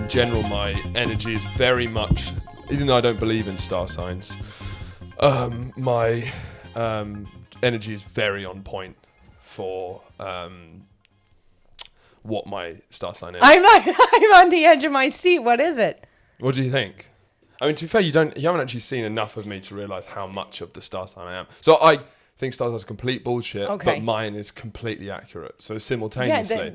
general, my energy is very much, even though I don't believe in star signs, my energy is very on point for what my star sign is. I'm on the edge of my seat. What is it? What do you think? I mean, to be fair, you haven't actually seen enough of me to realise how much of the star sign I am. So I think star signs are complete bullshit, but mine is completely accurate. So simultaneously,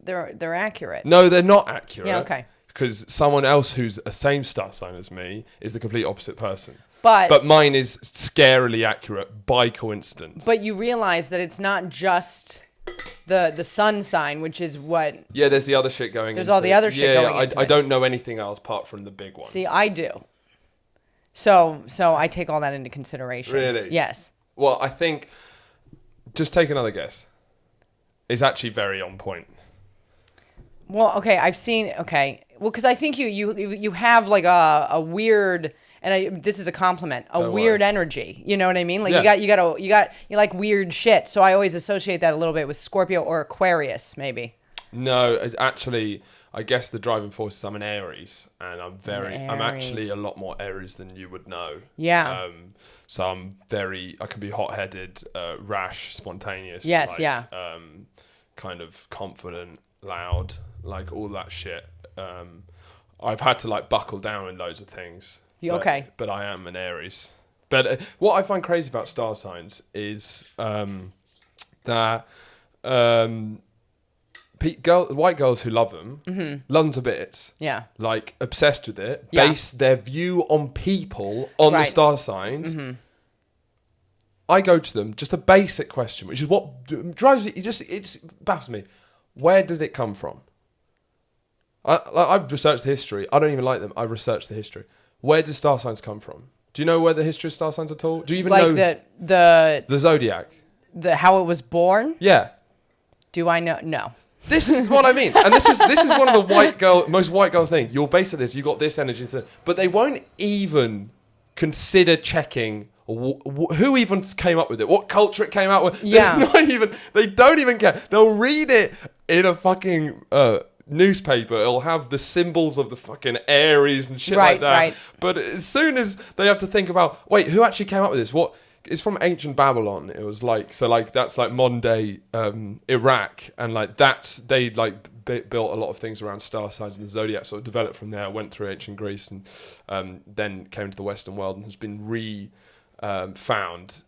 they're accurate. No, they're not accurate. Yeah, okay. Because someone else who's a same star sign as me is the complete opposite person. But mine is scarily accurate by coincidence. But you realize that it's not just the sun sign, which is what... Yeah, there's the other shit going There's all the other shit going into I it. don't know anything else apart from the big one. See, I do. So I take all that into consideration. Really? Yes. Well, I think... Just take another guess. It's actually very on point. Well, okay, I've seen... Okay. Well, because I think you have like a weird... And this is a compliment. A weird energy. You know what I mean? Like you like weird shit. So I always associate that a little bit with Scorpio or Aquarius, maybe. No, it's actually, I guess the driving force is I'm an Aries, and I'm actually a lot more Aries than you would know. Yeah. So I can be hot-headed, rash, spontaneous. Yes, like, yeah. Kind of confident, loud, like all that shit. I've had to like buckle down in loads of things. But I am an Aries. But what I find crazy about star signs is that white girls who love them, love them to bits, like obsessed with it, base their view on people on the star signs. Mm-hmm. I go to them, just a basic question, which is what drives me, it baffles me. Where does it come from? I've researched the history. I don't even like them. I've researched the history. Where do star signs come from? Do you know where the history of star signs at all? Do you even know the zodiac? How it was born? Yeah. Do I know? No. This is what I mean, and this is one of the most white girl thing. You're based on this. You got this energy, but they won't even consider checking who even came up with it, what culture it came out with. Yeah. They don't even care. They'll read it in a fucking newspaper. It'll have the symbols of the fucking Aries and shit like that. Right. But as soon as they have to think about, wait, who actually came up with this? What? It's from ancient Babylon. It was that's like modern day Iraq, and they built a lot of things around star signs, and the zodiac sort of developed from there. Went through ancient Greece, and then came to the Western world, and has been found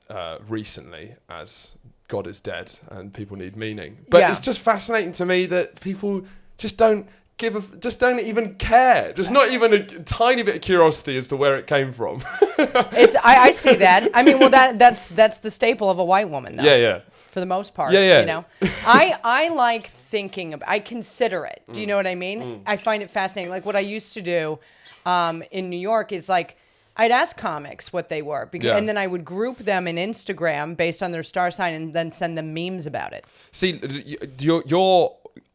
recently as God is dead and people need meaning. But it's just fascinating to me that people just don't even care. Just not even a tiny bit of curiosity as to where it came from. I see that. I mean, well, that's the staple of a white woman, though. Yeah. For the most part, yeah. You know, I like thinking about. I consider it. Do you know what I mean? I find it fascinating. Like what I used to do in New York is like I'd ask comics what they were, and then I would group them in Instagram based on their star sign, and then send them memes about it. See,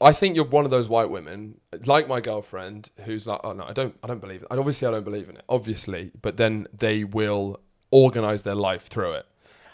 I think you're one of those white women, like my girlfriend, who's like, oh no, I don't believe it. And obviously I don't believe in it, obviously. But then they will organize their life through it.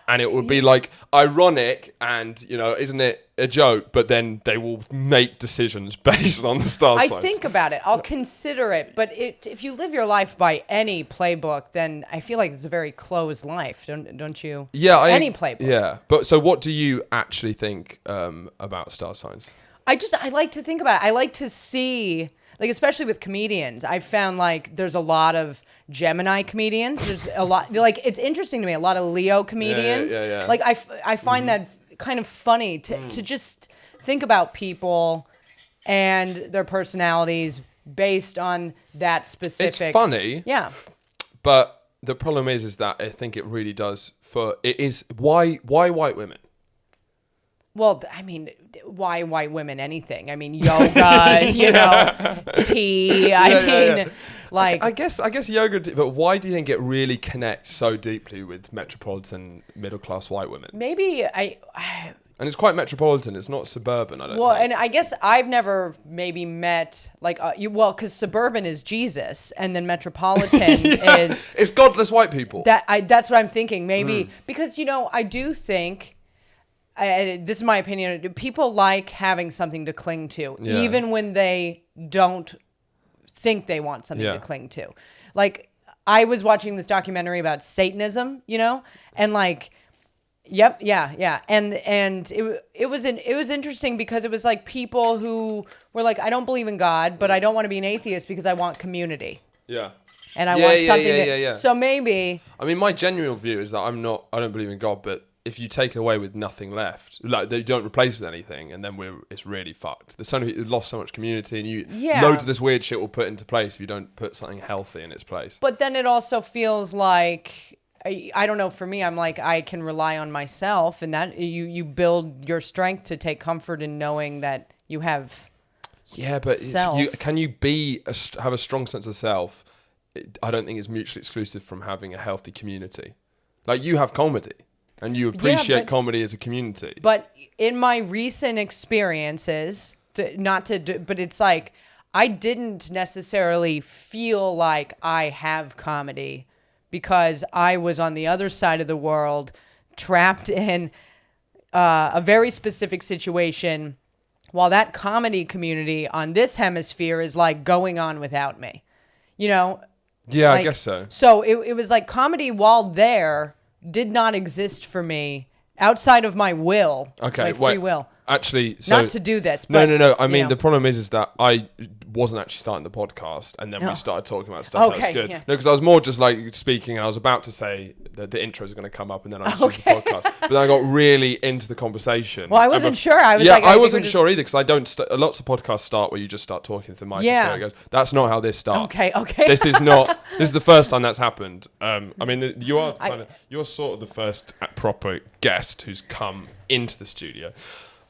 And it would be like ironic and, isn't it a joke? But then they will make decisions based on the star signs. I think about it. I'll consider it. But if you live your life by any playbook, then I feel like it's a very closed life, don't you? Yeah. Any playbook. Yeah. But so what do you actually think about star signs? I like to think about it. I like to see, like, especially with comedians, I've found, like, there's a lot of Gemini comedians. There's a lot, like, it's interesting to me, a lot of Leo comedians. Yeah. Like, I find that kind of funny to just think about people and their personalities based on that specific. It's funny. Yeah. But the problem is that I think it really does why white women? Well, I mean, why white women anything? I mean, yoga, tea. Like I guess yoga. But why do you think it really connects so deeply with metropolitan middle class white women? Maybe and it's quite metropolitan. It's not suburban. I don't. Well, think. And I guess I've never maybe met because suburban is Jesus, and then metropolitan is it's godless white people. That's what I'm thinking. Maybe because I do think. This is my opinion. People like having something to cling to, even when they don't think they want something to cling to. Like, I was watching this documentary about Satanism, and like, and it was interesting because it was like people who were like, I don't believe in God, but I don't want to be an atheist because I want community. Yeah. And I want something so maybe. I mean, my genuine view is that I don't believe in God, but if you take it away with nothing left, like they don't replace it with anything, and then it's really fucked. There's lost so much community, and loads of this weird shit will put into place if you don't put something healthy in its place. But then it also feels like, I don't know, for me, I'm like, I can rely on myself, and that you build your strength to take comfort in knowing that you have. Yeah, but can you have a strong sense of self? I don't think it's mutually exclusive from having a healthy community. Like, you have comedy. And you appreciate comedy as a community. But in my recent experiences, but it's like, I didn't necessarily feel like I have comedy because I was on the other side of the world, trapped in a very specific situation, while that comedy community on this hemisphere is like going on without me. Yeah, like, I guess so. So it was like comedy while there did not exist for me outside of my will, my free will. Actually, not to do this. But, no. I mean, the problem is that I wasn't actually starting the podcast, and then we started talking about stuff that was good. Yeah. No, because I was more just like speaking, and I was about to say that the intros are going to come up, and then I just the podcast. But then I got really into the conversation. Well, I wasn't sure. I wasn't sure either, because I don't. Lots of podcasts start where you just start talking to the mic. Yeah. And so it goes. That's not how this starts. Okay. This is not. This is the first time that's happened. I mean, you're sort of the first proper guest who's come into the studio.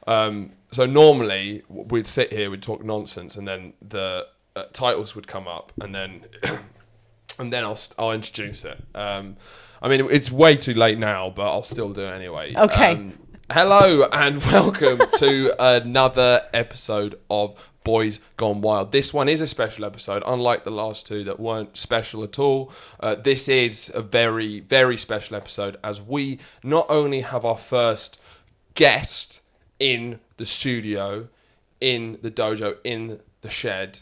So normally we'd sit here, we'd talk nonsense, and then the titles would come up, and then I'll introduce it. I mean, it's way too late now, but I'll still do it anyway. Okay. Hello and welcome to another episode of Boys Gone Wild. This one is a special episode, unlike the last two that weren't special at all. This is a very, very special episode, as we not only have our first guest in the studio, in the dojo, in the shed,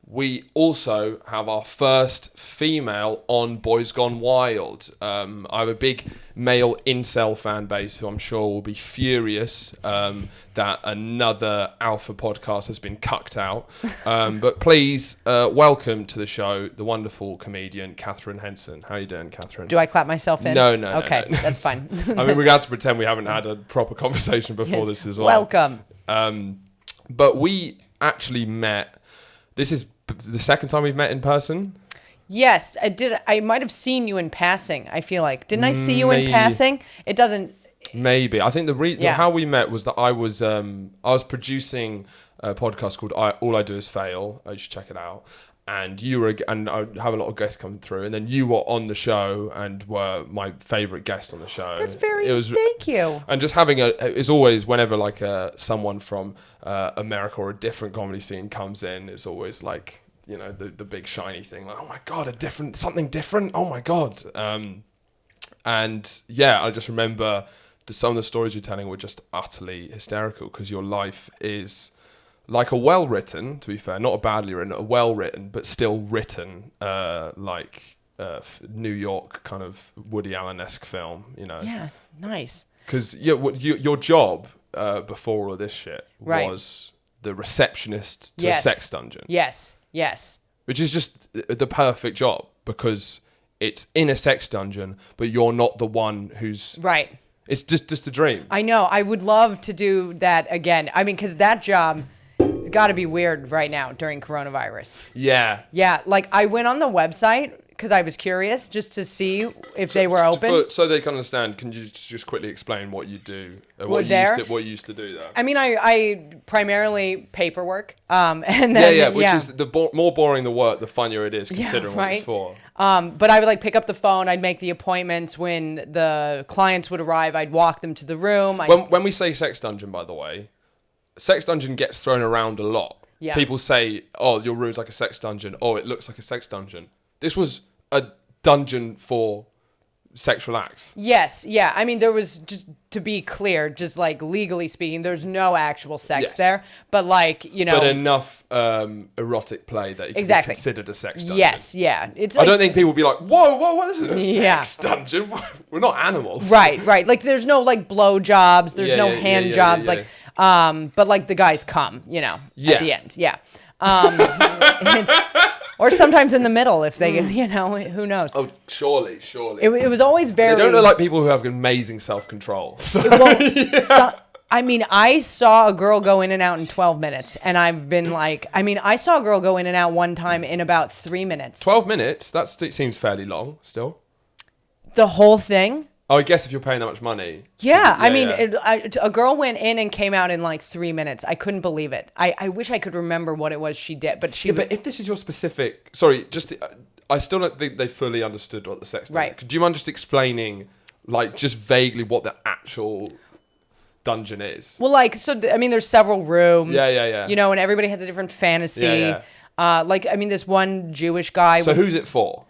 we also have our first female on Boys Gone Wild. I have a big male incel fan base who I'm sure will be furious that another alpha podcast has been cucked out. But please welcome to the show the wonderful comedian Kathryn Henson. How you doing, Kathryn? Do I clap myself in? No. Okay, no. That's fine. I mean, we're going to have to pretend we haven't had a proper conversation before this as well. Welcome. But we actually met. This is the second time we've met in person. Yes, I did. I might have seen you in passing. I feel like, didn't I see you in passing? It doesn't. Maybe. I think how we met was that I was producing a podcast called All I Do Is Fail. You should check it out. And and I have a lot of guests come through, and then you were on the show and were my favourite guest on the show. That's thank you. And just having it's always, whenever like someone from America or a different comedy scene comes in, it's always like, the big shiny thing, like, oh my God, something different. Oh my God. And yeah, I just remember some of the stories you're telling were just utterly hysterical, because your life is like a well-written, to be fair, not a badly written, a well-written, but still written, New York kind of Woody Allen-esque film, Yeah, nice. Because your job before all of this shit was the receptionist to a sex dungeon. Yes. Which is just the perfect job, because it's in a sex dungeon, but you're not the one who's... Right. It's just a dream. I know. I would love to do that again. I mean, because that job... It's got to be weird right now during coronavirus. Yeah. Yeah, like I went on the website because I was curious just to see if they were open. So they can understand, can you just quickly explain what you do? What you used to do there? I mean, I primarily paperwork. And then, which is the more boring the work, the funnier it is, considering what it's for. But I would like pick up the phone. I'd make the appointments. When the clients would arrive, I'd walk them to the room. When we say sex dungeon, by the way, sex dungeon gets thrown around a lot. Yeah. People say, oh, your room's like a sex dungeon. Oh, it looks like a sex dungeon. This was a dungeon for sexual acts. Yes, yeah. I mean, there was, just to be clear, just like legally speaking, there's no actual sex there, but like, you know, but enough erotic play that it can be considered a sex dungeon. Yes, yeah. It's I don't think people will be like, whoa, what is this? Sex dungeon? We're not animals. Right. Like there's no like blow jobs, there's no hand jobs, like but like the guys come, you know, at the end. Yeah. Or sometimes in the middle if they, you know, who knows? Oh, surely. It was always very... They don't look like people who have amazing self-control. I mean, I saw a girl go in and out in 12 minutes, and I've been like... I mean, I saw a girl go in and out one time in about 3 minutes. 12 minutes? It seems fairly long, still. The whole thing? Oh, I guess if you're paying that much money. Yeah, I mean, a girl went in and came out in like 3 minutes. I couldn't believe it. I wish I could remember what it was she did, but she... Yeah, but if this is your specific... Sorry, I still don't think they fully understood what the sex dungeon... Right. Do you mind just explaining, like, just vaguely what the actual dungeon is? Well, like, so, I mean, there's several rooms. Yeah. You know, and everybody has a different fantasy. Yeah. Like, I mean, this one Jewish guy... So who's it for?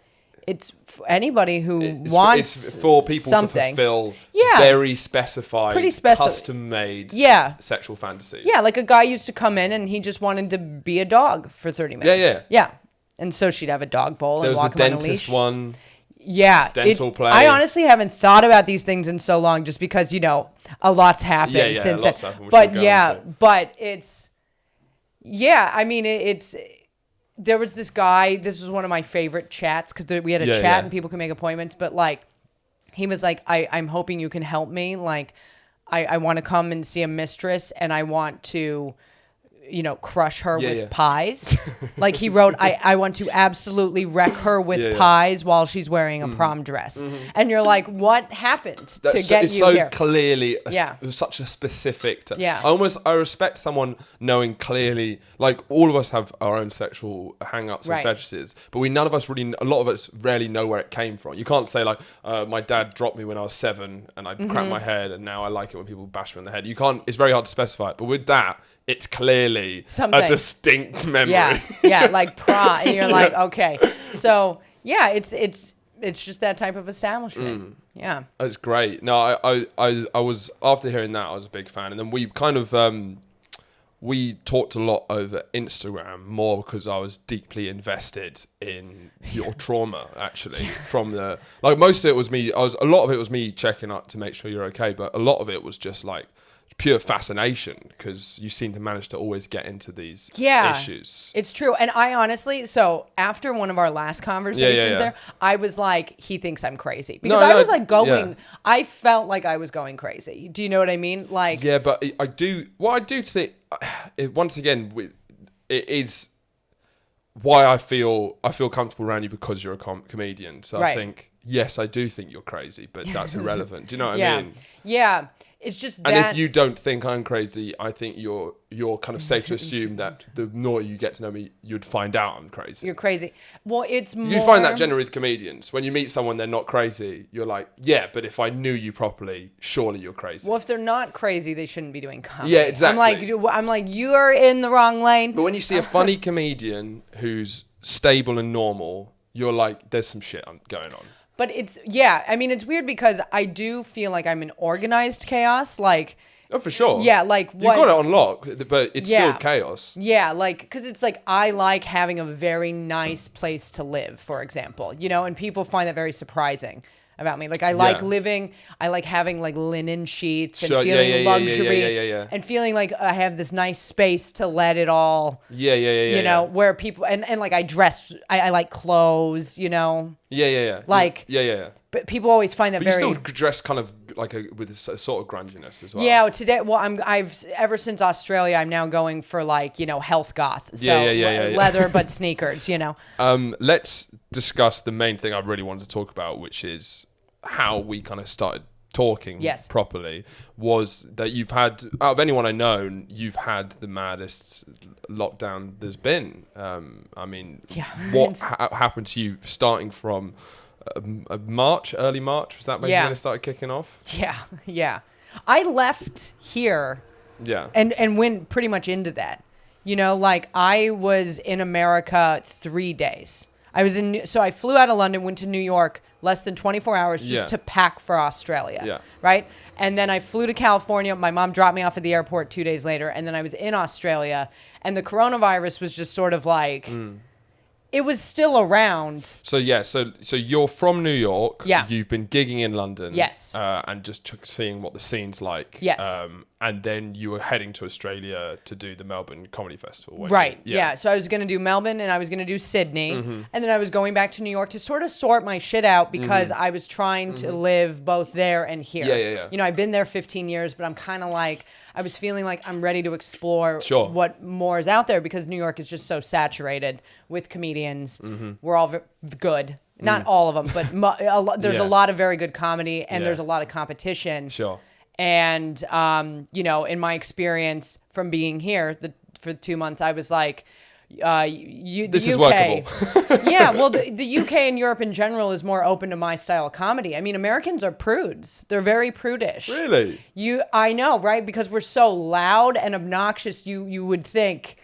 It's anybody who wants it's for people something. to fulfill very specified, custom-made sexual fantasies. Yeah, like a guy used to come in and he just wanted to be a dog for 30 minutes. Yeah. And so she'd have a dog bowl and walk him on a leash. There was the dentist one. Yeah. Dental play. I honestly haven't thought about these things in so long just because, you know, a lot's happened since then. But it's... Yeah, I mean, it's... There was this guy, this was one of my favorite chats because we had a chat and people can make appointments, but like, he was like, I'm hoping you can help me. Like, I want to come and see a mistress and I want to, you know, crush her with pies. Like he wrote, I want to absolutely wreck her with pies while she's wearing a prom dress. And you're like, what happened to get you here? It's so clearly, it was such a specific... I respect someone knowing clearly, like all of us have our own sexual hang-ups and fetishes, but a lot of us rarely know where it came from. You can't say like, my dad dropped me when I was 7 and I cracked my head and now I like it when people bash me on the head. It's very hard to specify it, but with that, it's clearly a distinct memory. Yeah, like pride. And you're like, okay. So, yeah, it's just that type of establishment. Yeah. It's great. No, I was, after hearing that, I was a big fan. And then we kind of, we talked a lot over Instagram, more because I was deeply invested in your trauma, actually. From the, like, most of it was me, a lot of it was me checking up to make sure you're okay, but a lot of it was just like, pure fascination because you seem to manage to always get into these issues. It's true. And I honestly, so after one of our last conversations there, I was like, he thinks I'm crazy. Because I was like I felt like I was going crazy. Do you know what I mean? Like, yeah, but I do think, once again, it is why I feel comfortable around you because you're a comedian. So I think, yes, I do think you're crazy, but that's irrelevant. Do you know what I mean? Yeah. It's just that... And if you don't think I'm crazy, I think you're kind of safe to assume that the more you get to know me, you'd find out I'm crazy. You're crazy. Well, it's more... You find that generally with comedians. When you meet someone, they're not crazy. You're like, yeah, but if I knew you properly, surely you're crazy. Well, if they're not crazy, they shouldn't be doing comedy. Yeah, exactly. I'm like, you're in the wrong lane. But when you see a funny comedian who's stable and normal, you're like, there's some shit going on. But it's weird because I do feel like I'm in organized chaos. Like, oh, for sure. Yeah, like what... You got it on lock, but it's still chaos. Yeah, like, because it's like, I like having a very nice place to live, for example, you know, and people find that very surprising about me. Like, I like living, I like having like linen sheets and feeling luxury and feeling like I have this nice space to let it all, you know, where people, and like I dress, I like clothes, you know. Like, but people always find that but very... you still dress kind of like with a sort of grunginess as well. Yeah, today, I've ever since Australia, I'm now going for like, you know, health goth. So leather, but sneakers, you know. Let's discuss the main thing I really wanted to talk about, which is how we kind of started talking properly, was that you've had, out of anyone I know, you've had the maddest lockdown there's been. I mean, what happened to you starting from early March? Was that when you started kicking off? Yeah. I left here and went pretty much into that. You know, like I was in America 3 days. So I flew out of London, went to New York, less than 24 hours just to pack for Australia. Yeah. Right. And then I flew to California. My mom dropped me off at the airport 2 days later. And then I was in Australia, and the coronavirus was just sort of like, it was still around. So you're from New York. Yeah. You've been gigging in London. Yes. And just seeing what the scene's like. Yes. And then you were heading to Australia to do the Melbourne Comedy Festival. Right. Yeah. So I was going to do Melbourne, and I was going to do Sydney. And then I was going back to New York to sort of sort my shit out, because I was trying to live both there and here. Yeah. You know, I've been there 15 years, but I'm kind of like, I was feeling like I'm ready to explore what more is out there, because New York is just so saturated with comedians. We're all good. Not all of them, but there's a lot of very good comedy, and there's a lot of competition. Sure. And, you know, in my experience from being here for 2 months, I was like, this is workable. Yeah, well, the UK and Europe in general is more open to my style of comedy. I mean, Americans are prudes. They're very prudish. Really? I know, right? Because we're so loud and obnoxious, you would think.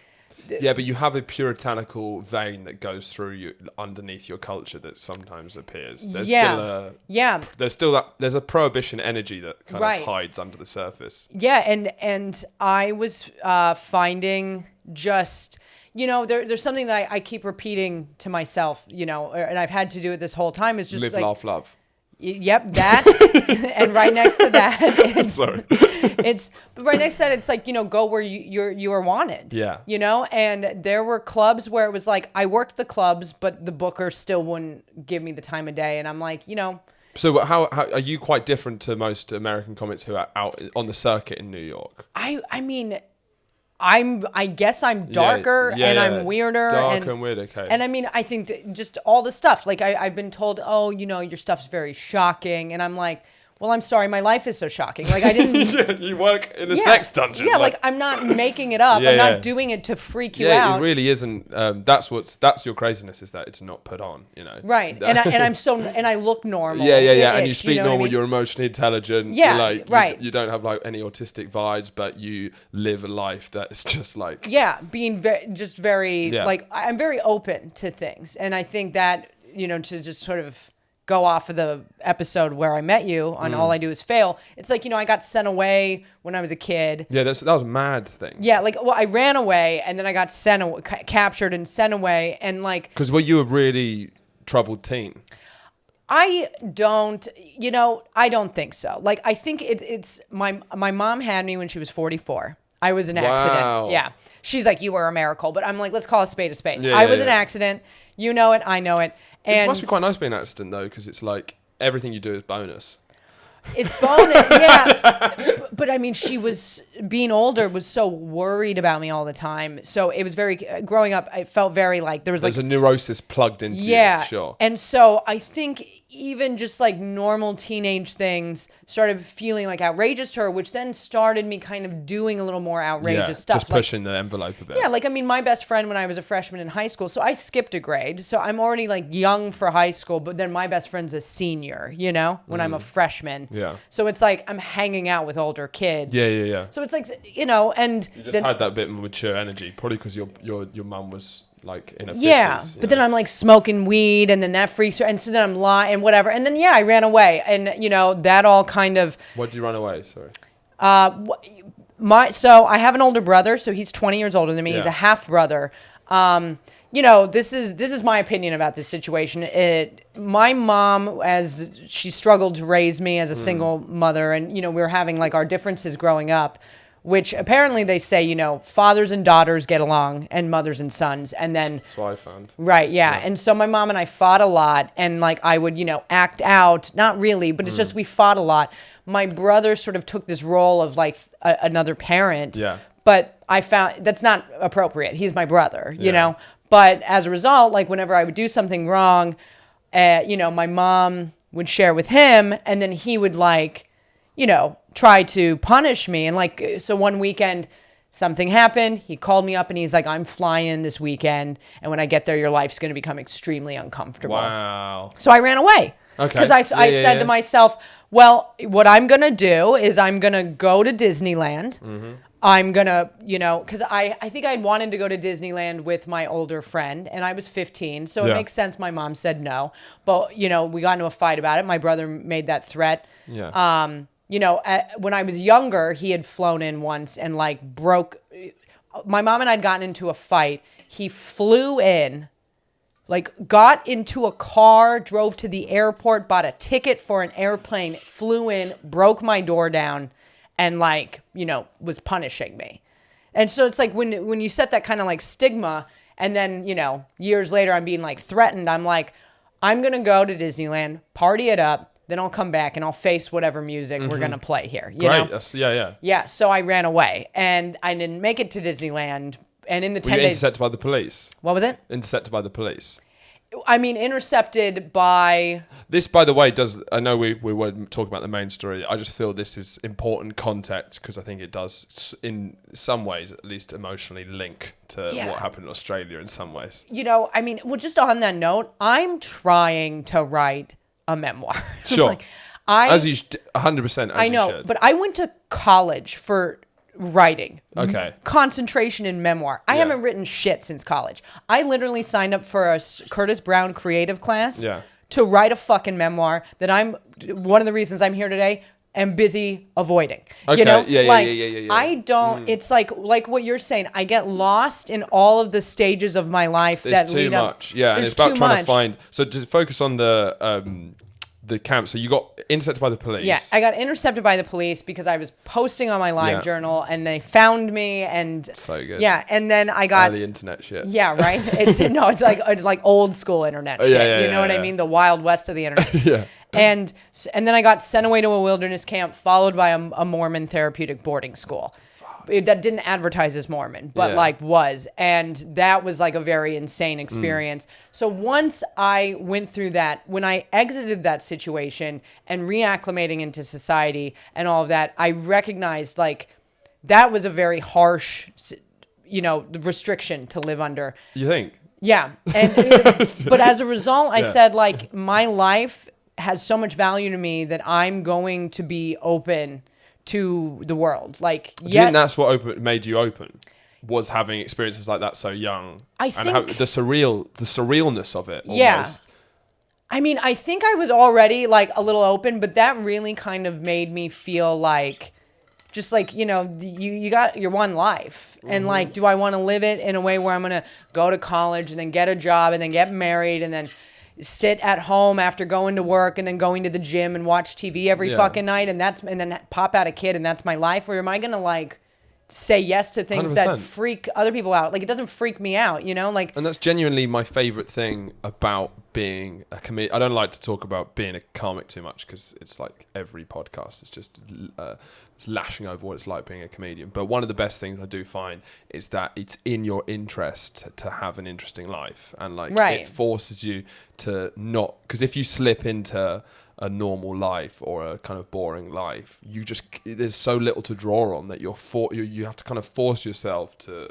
Yeah, but you have a puritanical vein that goes through you underneath your culture that sometimes appears. There's there's a prohibition energy that kind of hides under the surface. Yeah, and I was finding just, you know, there's something that I keep repeating to myself, you know, and I've had to do it this whole time, is just live, like, laugh, love. Yep, that. And right next to that, right next to that, it's like, you know, go where you are wanted. Yeah. You know, and there were clubs where it was like, I worked the clubs, but the booker still wouldn't give me the time of day. And I'm like, you know. So how are you quite different to most American comics who are out on the circuit in New York? I mean, I guess I'm darker and I'm weirder. And weird, okay. And I mean, I think just all the stuff, like I've been told, oh, you know, your stuff's very shocking. And I'm like, well, I'm sorry, my life is so shocking. Like I didn't. You work in a sex dungeon. Yeah, like I'm not making it up. I'm not doing it to freak you out. Yeah, it really isn't. That's your craziness, is that it's not put on. You know. Right, and I look normal. Yeah. And you speak normal. I mean? You're emotionally intelligent. Yeah, like, right. You don't have like any autistic vibes, but you live a life that's just like. Yeah, being very like I'm very open to things, and I think that, you know, to just sort of go off of the episode where I met you on All I Do Is Fail. It's like, you know, I got sent away when I was a kid. Yeah, that was a mad thing. Yeah, like, well, I ran away and then I got captured and sent away, and like. Because were you a really troubled teen? I don't think so. Like, I think it's my mom had me when she was 44. I was an accident. Yeah. She's like, you were a miracle. But I'm like, let's call a spade a spade. I was an accident. You know it. I know it. And it must be quite nice being an accident, though, because it's like everything you do is bonus. It's bonus, yeah. But I mean, she was, being older, was so worried about me all the time. So it was growing up, I felt very like there's a neurosis plugged into you. Sure. And so I think even just like normal teenage things started feeling like outrageous to her, which then started me kind of doing a little more outrageous stuff. Just pushing the envelope a bit. Yeah, like, I mean, my best friend when I was a freshman in high school, so I skipped a grade. So I'm already like young for high school, but then my best friend's a senior, you know, when I'm a freshman. Yeah. So it's like I'm hanging out with older kids. Yeah. So it's like, you know, and you just had that bit more mature energy, probably because your mum was like in her 50s. Yeah, but then I'm like smoking weed, and then that freaks her, and so then I'm lying and whatever, and then I ran away, and you know that all kind of. Why did you run away? Sorry. So I have an older brother, so he's 20 years older than me. Yeah. He's a half brother. You know, this is my opinion about this situation. My mom, as she struggled to raise me as a single mother, and you know, we were having like our differences growing up, which apparently they say, you know, fathers and daughters get along and mothers and sons. And then that's what I found. Right. Yeah. And so my mom and I fought a lot, and like I would, you know, act out, not really, but it's just, we fought a lot. My brother sort of took this role of like another parent. Yeah. But I found that's not appropriate. He's my brother, you know, but as a result, like whenever I would do something wrong, you know, my mom would share with him, and then he would like, you know, try to punish me. And like, so one weekend something happened, he called me up and he's like, I'm flying this weekend, and when I get there, your life's going to become extremely uncomfortable. Wow. So I ran away. Okay. Because I said to myself, well, what I'm going to do is I'm going to go to Disneyland. I'm gonna, because I think I'd wanted to go to Disneyland with my older friend, and I was 15, so it makes sense my mom said no. But, we got into a fight about it. My brother made that threat. Yeah. When I was younger, he had flown in once and broke. My mom and I'd gotten into a fight. He flew in, got into a car, drove to the airport, bought a ticket for an airplane, flew in, broke my door down, and was punishing me. And so it's when you set that kind of stigma, and then, years later I'm being threatened, I'm I'm going to go to Disneyland, party it up, then I'll come back and I'll face whatever music we're going to play here. You know? Yeah. So I ran away and I didn't make it to Disneyland. And in the 10 days... intercepted by the police? What was it? Intercepted by the police. I mean, intercepted by... This, by the way, does... I know we were talking about the main story. I just feel this is important context because I think it does, in some ways, at least emotionally link to what happened in Australia in some ways. Just on that note, I'm trying to write a memoir. Sure. As you 100%. I know, but I went to college for writing. Okay. Concentration in memoir. I haven't written shit since college. I literally signed up for a Curtis Brown creative class to write a fucking memoir that one of the reasons I'm here today, am busy avoiding. Okay. Yeah. I don't, it's like what you're saying. I get lost in all of the stages of my life that lead up. It's too much. Yeah, and it's about trying to find, so to focus on the camp. So you got intercepted by the police. Yeah, I got intercepted by the police because I was posting on my live journal and they found me and so good. Yeah, and then I got early internet shit. Yeah, right. It's like old school internet shit. You know what I mean? The Wild West of the internet. Yeah. And then I got sent away to a wilderness camp, followed by a Mormon therapeutic boarding school. That didn't advertise as Mormon, but was. And that was a very insane experience. So once I went through that, when I exited that situation and reacclimating into society and all of that, I recognized that was a very harsh, restriction to live under. You think? Yeah. And but as a result, I said my life has so much value to me that I'm going to be open to the world. Do you think that's what made you open? Was having experiences like that so young? I think the surrealness of it. Almost. Yeah. I think I was already a little open, but that really kind of made me feel you got your one life, and do I want to live it in a way where I'm gonna go to college and then get a job and then get married and then sit at home after going to work and then going to the gym and watch TV every fucking night and then pop out a kid and that's my life? Or am I gonna say yes to things 100%. That freak other people out? It doesn't freak me out, And that's genuinely my favorite thing about being a comedian. I don't like to talk about being a comic too much because it's every podcast is just it's lashing over what it's like being a comedian. But one of the best things I do find is that it's in your interest to have an interesting life, and it forces you to not, because if you slip into a normal life or a kind of boring life, there's so little to draw on that you have to kind of force yourself to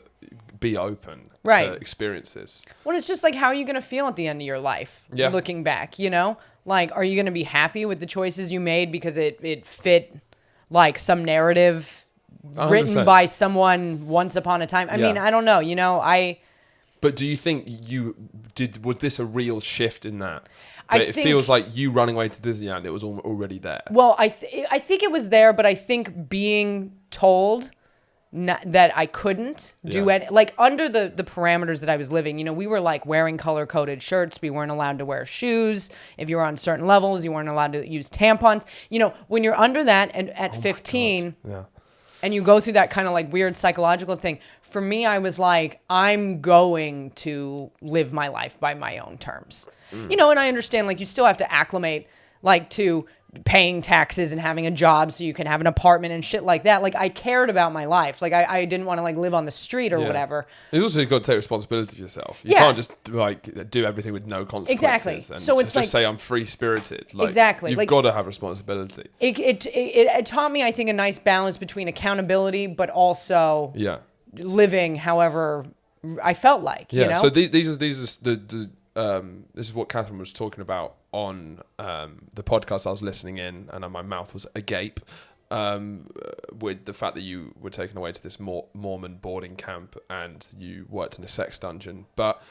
be open to experiences. Well, it's just how are you going to feel at the end of your life looking back, are you going to be happy with the choices you made because it fit some narrative 100%. Written by someone once upon a time? I mean, I don't know, But do you think was this a real shift in that? It feels like you running away to Disneyland, it was already there. Well, I think it was there, but I think being told that I couldn't do it, under the parameters that I was living, we were wearing color-coded shirts. We weren't allowed to wear shoes. If you were on certain levels, you weren't allowed to use tampons. When you're under that and at 15... And you go through that kind of weird psychological thing. For me, I was I'm going to live my life by my own terms. And I understand, you still have to acclimate, to paying taxes and having a job so you can have an apartment and shit like that. I cared about my life. I didn't want to live on the street or whatever. You also got to take responsibility for yourself. You can't just do everything with no consequences. Exactly. And so it's just say I'm free spirited. Exactly. You've got to have responsibility. It taught me, I think, a nice balance between accountability, but also living however I felt like. Yeah. So these are the this is what Kathryn was talking about on the podcast I was listening in, and my mouth was agape. with the fact that you were taken away to this Mormon boarding camp and you worked in a sex dungeon, but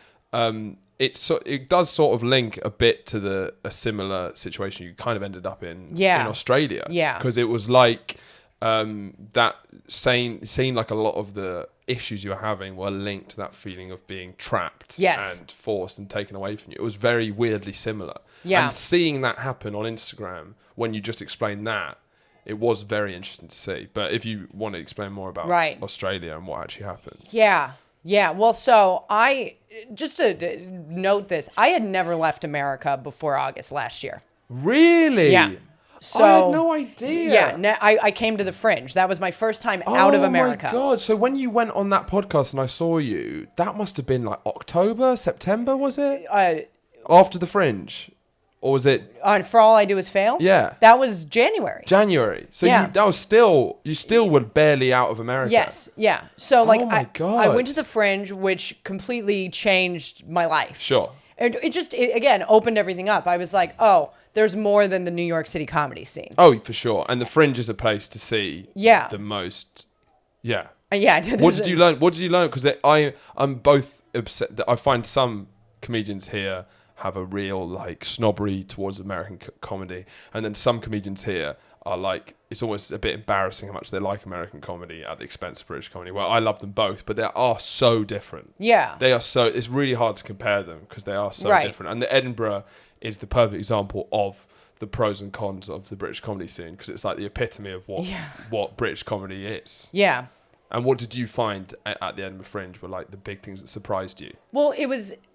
it does sort of link a bit to a similar situation you kind of ended up in Australia. Yeah. Because it was like that seemed like a lot of the issues you were having were linked to that feeling of being trapped and forced and taken away from you. It was very weirdly similar. Yeah. And seeing that happen on Instagram when you just explained that, it was very interesting to see. But if you want to explain more about Australia and what actually happened. Yeah. Yeah. Well, so just to note this, I had never left America before August last year. Really? Yeah. So, I had no idea. Yeah. I came to the Fringe. That was my first time out of America. Oh my God. So when you went on that podcast and I saw you, that must have been like October, September, was it? After the Fringe? Or was it? For All I Do Is Fail? Yeah. That was January. So you still were barely out of America. Yes. Yeah. So like, oh my God. I went to the Fringe, which completely changed my life. Sure. It just again opened everything up. I was like, oh, there's more than the New York City comedy scene. Oh, for sure. And the Fringe is a place to see the most. Yeah. Yeah. What did you learn? Because I'm both upset that I find some comedians here have a real like snobbery towards American comedy, and then some comedians here are like, it's almost a bit embarrassing how much they like American comedy at the expense of British comedy. Well, I love them both, but they are so different. Yeah, they are so. It's really hard to compare them because they are so different. And the Edinburgh is the perfect example of the pros and cons of the British comedy scene, because it's like the epitome of what British comedy is. Yeah. And what did you find at the Edinburgh Fringe were like the big things that surprised you? Well,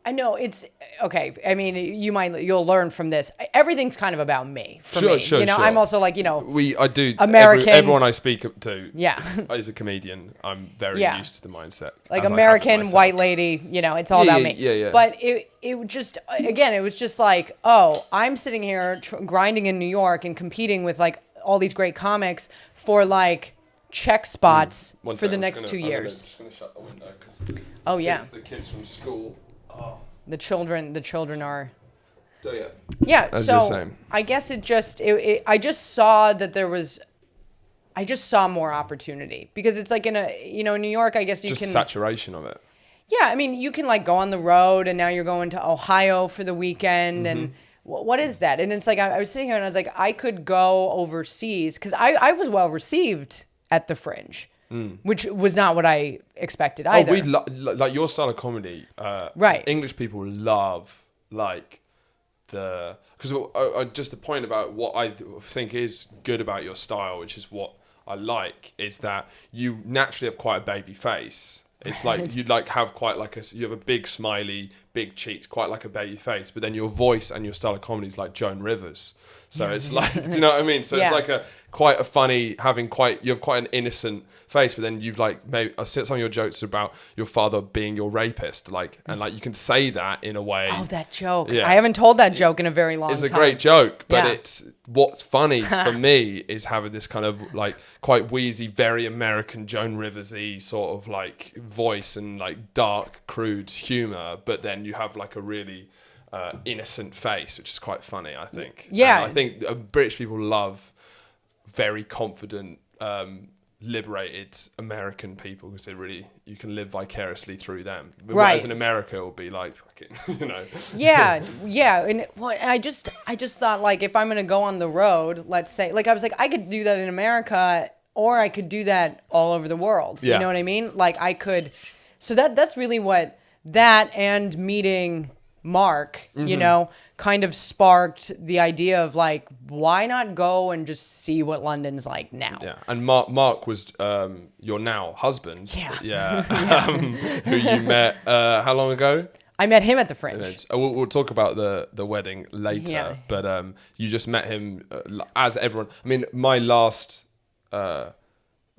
I know it's okay. I mean, you'll learn from this. Everything's kind of about me. Sure. I'm also like, I do. American. Everyone I speak to, yeah, is a comedian. I'm very used to the mindset. Like American white lady, it's all about me. Yeah. But it was just like, oh, I'm sitting here grinding in New York and competing with like all these great comics for like check spots for the next 2 years. I'm just gonna shut the window because the kids from school. Oh. The children are. So yeah. Yeah. As so you're saying. I guess I just saw that I just saw more opportunity, because it's like in New York, I guess you just can saturation of it. Yeah, I mean, you can like go on the road, and now you're going to Ohio for the weekend, and what is that? And it's like I was sitting here and I was like, I could go overseas, because I was well received at the Fringe, which was not what I expected either. Oh, we like your style of comedy. Right. English people love like because just the point about what I think is good about your style, which is what I like, is that you naturally have quite a baby face. It's like you like have quite like you have a big smiley, big cheeks, quite like a baby face, but then your voice and your style of comedy is like Joan Rivers. So it's like, do you know what I mean? So it's like quite a funny, you have quite an innocent face, but then you've like maybe some of your jokes are about your father being your rapist, like, and like you can say that in a way. Oh, that joke! Yeah. I haven't told that joke in a very long time. It's a great joke, but it's what's funny for me is having this kind of like quite wheezy, very American Joan Rivers-y sort of like voice and like dark, crude humor, but then you have like a really innocent face, which is quite funny, I think. Yeah. And I think British people love very confident, liberated American people, because you can live vicariously through them. But whereas in America, it will be like fucking, Yeah. And I just thought, like, if I'm gonna go on the road, let's say, like, I was like, I could do that in America, or I could do that all over the world. Yeah. You know what I mean? Like, I could. So that's really what that and meeting Mark, kind of sparked the idea of like, why not go and just see what London's like now? Yeah, and Mark was your now husband. Yeah. Who you met how long ago? I met him at the Fringe. We'll talk about the wedding later, but you just met him as everyone. I mean, I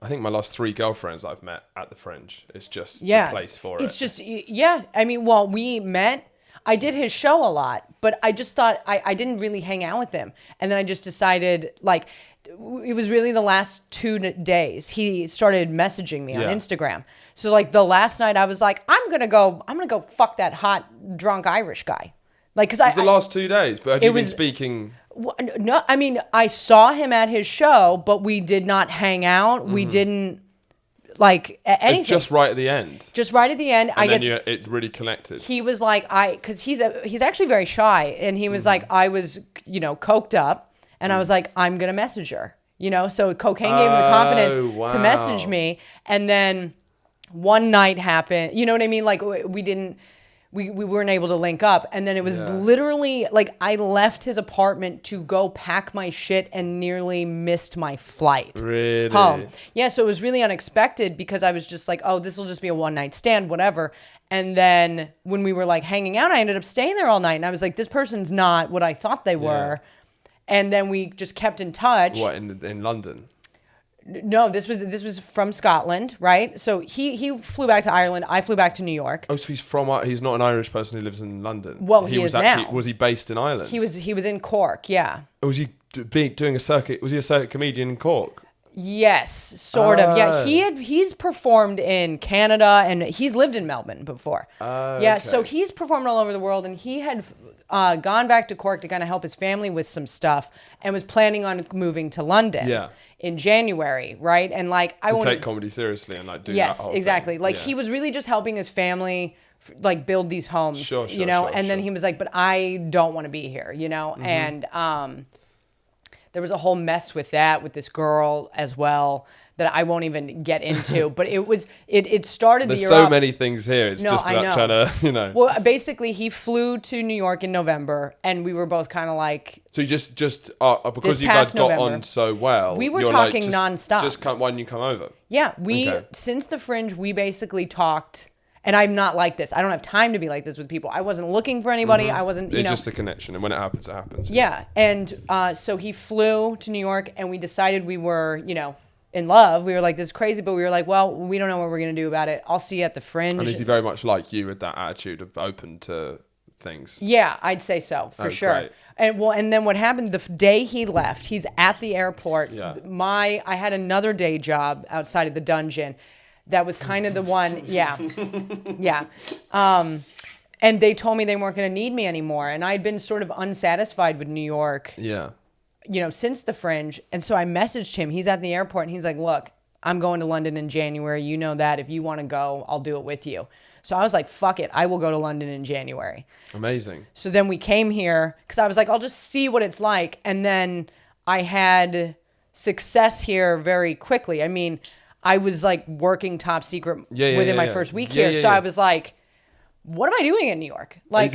think my last 3 girlfriends I've met at the Fringe. It's just the place for it. It's just, I mean, we met. I did his show a lot, but I just thought I didn't really hang out with him. And then I just decided, like, it was really the last 2 days he started messaging me on Instagram. So like the last night I was like, I'm going to go fuck that hot drunk Irish guy. Like, cuz the last 2 days, but have you been speaking? No, I mean, I saw him at his show, but we did not hang out. We didn't like anything. Just right at the end. Just right at the end. And I guess it really connected. He was like, because he's actually very shy, and he was like, I was, coked up, and I was like, I'm gonna message her, So cocaine gave him the confidence to message me, and then one night happened. You know what I mean? Like we weren't able to link up, and then it was literally like I left his apartment to go pack my shit and nearly missed my flight home. Yeah, so it was really unexpected because I was just like, oh, this will just be a one night stand, whatever. And then when we were like hanging out, I ended up staying there all night, and I was like, this person's not what I thought they were. And then we just kept in touch. What, in London? No, this was from Scotland, right? So he flew back to Ireland. I flew back to New York. Oh, so he's not an Irish person who lives in London. Well, he is now. Was he based in Ireland? He was in Cork, yeah. Or was he doing a circuit? Was he a circuit comedian in Cork? Yes, sort of. Yeah, he's performed in Canada, and he's lived in Melbourne before. Yeah, so he's performed all over the world, and he had gone back to Cork to kind of help his family with some stuff, and was planning on moving to London in January, right? And like to take comedy seriously and like do that whole exactly. thing. Like he was really just helping his family like build these homes, and then he was like, but I don't want to be here, and there was a whole mess with this girl as well that I won't even get into, but it started the year There's so many things here. It's just about trying to, Well, basically he flew to New York in November, and we were both kind of like. So you just because you guys got on so well. We were talking nonstop. Why didn't you come over? Yeah, since the Fringe, we basically talked. And I'm not like this. I don't have time to be like this with people. I wasn't looking for anybody. I wasn't, It's just a connection. And when it happens, it happens. Yeah. And so he flew to New York, and we decided we were, in love. We were like, this is crazy. But we were like, well, we don't know what we're going to do about it. I'll see you at the Fringe. And is he very much like you with that attitude of open to things? Yeah, I'd say so, for sure. Great. And then what happened, the day he left, he's at the airport. Yeah. I had another day job outside of the dungeon. That was kind of the one, yeah. And they told me they weren't going to need me anymore. And I'd been sort of unsatisfied with New York, since the Fringe. And so I messaged him. He's at the airport, and he's like, look, I'm going to London in January. You know that. If you want to go, I'll do it with you. So I was like, fuck it. I will go to London in January. Amazing. So then we came here because I was like, I'll just see what it's like. And then I had success here very quickly. I mean, I was like working top secret within my first week here. So I was like, what am I doing in New York? Like, I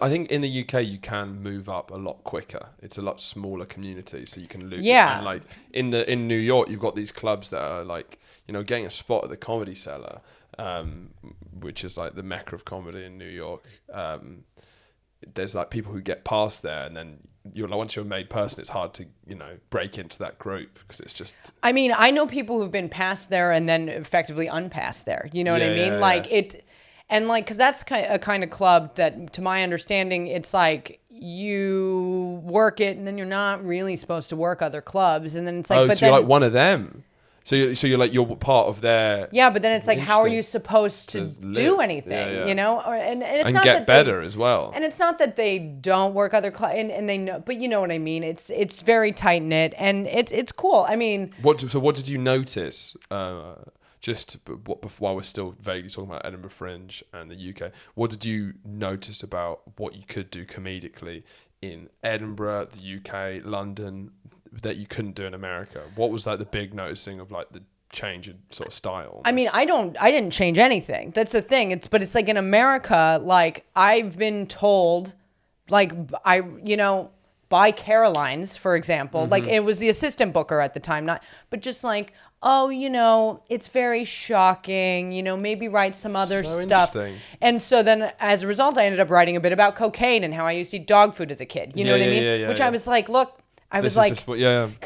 think in the UK you can move up a lot quicker. It's a lot smaller community, so you can loop. Yeah. And like in New York, you've got these clubs that are like, getting a spot at the Comedy Cellar, which is like the mecca of comedy in New York. There's like people who get past there, and then once you're a made person, it's hard to break into that group because it's just. I mean, I know people who've been past there and then effectively unpassed there. You know what I mean? It, and like because that's a kind of club that, to my understanding, it's like you work it and then you're not really supposed to work other clubs, and then it's like. So you're like one of them. So you're like you're part of their. Yeah, but then it's like, how are you supposed to do anything? And it's and not get that better as well. And it's not that they don't work other and they know, but you know what I mean. It's very tight knit, and it's cool. I mean, what did you notice? While we're still vaguely talking about Edinburgh Fringe and the UK, what did you notice about what you could do comedically in Edinburgh, the UK, London, that you couldn't do in America? What was like the big noticing of like the change in sort of style? Almost? I mean, I didn't change anything. That's the thing. It's like in America, like I've been told, like by Caroline's, for example, like it was the assistant booker at the time, but just like, oh, it's very shocking, maybe write some other stuff. And so then as a result, I ended up writing a bit about cocaine and how I used to eat dog food as a kid. You know what I mean? Which I was like, look, because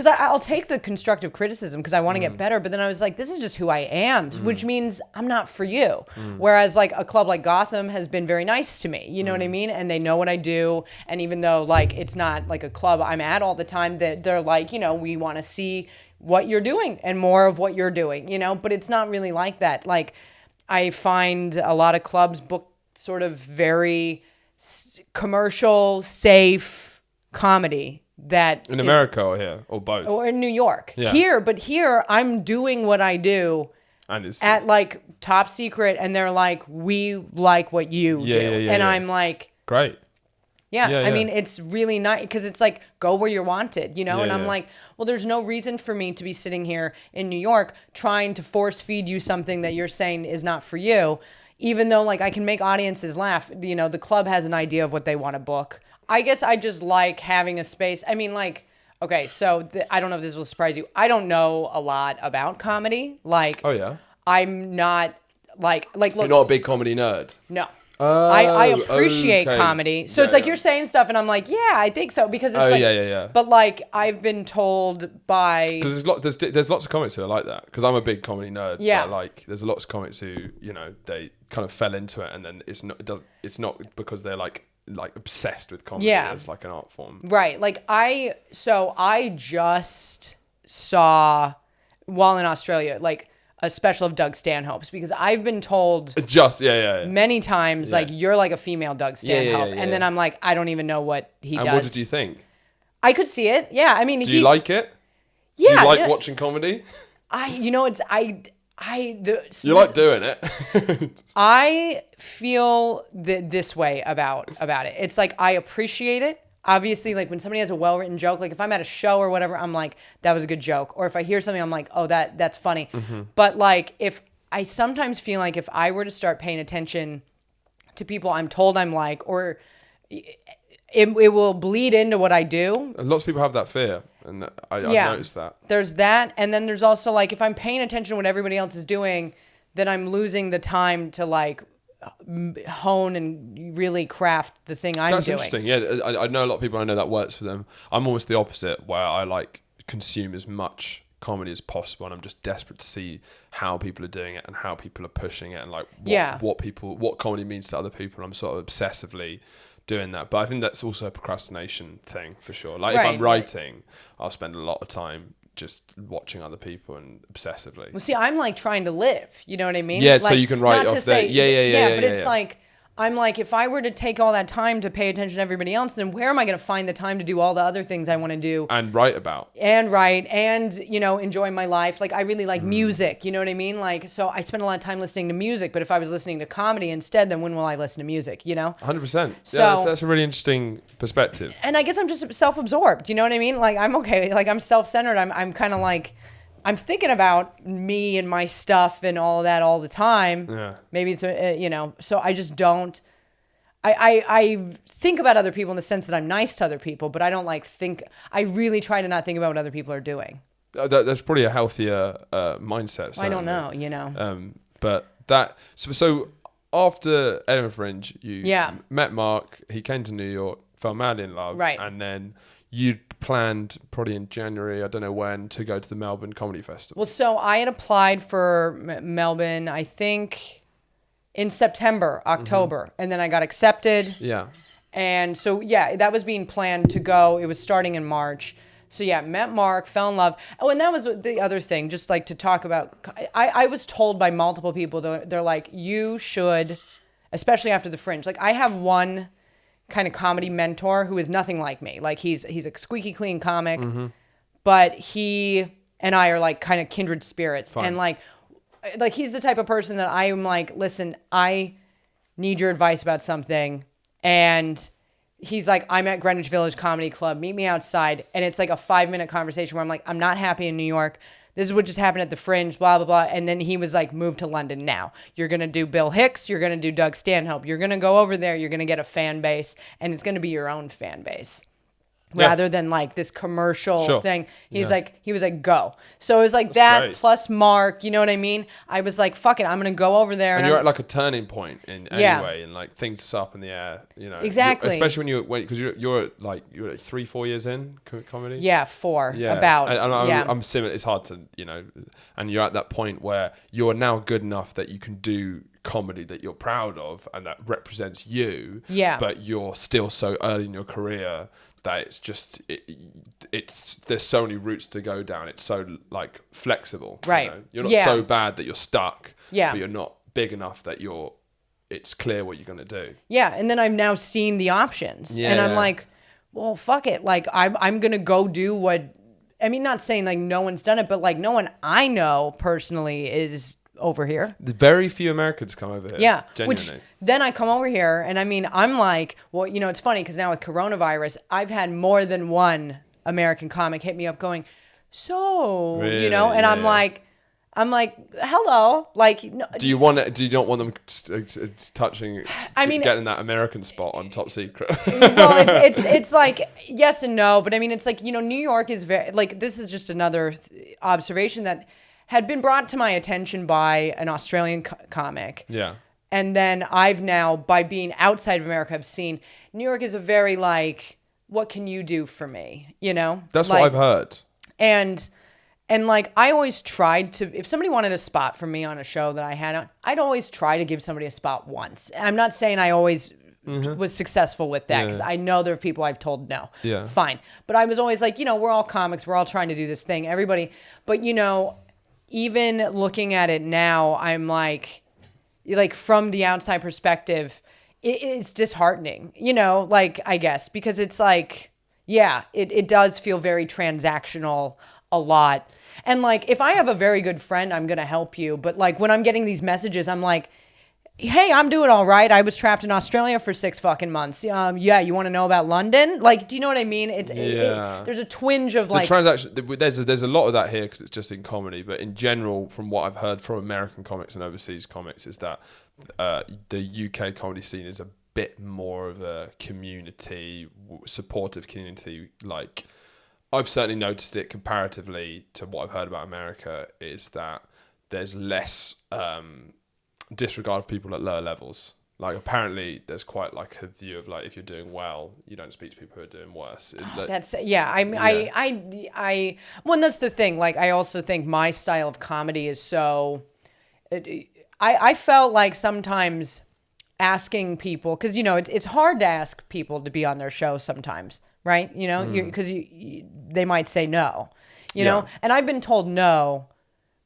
I'll take the constructive criticism because I want to get better. But then I was like, this is just who I am, which means I'm not for you. Whereas like a club like Gotham has been very nice to me. You know what I mean? And they know what I do. And even though like it's not like a club I'm at all the time, that they're like, we want to see what you're doing and more of what you're doing, but it's not really like that. Like I find a lot of clubs book sort of very commercial, safe comedy. that in America or here or both or in New York. Yeah. Here I'm doing what I do and it's at like top secret, and they're like, we like what you do, and I'm like, great. Yeah, I mean, it's really nice because it's like, go where you're wanted, and I'm like, well, there's no reason for me to be sitting here in New York trying to force feed you something that you're saying is not for you, even though like I can make audiences laugh. The club has an idea of what they want to book. I guess I just like having a space. I mean, like, okay, so I don't know if this will surprise you. I don't know a lot about comedy. Like, oh yeah, I'm not like look. You're not a big comedy nerd. No. Oh, I appreciate comedy. So it's like you're saying stuff and I'm like, yeah, I think so. Because it's yeah. But like I've been told by... Because there's lots of comics who are like that. Because I'm a big comedy nerd. Yeah. But like there's lots of comics who, they kind of fell into it and then it's not because they're like obsessed with comedy as like an art form. Right. Like I just saw, while in Australia, like a special of Doug Stanhope's, because I've been told many times like you're like a female Doug Stanhope, and then I'm like, I don't even know what he does. And what did you think? I could see it. Yeah, I mean, do you like it? Yeah, do you like watching comedy? You like doing it. I feel this way about it. It's like I appreciate it. Obviously, like when somebody has a well-written joke, like if I'm at a show or whatever, I'm like, that was a good joke. Or if I hear something, I'm like, oh, that's funny. Mm-hmm. But like if I sometimes feel like if I were to start paying attention to people I'm told I'm like, or it will bleed into what I do. And lots of people have that fear. And I've noticed that. There's that. And then there's also like, if I'm paying attention to what everybody else is doing, then I'm losing the time to like hone and really craft the thing I'm doing. That's interesting. Yeah, I know a lot of people. I know that works for them. I'm almost the opposite, where I like consume as much comedy as possible, and I'm just desperate to see how people are doing it and how people are pushing it, and like what comedy means to other people. I'm sort of obsessively doing that, but I think that's also a procrastination thing for sure. Like if I'm writing, I'll spend a lot of time just watching other people and obsessively. Well, see, I'm like trying to live. You know what I mean? Yeah, like, so you can write off there. Yeah. But it's like, I'm like, if I were to take all that time to pay attention to everybody else, then where am I going to find the time to do all the other things I want to do? And write about. And enjoy my life. Like, I really like music. You know what I mean? Like, so I spend a lot of time listening to music, but if I was listening to comedy instead, then when will I listen to music, 100%. So, yeah, that's a really interesting perspective. And I guess I'm just self-absorbed. You know what I mean? Like, I'm okay. Like, I'm self-centered. I'm kind of like... I'm thinking about me and my stuff and all of that all the time. Yeah. Maybe it's, so I just don't, I think about other people in the sense that I'm nice to other people, but I don't I really try to not think about what other people are doing. That's probably a healthier mindset. Well, I don't know, But that, so after Edinburgh Fringe, you met Mark, he came to New York, fell madly in love. Right. And then you planned probably in January, I don't know when, to go to the Melbourne Comedy Festival. Well, so I had applied for Melbourne, I think in September, October, and then I got accepted. Yeah. And so, that was being planned to go. It was starting in March. So met Mark, fell in love. Oh, and that was the other thing, just like to talk about. I was told by multiple people, they're like, you should, especially after the Fringe. Like I have one kind of comedy mentor who is nothing like me. Like he's a squeaky clean comic, but he and I are like kind of kindred spirits. Fine. And like he's the type of person that I am like, listen, I need your advice about something. And he's like, I'm at Greenwich Village Comedy Club. Meet me outside. And it's like a 5-minute conversation where I'm like, I'm not happy in New York. This is what just happened at the Fringe, blah, blah, blah. And then he was like, move to London now. You're going to do Bill Hicks. You're going to do Doug Stanhope. You're going to go over there. You're going to get a fan base. And it's going to be your own fan base. Rather than like this commercial thing. He was like, go. So it was like that's that great. Plus Mark, you know what I mean? I was like, fuck it, I'm going to go over there. And you're at like a turning point anyway, and like things are up in the air, Exactly. Especially because you're at 3-4 years in comedy. Yeah, 4. Yeah. About. I'm similar. It's hard to, and you're at that point where you're now good enough that you can do comedy that you're proud of and that represents you. Yeah. But you're still so early in your career that it's just it's there's so many routes to go down. It's so like flexible. Right. You're not so bad that you're stuck. Yeah. But you're not big enough that it's clear what you're gonna do. Yeah. And then I've now seen the options. Yeah. And I'm like, well, fuck it. Like, I'm going to go do what, I mean, not saying like no one's done it, but like no one I know personally is over here. Very few Americans come over here. Yeah. Genuinely. Which then I come over here and I mean, I'm like, well, you know, it's funny because now with coronavirus, I've had more than one American comic hit me up going, so, really? You know, and I'm like, hello. Like, no, do you not want them touching? I mean, getting that American spot on Top Secret. Well, it's like yes and no, but I mean, it's like, you know, New York is very like, this is just another observation that had been brought to my attention by an Australian comic. Yeah. And then I've now, by being outside of America, I've seen New York is a very like, what can you do for me? You know? That's like, what I've heard. And like, I always tried to, if somebody wanted a spot for me on a show that I had on, I'd always try to give somebody a spot once. I'm not saying I always was successful with that because I know there are people I've told no. Yeah. Fine. But I was always like, you know, we're all comics. We're all trying to do this thing. Everybody. But, you know, even looking at it now, I'm like from the outside perspective, it's disheartening, you know, like, I guess, because it's like, yeah, it does feel very transactional a lot. And like, if I have a very good friend, I'm going to help you. But like, when I'm getting these messages, I'm like, hey, I'm doing all right. I was trapped in Australia for 6 fucking months. Yeah, you want to know about London? Like, do you know what I mean? There's a twinge of like... The transaction, there's a lot of that here because it's just in comedy. But in general, from what I've heard from American comics and overseas comics, is that the UK comedy scene is a bit more of a community, supportive community. Like, I've certainly noticed it comparatively to what I've heard about America, is that there's less... disregard of people at lower levels. Like, apparently there's quite like a view of like, if you're doing well, you don't speak to people who are doing worse. That's well, that's the thing. Like, I also think my style of comedy is so I felt like sometimes asking people, because you know it's hard to ask people to be on their show sometimes, right? You know, because they might say no, you know, and I've been told no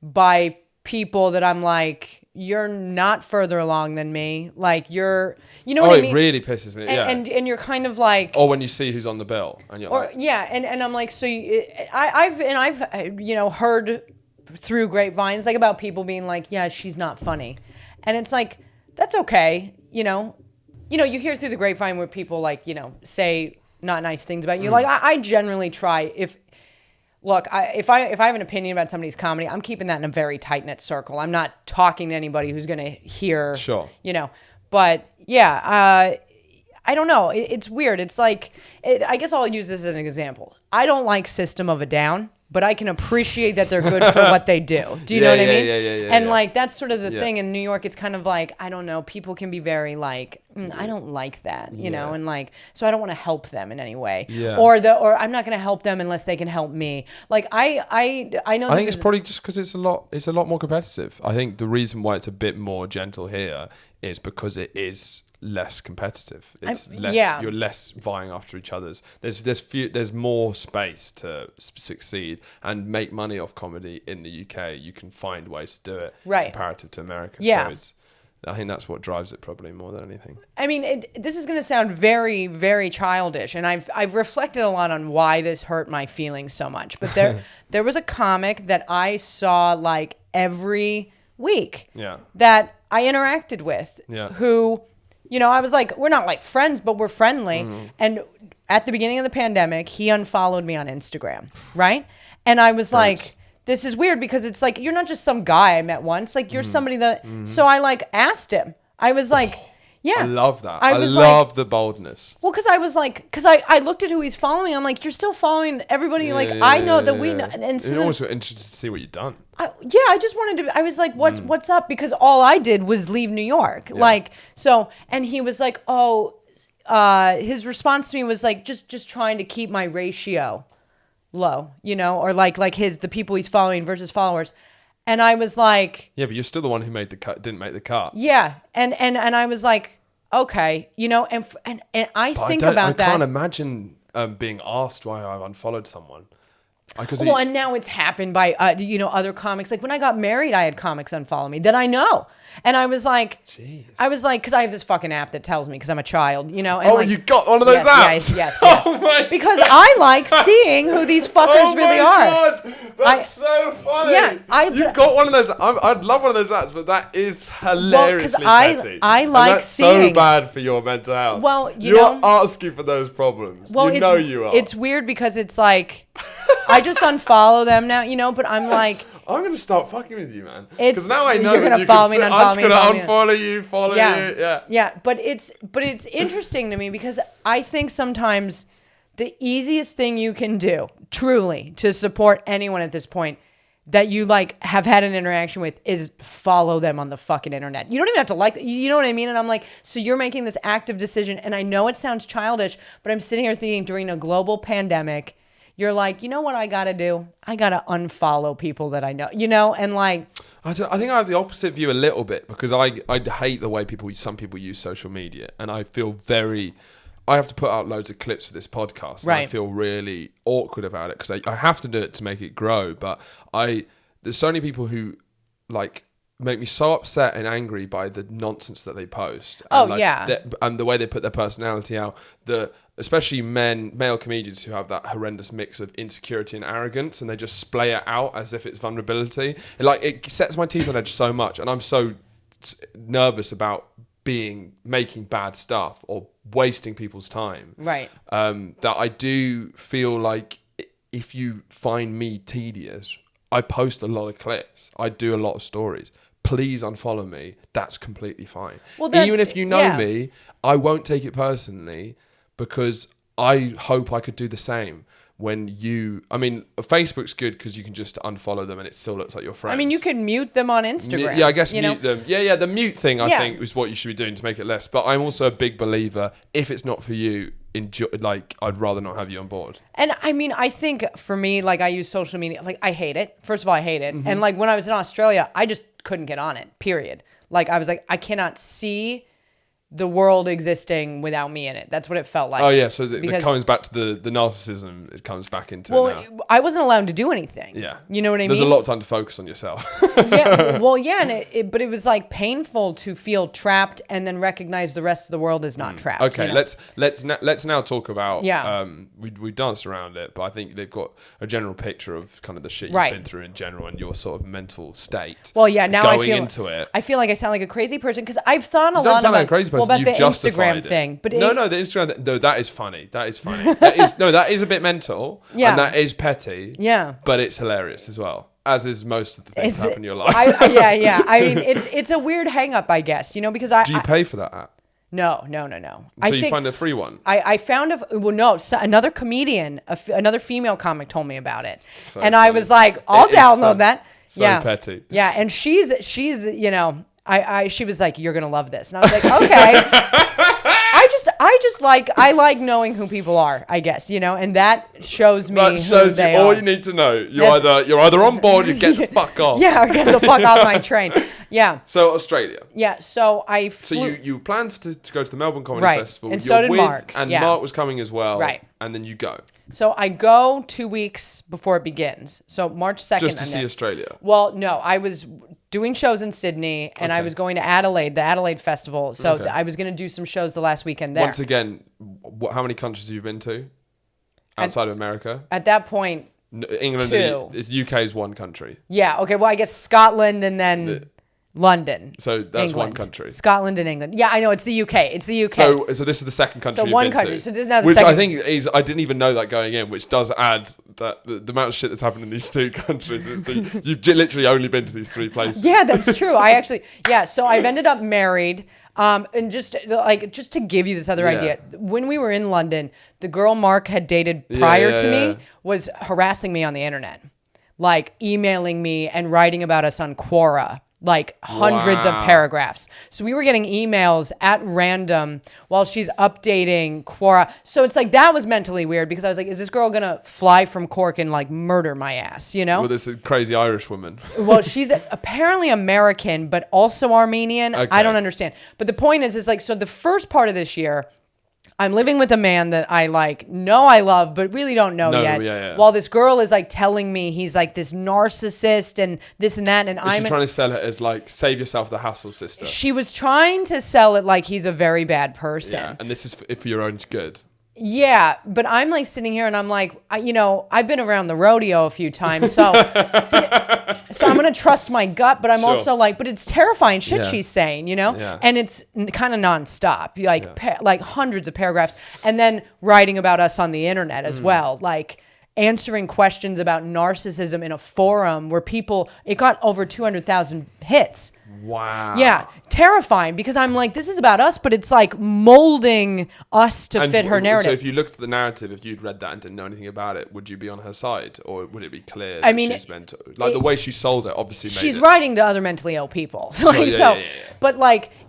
by people that I'm like, you're not further along than me. Like, you know what I mean? It really pisses me. And you're kind of like, or when you see who's on the bill and you're like, and I'm like, so I've you know, heard through grapevines like about people being like, yeah, she's not funny, and it's like, that's okay, you know, you hear through the grapevine where people like, you know, say not nice things about you. Like, I generally try Look, if I have an opinion about somebody's comedy, I'm keeping that in a very tight-knit circle. I'm not talking to anybody who's going to hear, you know. But, yeah, I don't know. It's weird. It's like, I guess I'll use this as an example. I don't like System of a Down, but I can appreciate that they're good for what they do. Do you know what I mean? And like, that's sort of the thing in New York. It's kind of like, I don't know, people can be very like, I don't like that, you know, and like, so I don't want to help them in any way. Or I'm not going to help them unless they can help me. Like, I know. I think it's probably just because it's a lot more competitive. I think the reason why it's a bit more gentle here is because it is less competitive. It's less. You're less vying after each other's. There's more space to succeed and make money off comedy in the UK. You can find ways to do it comparative to America. So I think that's what drives it probably more than anything. I mean, this is going to sound very, very childish, and I've reflected a lot on why this hurt my feelings so much. But there was a comic that I saw like every week that I interacted with who, you know, I was like, we're not like friends, but we're friendly. And at the beginning of the pandemic, he unfollowed me on Instagram, right? And I was like, this is weird because it's like, you're not just some guy I met once. Like, you're somebody that... So I like asked him. I was like, I love that. I love the boldness. Well, because I was like... Because I looked at who he's following. I'm like, you're still following everybody. I know that we know. And so you're almost interested to see what you've done. I just wanted to... I was like, what's up? Because all I did was leave New York. Like, so... And he was like, his response to me was like, just trying to keep my ratio low, you know, or like the people he's following versus followers. And I was like, yeah, but you're still the one who didn't make the cut. Yeah. And I was like, okay, you know, and I think about that. I can't imagine being asked why I've unfollowed someone. Well, and now it's happened by, other comics. Like when I got married, I had comics unfollow me that I know. And I was like, Jeez. because I have this fucking app that tells me because I'm a child, And you got one of those apps? Yes. Oh my because I like seeing who these fuckers really are. God. That's so funny. Yeah, You've got one of those. I'd love one of those apps, but that is hilariously petty. I like and that's seeing. so bad for your mental health. Well, you're asking for those problems. Well, you are. It's weird because it's like, I just unfollow them now, but I'm like. I'm gonna start fucking with you, man. Because now I know you're gonna follow me, I'm just gonna unfollow you, follow you. Yeah. Yeah, but it's interesting to me because I think sometimes the easiest thing you can do, truly, to support anyone at this point that you like have had an interaction with is follow them on the fucking internet. You don't even have to like, you know what I mean? And I'm like, so you're making this active decision, and I know it sounds childish, but I'm sitting here thinking during a global pandemic. You're like, you know what I got to do? I got to unfollow people that I know, and like... I think I have the opposite view a little bit because I hate the way some people use social media, and I feel I have to put out loads of clips for this podcast. Right. And I feel really awkward about it because I have to do it to make it grow, but there's so many people who like make me so upset and angry by the nonsense that they post. And the way they put their personality out, especially male comedians who have that horrendous mix of insecurity and arrogance, and they just splay it out as if it's vulnerability. It sets my teeth on edge so much, and I'm so nervous about making bad stuff or wasting people's time. Right. That I do feel like if you find me tedious, I post a lot of clips. I do a lot of stories. Please unfollow me. That's completely fine. Well, even if you know me, I won't take it personally because I hope I could do the same. Facebook's good because you can just unfollow them and it still looks like your friends. I mean, you could mute them on Instagram. Yeah, I guess mute them. Yeah, the mute thing I think is what you should be doing to make it less. But I'm also a big believer, if it's not for you, I'd rather not have you on board. And I mean, I think for me, like I use social media, like I hate it. First of all, I hate it. Mm-hmm. And like when I was in Australia, I just couldn't get on it, period. Like I was like, I cannot see the world existing without me in it. That's what it felt like. Oh yeah, so it comes back to the narcissism. It comes back into it now. I wasn't allowed to do anything. Yeah, you know what I mean. There's a lot of time to focus on yourself. But it was like painful to feel trapped and then recognize the rest of the world is not trapped. Okay, let's now talk about. Yeah. We danced around it, but I think they've got a general picture of kind of the shit you've been through in general and your sort of mental state. Well, yeah. Now going into it, I feel like I sound like a crazy person because I've thought a lot about. You don't sound like a crazy person. Well, about You've the Instagram thing, but the Instagram. No, that is funny. That is a bit mental. Yeah, and that is petty. Yeah, but it's hilarious as well, as is most of the things that happen in your life. I mean, it's a weird hang up, I guess. Because do you pay for that app? No. So you find a free one? I found another comedian, another female comic told me about it, and funny. I was like, I'll download that. So petty. Yeah, and she's she was like, you're gonna love this, and I was like, okay. I like knowing who people are, I guess, and that shows me that shows who they are. All you need to know. You're either on board, you get the fuck off. Yeah, or get the fuck off my train. Yeah. So Australia. Yeah. So I flew. So you planned to go to the Melbourne Comedy Festival. And so did Mark. And Mark was coming as well. Right. And then you go. So I go 2 weeks before it begins. So March 2nd. Just to see Australia. Well, no, I was doing shows in Sydney, and I was going to Adelaide, the Adelaide Festival. So I was going to do some shows the last weekend there. Once again, how many countries have you been to outside of America? At that point, England, 2. UK is one country. Yeah. Okay. Well, I guess Scotland and then London. So that's England. One country. Scotland and England. Yeah, I know. It's the UK. It's the UK. So this is the second country. So you've one been country. To, so this is now the which second. I think is. I didn't even know that going in, which does add that the amount of shit that's happened in these two countries. You've literally only been to these 3 places. Yeah, that's true. So I've ended up married. And just to give you this other idea, when we were in London, the girl Mark had dated prior to me was harassing me on the internet, like emailing me and writing about us on Quora. Like hundreds of paragraphs. So we were getting emails at random while she's updating Quora. So it's like, that was mentally weird because I was like, is this girl going to fly from Cork and like murder my ass, Well, this crazy Irish woman. Well, she's apparently American, but also Armenian. Okay. I don't understand. But the point is like, so the first part of this year, I'm living with a man that I know I love, but really don't know yet. Yeah. While this girl is telling me he's this narcissist and this and that. And I'm trying to sell it as save yourself the hassle, sister. She was trying to sell it like he's a very bad person. Yeah, and this is for your own good. Yeah, but I'm sitting here and I'm I've been around the rodeo a few times, so so I'm gonna trust my gut, but I'm also but it's terrifying shit she's saying, and it's kind of nonstop, hundreds of paragraphs, and then writing about us on the internet as well, answering questions about narcissism in a forum where it got over 200,000 hits. Wow. Yeah, terrifying because I'm this is about us, but it's molding us to fit her narrative. So if you looked at the narrative, if you'd read that and didn't know anything about it, would you be on her side, or would it be clear that she's meant to, the way she sold it obviously made she's writing to other mentally ill people. But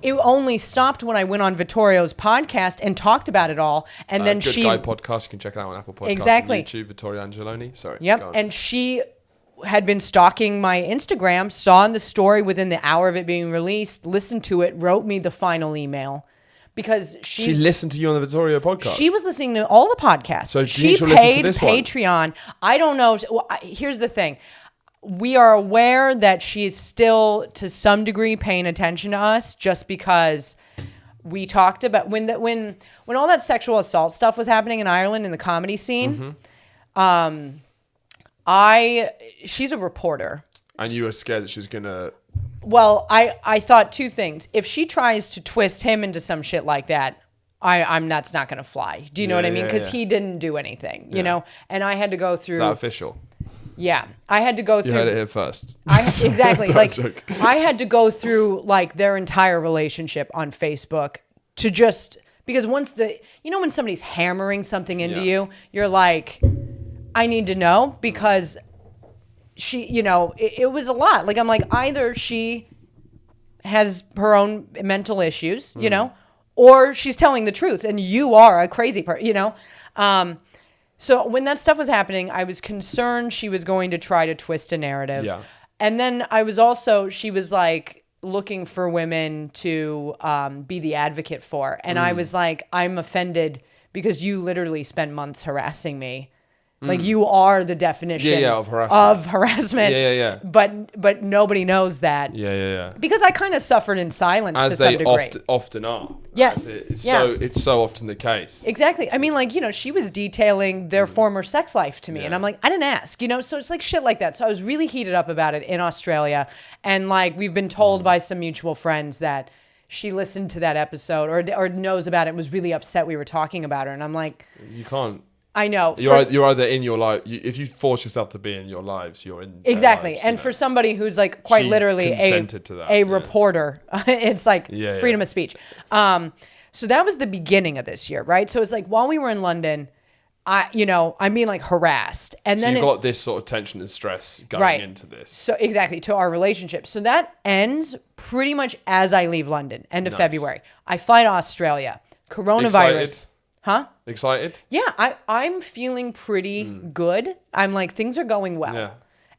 it only stopped when I went on Vittorio's podcast and talked about it all, and then Good Guy podcast, you can check it out on Apple Podcasts, exactly, YouTube, Vittorio Angeloni. Sorry. Yep, and she had been stalking my Instagram, saw the story within the hour of it being released, listened to it, wrote me the final email because she listened to you on the Vittorio podcast. She was listening to all the podcasts. So she paid Patreon. One? I don't know. Here's the thing. We are aware that she is still to some degree paying attention to us just because we talked about when all that sexual assault stuff was happening in Ireland in the comedy scene. Mm-hmm. She's a reporter. And you were scared that she was gonna... Well, I thought two things. If she tries to twist him into some shit like that, that's not gonna fly. Do you know what I mean? Because he didn't do anything, you know? And I had to go through... Is that official? Yeah. I had to go through... You heard it here first. Exactly. I had to go through, their entire relationship on Facebook to just... Because once when somebody's hammering something into you, you're I need to know because she, it was a lot. I'm either she has her own mental issues, or she's telling the truth and you are a crazy person, So when that stuff was happening, I was concerned she was going to try to twist a narrative. Yeah. And then she was looking for women to be the advocate for. And I was I'm offended because you literally spent months harassing me. You are the definition of harassment. Yeah. But nobody knows that. Yeah. Because I kind of suffered in silence to some degree. Often are. Yes. It's so often the case. Exactly. I mean, she was detailing their former sex life to me. And I'm I didn't ask, so it's shit like that. So I was really heated up about it in Australia. And we've been told by some mutual friends that she listened to that episode or knows about it and was really upset we were talking about her. And I'm you can't. I know. You're either in your life. If you force yourself to be in your lives, you're in exactly. Lives, and for somebody who's quite literally a reporter, it's freedom of speech. So that was the beginning of this year, right? So it's while we were in London, I'm being harassed, and then you got this sort of tension and stress going into this. So exactly to our relationship. So that ends pretty much as I leave London, end of February. I fly to Australia. Coronavirus. Excited? Huh? Excited? Yeah, I'm feeling pretty good. I'm things are going well. Yeah.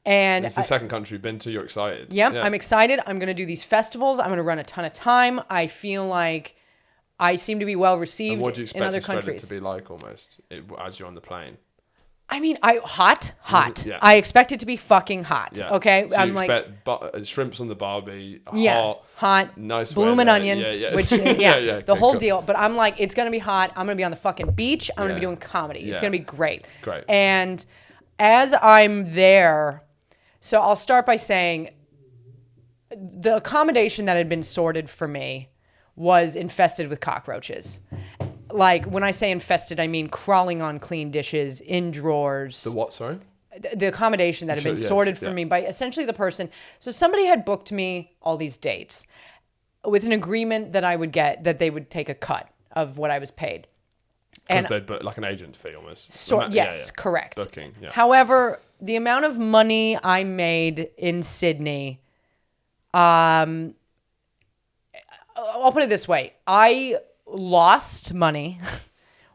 And it's the second country you've been to. You're excited. Yep, yeah. I'm excited. I'm going to do these festivals. I'm going to run a ton of time. I feel like I seem to be well received in other countries. And what do you expect Australia to be like almost as you're on the plane? I mean, hot. Yeah. I expect it to be fucking hot. Yeah. Okay, so I'm expect shrimps on the barbie. Hot, nice, blooming onions, which the whole cool. deal. But I'm it's gonna be hot. I'm gonna be on the fucking beach. I'm gonna be doing comedy. It's gonna be great. Great. And as I'm there, so I'll start by saying the accommodation that had been sorted for me was infested with cockroaches. When I say infested, I mean crawling on clean dishes, in drawers. The what, sorry? The accommodation that had been sorted for me by essentially the person. So somebody had booked me all these dates with an agreement that I would get, that they would take a cut of what I was paid. Because they'd book an agent fee almost. Yes, correct. Booking, yeah. However, the amount of money I made in Sydney, I'll put it this way. I lost money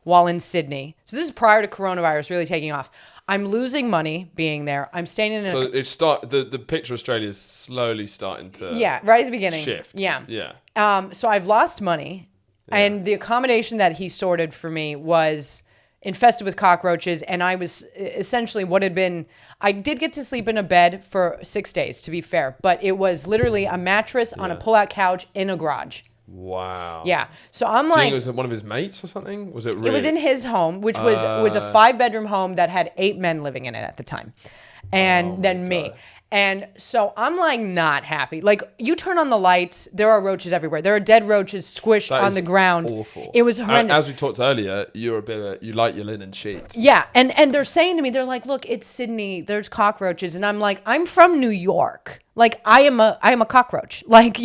while in Sydney. So this is prior to coronavirus really taking off. I'm losing money being there. I'm staying in the picture of Australia is slowly starting to right at the beginning. Shift. Yeah. So I've lost money. And the accommodation that he sorted for me was infested with cockroaches, and I was essentially I did get to sleep in a bed for 6 days, to be fair, but it was literally a mattress on a pull-out couch in a garage. Wow. Yeah. So I'm Do you like, think it was one of his mates or something? Was it really? it was in his home, which was a 5-bedroom home that had 8 men living in it at the time, and then me. And so I'm like not happy. Like you turn on the lights, there are roaches everywhere. There are dead roaches squished on the ground. Awful. It was horrendous. As we talked earlier, you like your linen sheets. Yeah, and they're saying to me, they're like, "Look, it's Sydney. There's cockroaches," and I'm like, "I'm from New York. Like I am a cockroach. Like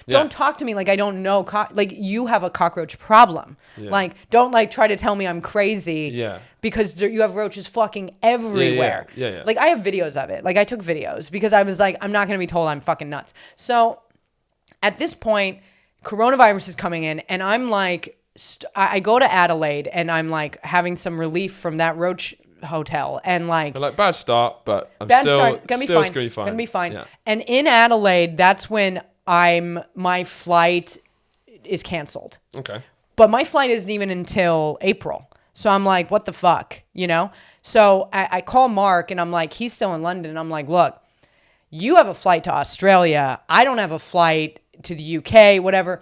don't talk to me like I don't know. Like you have a cockroach problem. Like don't try to tell me I'm crazy. Yeah. Because you have roaches fucking everywhere. Yeah. Like I have videos of it. Like I took videos because I was like, I'm not gonna be told I'm fucking nuts. So at this point, coronavirus is coming in, and I'm like, I go to Adelaide, and I'm like having some relief from that roach hotel, and like, they're like bad start, but I'm bad still start, gonna be fine. Gonna be fine. Yeah. And in Adelaide, that's when my flight is canceled. Okay. But my flight isn't even until April. So I'm like, what the fuck, So I call Mark, and I'm like, he's still in London. And I'm like, look, you have a flight to Australia. I don't have a flight to the UK, whatever.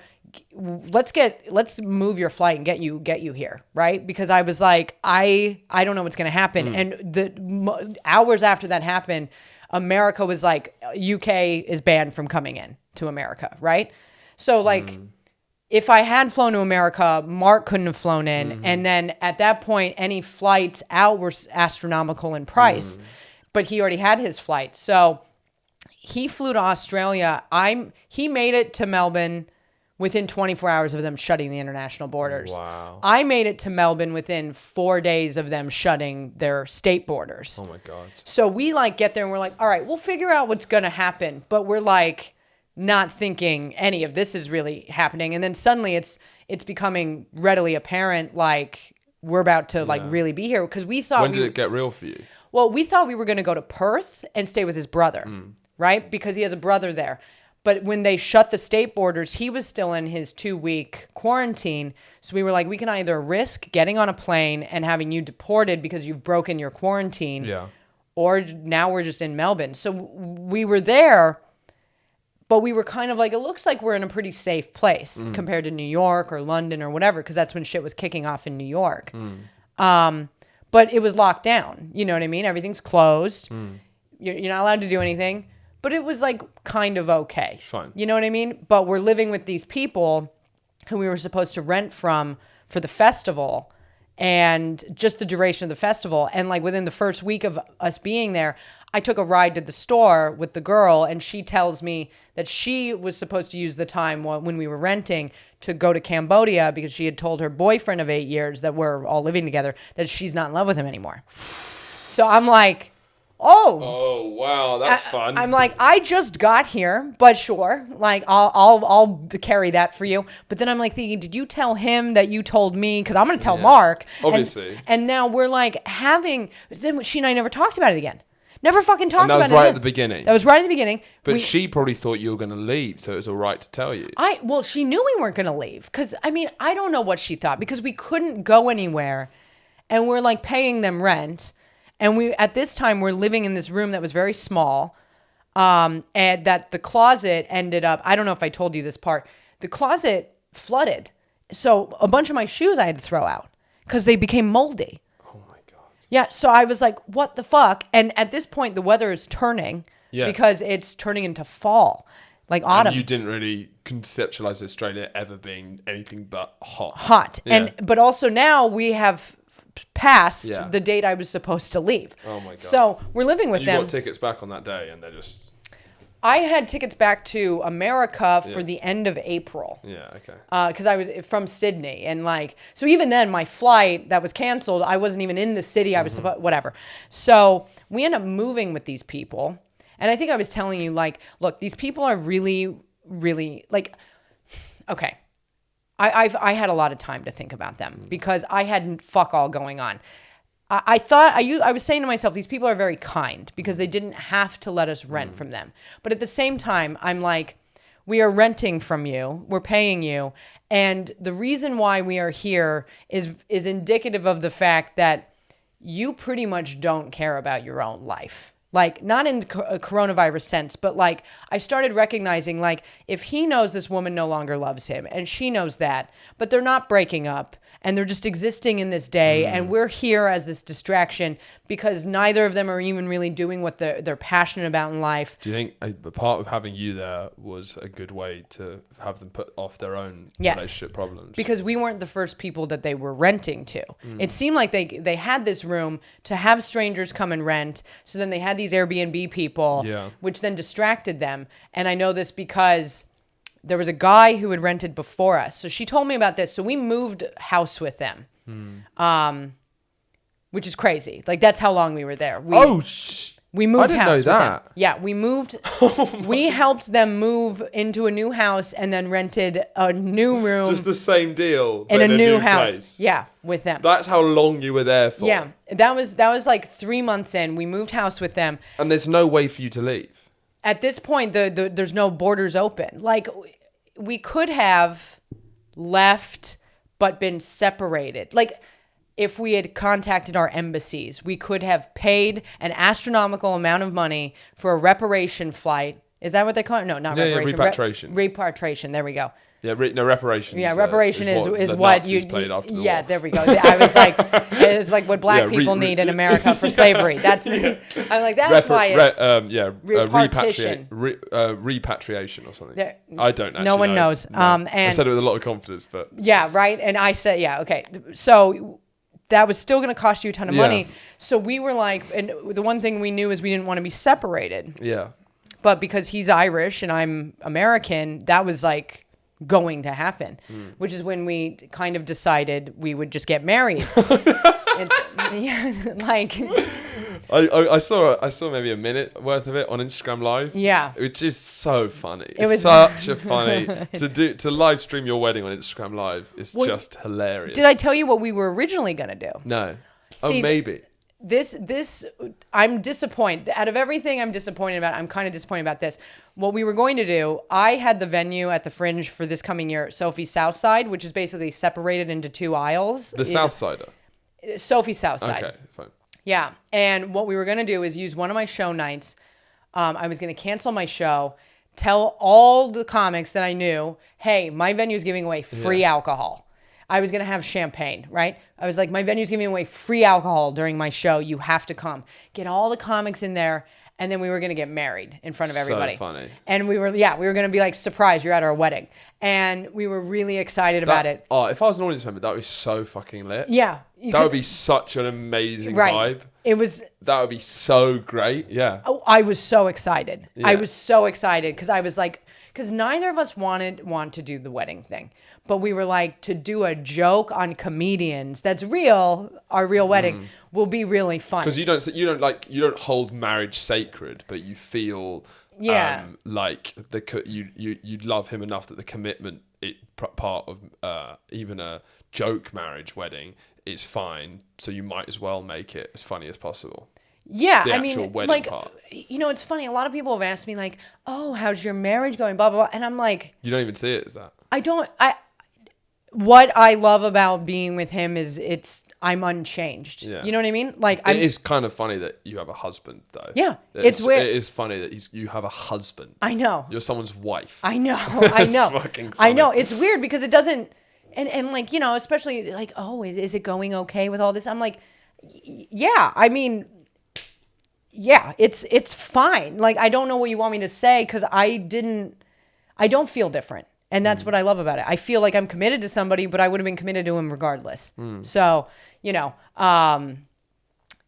Let's move your flight and get you here, right? Because I was like, I don't know what's going to happen. And the hours after that happened, America was like, UK is banned from coming in to America, right? So like, if I had flown to America, Mark couldn't have flown in. And then at that point, any flights out were astronomical in price. But he already had his flight. So he flew to Australia. He made it to Melbourne within 24 hours of them shutting the international borders. Wow. I made it to Melbourne within 4 days of them shutting their state borders. Oh my God. So we get there and we're like, all right, we'll figure out what's going to happen. But we're like, not thinking any of this is really happening. And then suddenly it's becoming readily apparent, like we're about to really be here. Because we thought when did it get real for you? Well, we thought we were going to go to Perth and stay with his brother, right? Because he has a brother there. But when they shut the state borders, he was still in his 2-week quarantine. So we were like, we can either risk getting on a plane and having you deported because you've broken your quarantine, or now we're just in Melbourne. So we were there. But we were kind of like, it looks like we're in a pretty safe place compared to New York or London or whatever, because that's when shit was kicking off in New York. But it was locked down. You know what I mean? Everything's closed. You're not allowed to do anything. But it was like kind of okay. Fine. You know what I mean? But we're living with these people who we were supposed to rent from for the festival and just the duration of the festival. And like within the first week of us being there, I took a ride to the store with the girl, and she tells me that she was supposed to use the time when we were renting to go to Cambodia because she had told her boyfriend of 8 years that we're all living together that she's not in love with him anymore. So I'm like, oh wow, that's fun. I'm like, I just got here, but sure, like I'll carry that for you. But then I'm like thinking, did you tell him that you told me? Because I'm gonna tell Mark, obviously. And now we're like then she and I never talked about it again. Never fucking talked about it. That was right at the beginning. That was right at the beginning. But she probably thought you were going to leave, so it was all right to tell you. Well, she knew we weren't going to leave. Because, I mean, I don't know what she thought. Because we couldn't go anywhere. And we're, like, paying them rent. And at this time, we're living in this room that was very small. And that the closet ended up, I don't know if I told you this part. The closet flooded. So a bunch of my shoes I had to throw out. Because they became moldy. Yeah, so I was like, what the fuck? And at this point, the weather is turning because it's turning into fall, like autumn. And you didn't really conceptualize Australia ever being anything but hot. Hot. Yeah. But also now we have passed the date I was supposed to leave. Oh, my God. So we're living with them. You got tickets back on that day, and they're just... I had tickets back to America for the end of April. Yeah, okay. Because I was from Sydney. And so even then, my flight that was canceled, I wasn't even in the city. I was whatever. So we ended up moving with these people. And I think I was telling you, look, these people are really, really, okay. I had a lot of time to think about them because I had fuck all going on. I was saying to myself, these people are very kind because they didn't have to let us rent from them. But at the same time, I'm like, we are renting from you. We're paying you. And the reason why we are here is indicative of the fact that you pretty much don't care about your own life. Like, not in a coronavirus sense, but like, I started recognizing, like, if he knows this woman no longer loves him and she knows that, but they're not breaking up and they're just existing in this day, and we're here as this distraction because neither of them are even really doing what they're passionate about in life. Do you think a part of having you there was a good way to have them put off their own relationship problems? Because we weren't the first people that they were renting to. It seemed like they had this room to have strangers come and rent. So then they had these Airbnb people, which then distracted them. And I know this because there was a guy who had rented before us. So she told me about this. So we moved house with them, which is crazy. Like, that's how long we were there. We moved house with them. Yeah, we moved. We helped them move into a new house and then rented a new room. Just the same deal in a new house. Place. Yeah, with them. That's how long you were there for. Yeah, that was like 3 months in. We moved house with them. And there's no way for you to leave. At this point, there's no borders open. Like, we could have left but been separated. Like, if we had contacted our embassies, we could have paid an astronomical amount of money for a reparation flight. Is that what they call it? No, not reparation. Yeah, repatriation. Repatriation. There we go. Yeah, no, reparations. Yeah, reparation is what you played after the yeah, war. there we go. I was like, it was like what black people need in America for slavery. That's I'm like, that's why it's repatriation or something. Yeah, I don't actually No one know. knows. No. And I said it with a lot of confidence, but yeah, right. And I said, yeah, okay. So that was still going to cost you a ton of money. So we were like, and the one thing we knew is we didn't want to be separated. Yeah. But because he's Irish and I'm American, that was like going to happen, which is when we kind of decided we would just get married. I saw maybe a minute worth of it on Instagram Live. Yeah, which is so funny. It's such a funny to live stream your wedding on Instagram Live. It's just hilarious. Did I tell you what we were originally gonna do? No. See, maybe. This I'm disappointed. Out of everything I'm disappointed about, I'm kind of disappointed about this. What we were going to do, I had the venue at the Fringe for this coming year, Sophie Southside, which is basically separated into two aisles. The Southsider? Sophie Southside. Okay, fine. Yeah, and what we were going to do is use one of my show nights. I was going to cancel my show, tell all the comics that I knew, hey, my venue is giving away free alcohol. I was going to have champagne, right? I was like, my venue's giving away free alcohol during my show. You have to come. Get all the comics in there. And then we were going to get married in front of everybody. So funny. And we were going to be like, surprise, you're at our wedding. And we were really excited about it. Oh, if I was an audience member, that would be so fucking lit. Yeah. That would be such an amazing vibe. That would be so great. Yeah. Oh, I was so excited. Yeah. I was so excited because I was like, because neither of us want to do the wedding thing. But we were like, to do a joke on comedians that's real, our real wedding, will be really fun. Because you don't hold marriage sacred, but you feel like you love him enough that the commitment part of even a joke marriage wedding is fine. So you might as well make it as funny as possible. Yeah, the actual wedding part. You know, it's funny. A lot of people have asked me like, "Oh, how's your marriage going?" Blah blah blah, and I'm like, you don't even see it as that. What I love about being with him is I'm unchanged. Yeah. You know what I mean? Like, it is kind of funny that you have a husband, though. Yeah, it's weird. It is funny that you have a husband. I know. You're someone's wife. I know. I know. Fucking funny. I know. It's weird because it doesn't, and like, you know, especially like, oh, is it going okay with all this? I'm like, yeah. I mean, yeah, it's fine. Like, I don't know what you want me to say because I don't feel different. And that's what I love about it. I feel like I'm committed to somebody, but I would have been committed to him regardless. So, you know,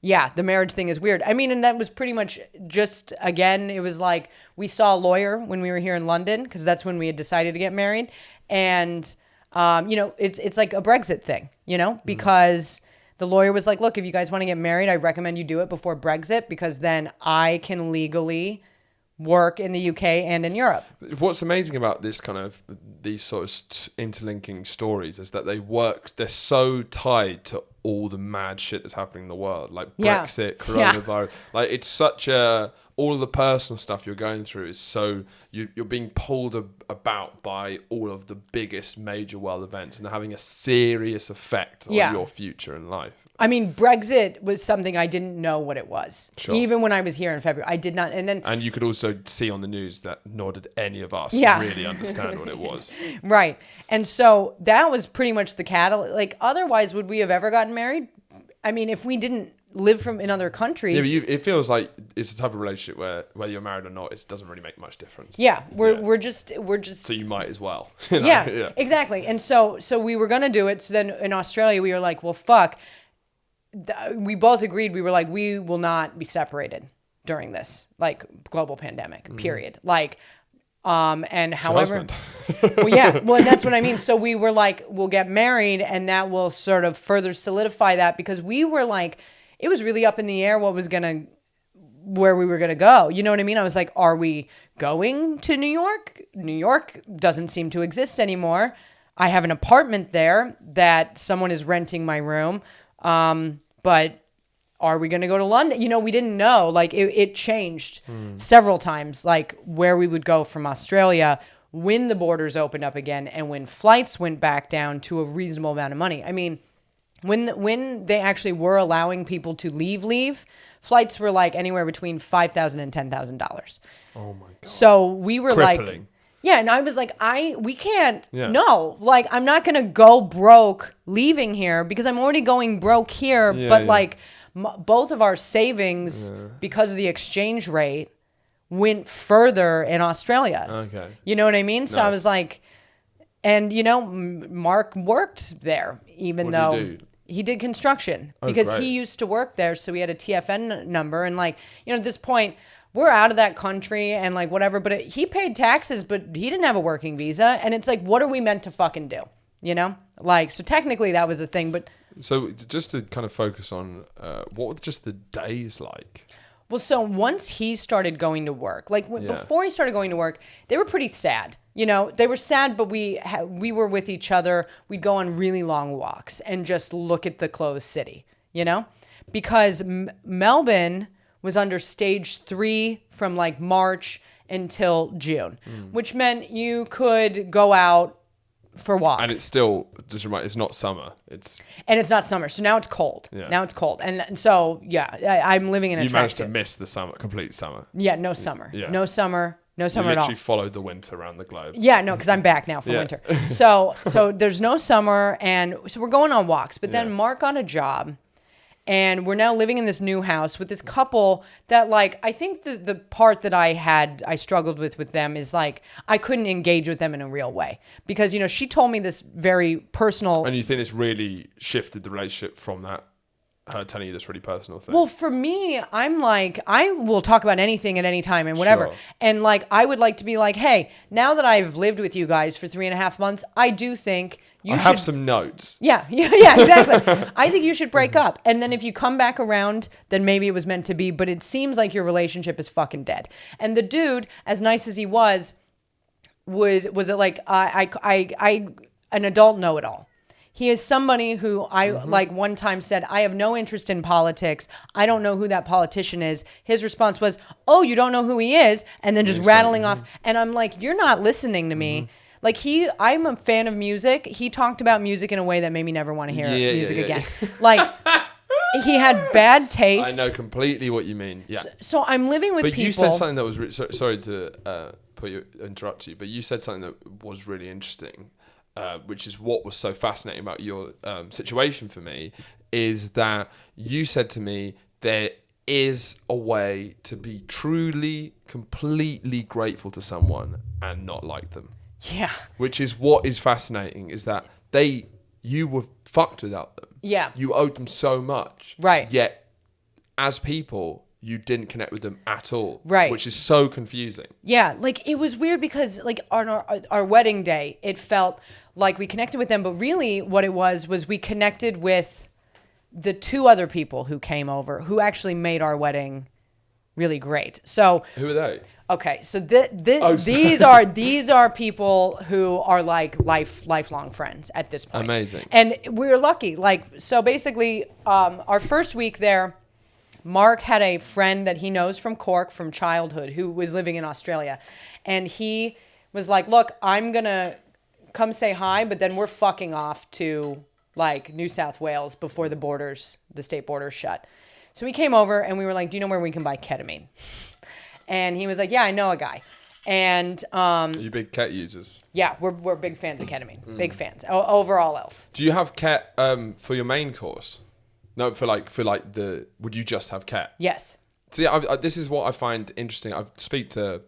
yeah, the marriage thing is weird. I mean, and that was pretty much just, again, it was like we saw a lawyer when we were here in London because that's when we had decided to get married. And, you know, it's like a Brexit thing, you know, because the lawyer was like, look, if you guys want to get married, I recommend you do it before Brexit because then I can legally work in the UK and in Europe. What's amazing about these sort of interlinking stories is that they're so tied to all the mad shit that's happening in the world, like Yeah. Brexit, coronavirus. Like, it's such a... All of the personal stuff you're going through is so... You're being pulled about by all of the biggest major world events and having a serious effect on your future and life. I mean, Brexit was something I didn't know what it was. Sure. Even when I was here in February, I did not. And you could also see on the news that nor did any of us really understand what it was. Right. And so that was pretty much the catalyst. Like, otherwise, would we have ever gotten married? I mean, if we didn't live in other countries. Yeah, but it feels like it's the type of relationship where whether you're married or not, it doesn't really make much difference. Yeah, we're just. So you might as well. Yeah, exactly. And so we were gonna do it. So then in Australia, we were like, well, fuck. We both agreed. We were like, we will not be separated during this like global pandemic. Period. Like. And however, well, and that's what I mean. So we were like, we'll get married and that will sort of further solidify that, because we were like, it was really up in the air where we were going to go. You know what I mean? I was like, are we going to New York? New York doesn't seem to exist anymore. I have an apartment there that someone is renting my room. But are we going to go to London? You know, we didn't know. Like, it changed several times, like where we would go from Australia when the borders opened up again and when flights went back down to a reasonable amount of money. I mean, when they actually were allowing people to leave, flights were like anywhere between $5,000 and $10,000. Oh my God. So we were crippling. Like, yeah, and I was like, we can't, no, like, I'm not going to go broke leaving here because I'm already going broke here, like, both of our savings, because of the exchange rate, went further in Australia. Okay. You know what I mean? So I was like, and you know, Mark worked there, even though he did construction because he used to work there. So he had a TFN number. And like, you know, at this point, we're out of that country and like whatever, but he paid taxes, but he didn't have a working visa. And it's like, what are we meant to fucking do? You know, like, so technically that was the thing, but. So just to kind of focus on what were just the days like? Well, so once he started going to work, like before he started going to work, they were pretty sad. You know, they were sad, but we were with each other. We'd go on really long walks and just look at the closed city, you know, because Melbourne was under stage 3 from like March until June, which meant you could go out for walks. And it's still, just remind, it's not summer. It's not summer. So now it's cold. Yeah. Now it's cold. And so, I'm living in a tracksuit. You managed to miss the summer, complete summer. Yeah, no summer. Yeah. No summer at all. You literally followed the winter around the globe. Yeah, no, because I'm back now for winter. So there's no summer, and so we're going on walks. But then Mark got a job, and we're now living in this new house with this couple that, like, I think the part that I struggled with them is, like, I couldn't engage with them in a real way. Because, you know, she told me this very personal... And you think this really shifted the relationship from that, her telling you this really personal thing? Well, for me, I'm like, I will talk about anything at any time and whatever. Sure. And, like, I would like to be like, hey, now that I've lived with you guys for 3.5 months, I do think... I have some notes. Yeah, exactly. I think you should break up. And then if you come back around, then maybe it was meant to be. But it seems like your relationship is fucking dead. And the dude, as nice as he was it like, an adult know-it-all. He is somebody who like one time said, I have no interest in politics. I don't know who that politician is. His response was, oh, you don't know who he is? And then just rattling off. And I'm like, you're not listening to me. Like I'm a fan of music. He talked about music in a way that made me never want to hear music again. Like, he had bad taste. I know completely what you mean. Yeah. So I'm living with people. But you said something that was sorry to interrupt you, but you said something that was really interesting, which is what was so fascinating about your situation for me, is that you said to me there is a way to be truly, completely grateful to someone and not like them. Yeah. Which is what is fascinating, is that you were fucked without them. Yeah. You owed them so much. Right. Yet, as people, you didn't connect with them at all. Right. Which is so confusing. Yeah. Like, it was weird because, like, on our wedding day, it felt like we connected with them. But really what it was we connected with the 2 other people who came over, who actually made our wedding really great. So... Who are they? Okay, so these are people who are like lifelong friends at this point. Amazing. And we're lucky. Like, so basically, our first week there, Mark had a friend that he knows from Cork from childhood who was living in Australia, and he was like, "Look, I'm gonna come say hi, but then we're fucking off to like New South Wales before the state borders shut." So we came over and we were like, "Do you know where we can buy ketamine?" And he was like, "Yeah, I know a guy." And Are you big ket users? yeah, we're big fans of ketamine. Big fans over all else. Do you have ket for your main course? No, for the. Would you just have ket? Yes. See, this is what I find interesting. I speak to a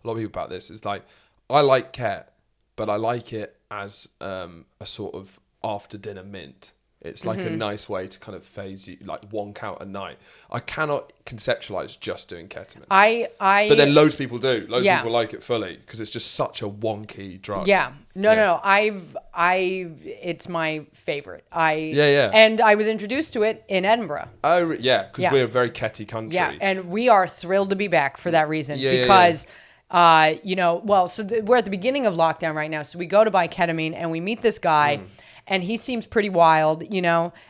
lot of people about this. It's like I like ket, but I like it as a sort of after dinner mint. It's like a nice way to kind of phase you, like wonk out a night. I cannot conceptualize just doing ketamine. But then loads of people do. Loads of people like it fully because it's just such a wonky drug. Yeah. No. It's my favorite. Yeah. And I was introduced to it in Edinburgh. Oh, yeah, because we're a very ketty country. Yeah, and we are thrilled to be back for that reason. Because, we're at the beginning of lockdown right now. So we go to buy ketamine and we meet this guy. And he seems pretty wild,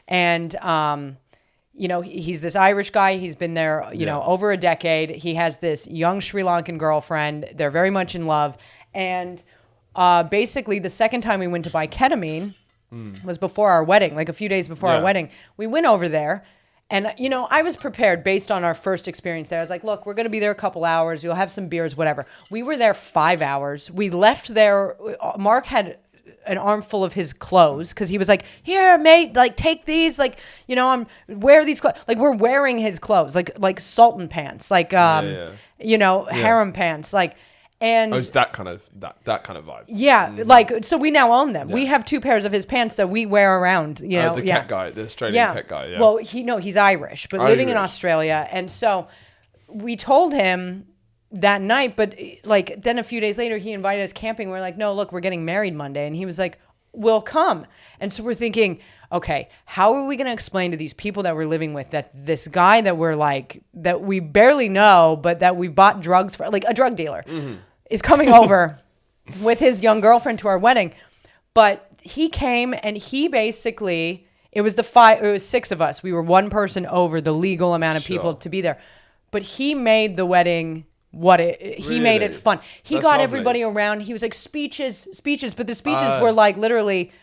and, he's this Irish guy. He's been there, over a decade. He has this young Sri Lankan girlfriend. They're very much in love. And basically, the second time we went to buy ketamine was before our wedding, like a few days before our wedding. We went over there. And, I was prepared based on our first experience there. I was like, look, we're going to be there a couple hours. You'll have some beers, whatever. We were there 5 hours. We left there. Mark had an armful of his clothes because he was like, here, mate, like take these, like, wear these clothes. Like we're wearing his clothes, like Sultan pants, like, harem pants, like, and it's that kind of vibe. Yeah. Like, so we now own them. Yeah. We have 2 pairs of his pants that we wear around, the ket guy, the Australian ket guy. Yeah. Well, he's Irish, but living in Australia. And so we told him that night, but like then a few days later he invited us camping. We're like, no, look, we're getting married Monday. And he was like, we'll come. And so we're thinking, okay, how are we going to explain to these people that we're living with that this guy that we're like, that we barely know, but that we bought drugs for, like a drug dealer, is coming over with his young girlfriend to our wedding. But he came and he basically, it was 6 of us. We were one person over the legal amount of people to be there. But he made the wedding he made it fun. He got everybody around. He was like speeches, but the speeches were like literally,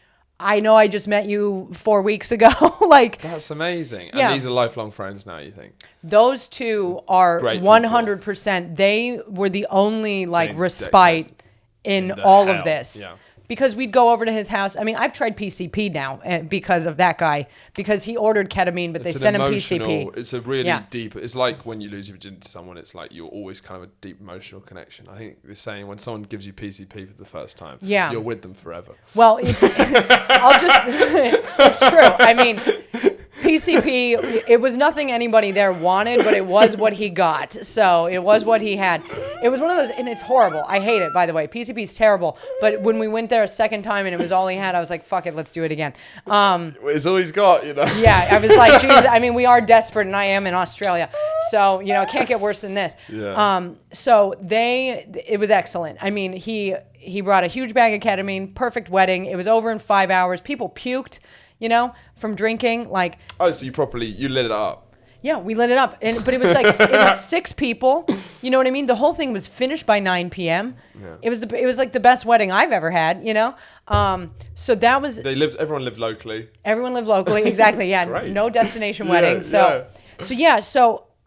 I know I just met you 4 weeks ago. Like that's amazing. And these are lifelong friends now, you think? Those 2 are 100%. They were the only respite in all of this. Yeah. Because we'd go over to his house. I mean, I've tried PCP now because of that guy. Because he ordered ketamine, but they sent him PCP. It's a really deep... It's like when you lose your virginity to someone, it's like you're always kind of a deep emotional connection. I think the saying, when someone gives you PCP for the first time, you're with them forever. Well, it's true. I mean... PCP, it was nothing anybody there wanted, but it was what he got. So it was what he had. It was one of those, and it's horrible. I hate it, by the way. PCP is terrible. But when we went there a second time and it was all he had, I was like, fuck it, let's do it again. It's all he's got, Yeah, I was like, geez, I mean, we are desperate, and I am in Australia. So, it can't get worse than this. Yeah. It was excellent. I mean, he brought a huge bag of ketamine, perfect wedding. It was over in 5 hours. People puked. From drinking, like... Oh, so you lit it up. Yeah, we lit it up. But it was like, it was 6 people. You know what I mean? The whole thing was finished by 9 p.m. Yeah. It was like the best wedding I've ever had, So that was... Everyone lived locally. Everyone lived locally, exactly, yeah. No destination wedding. So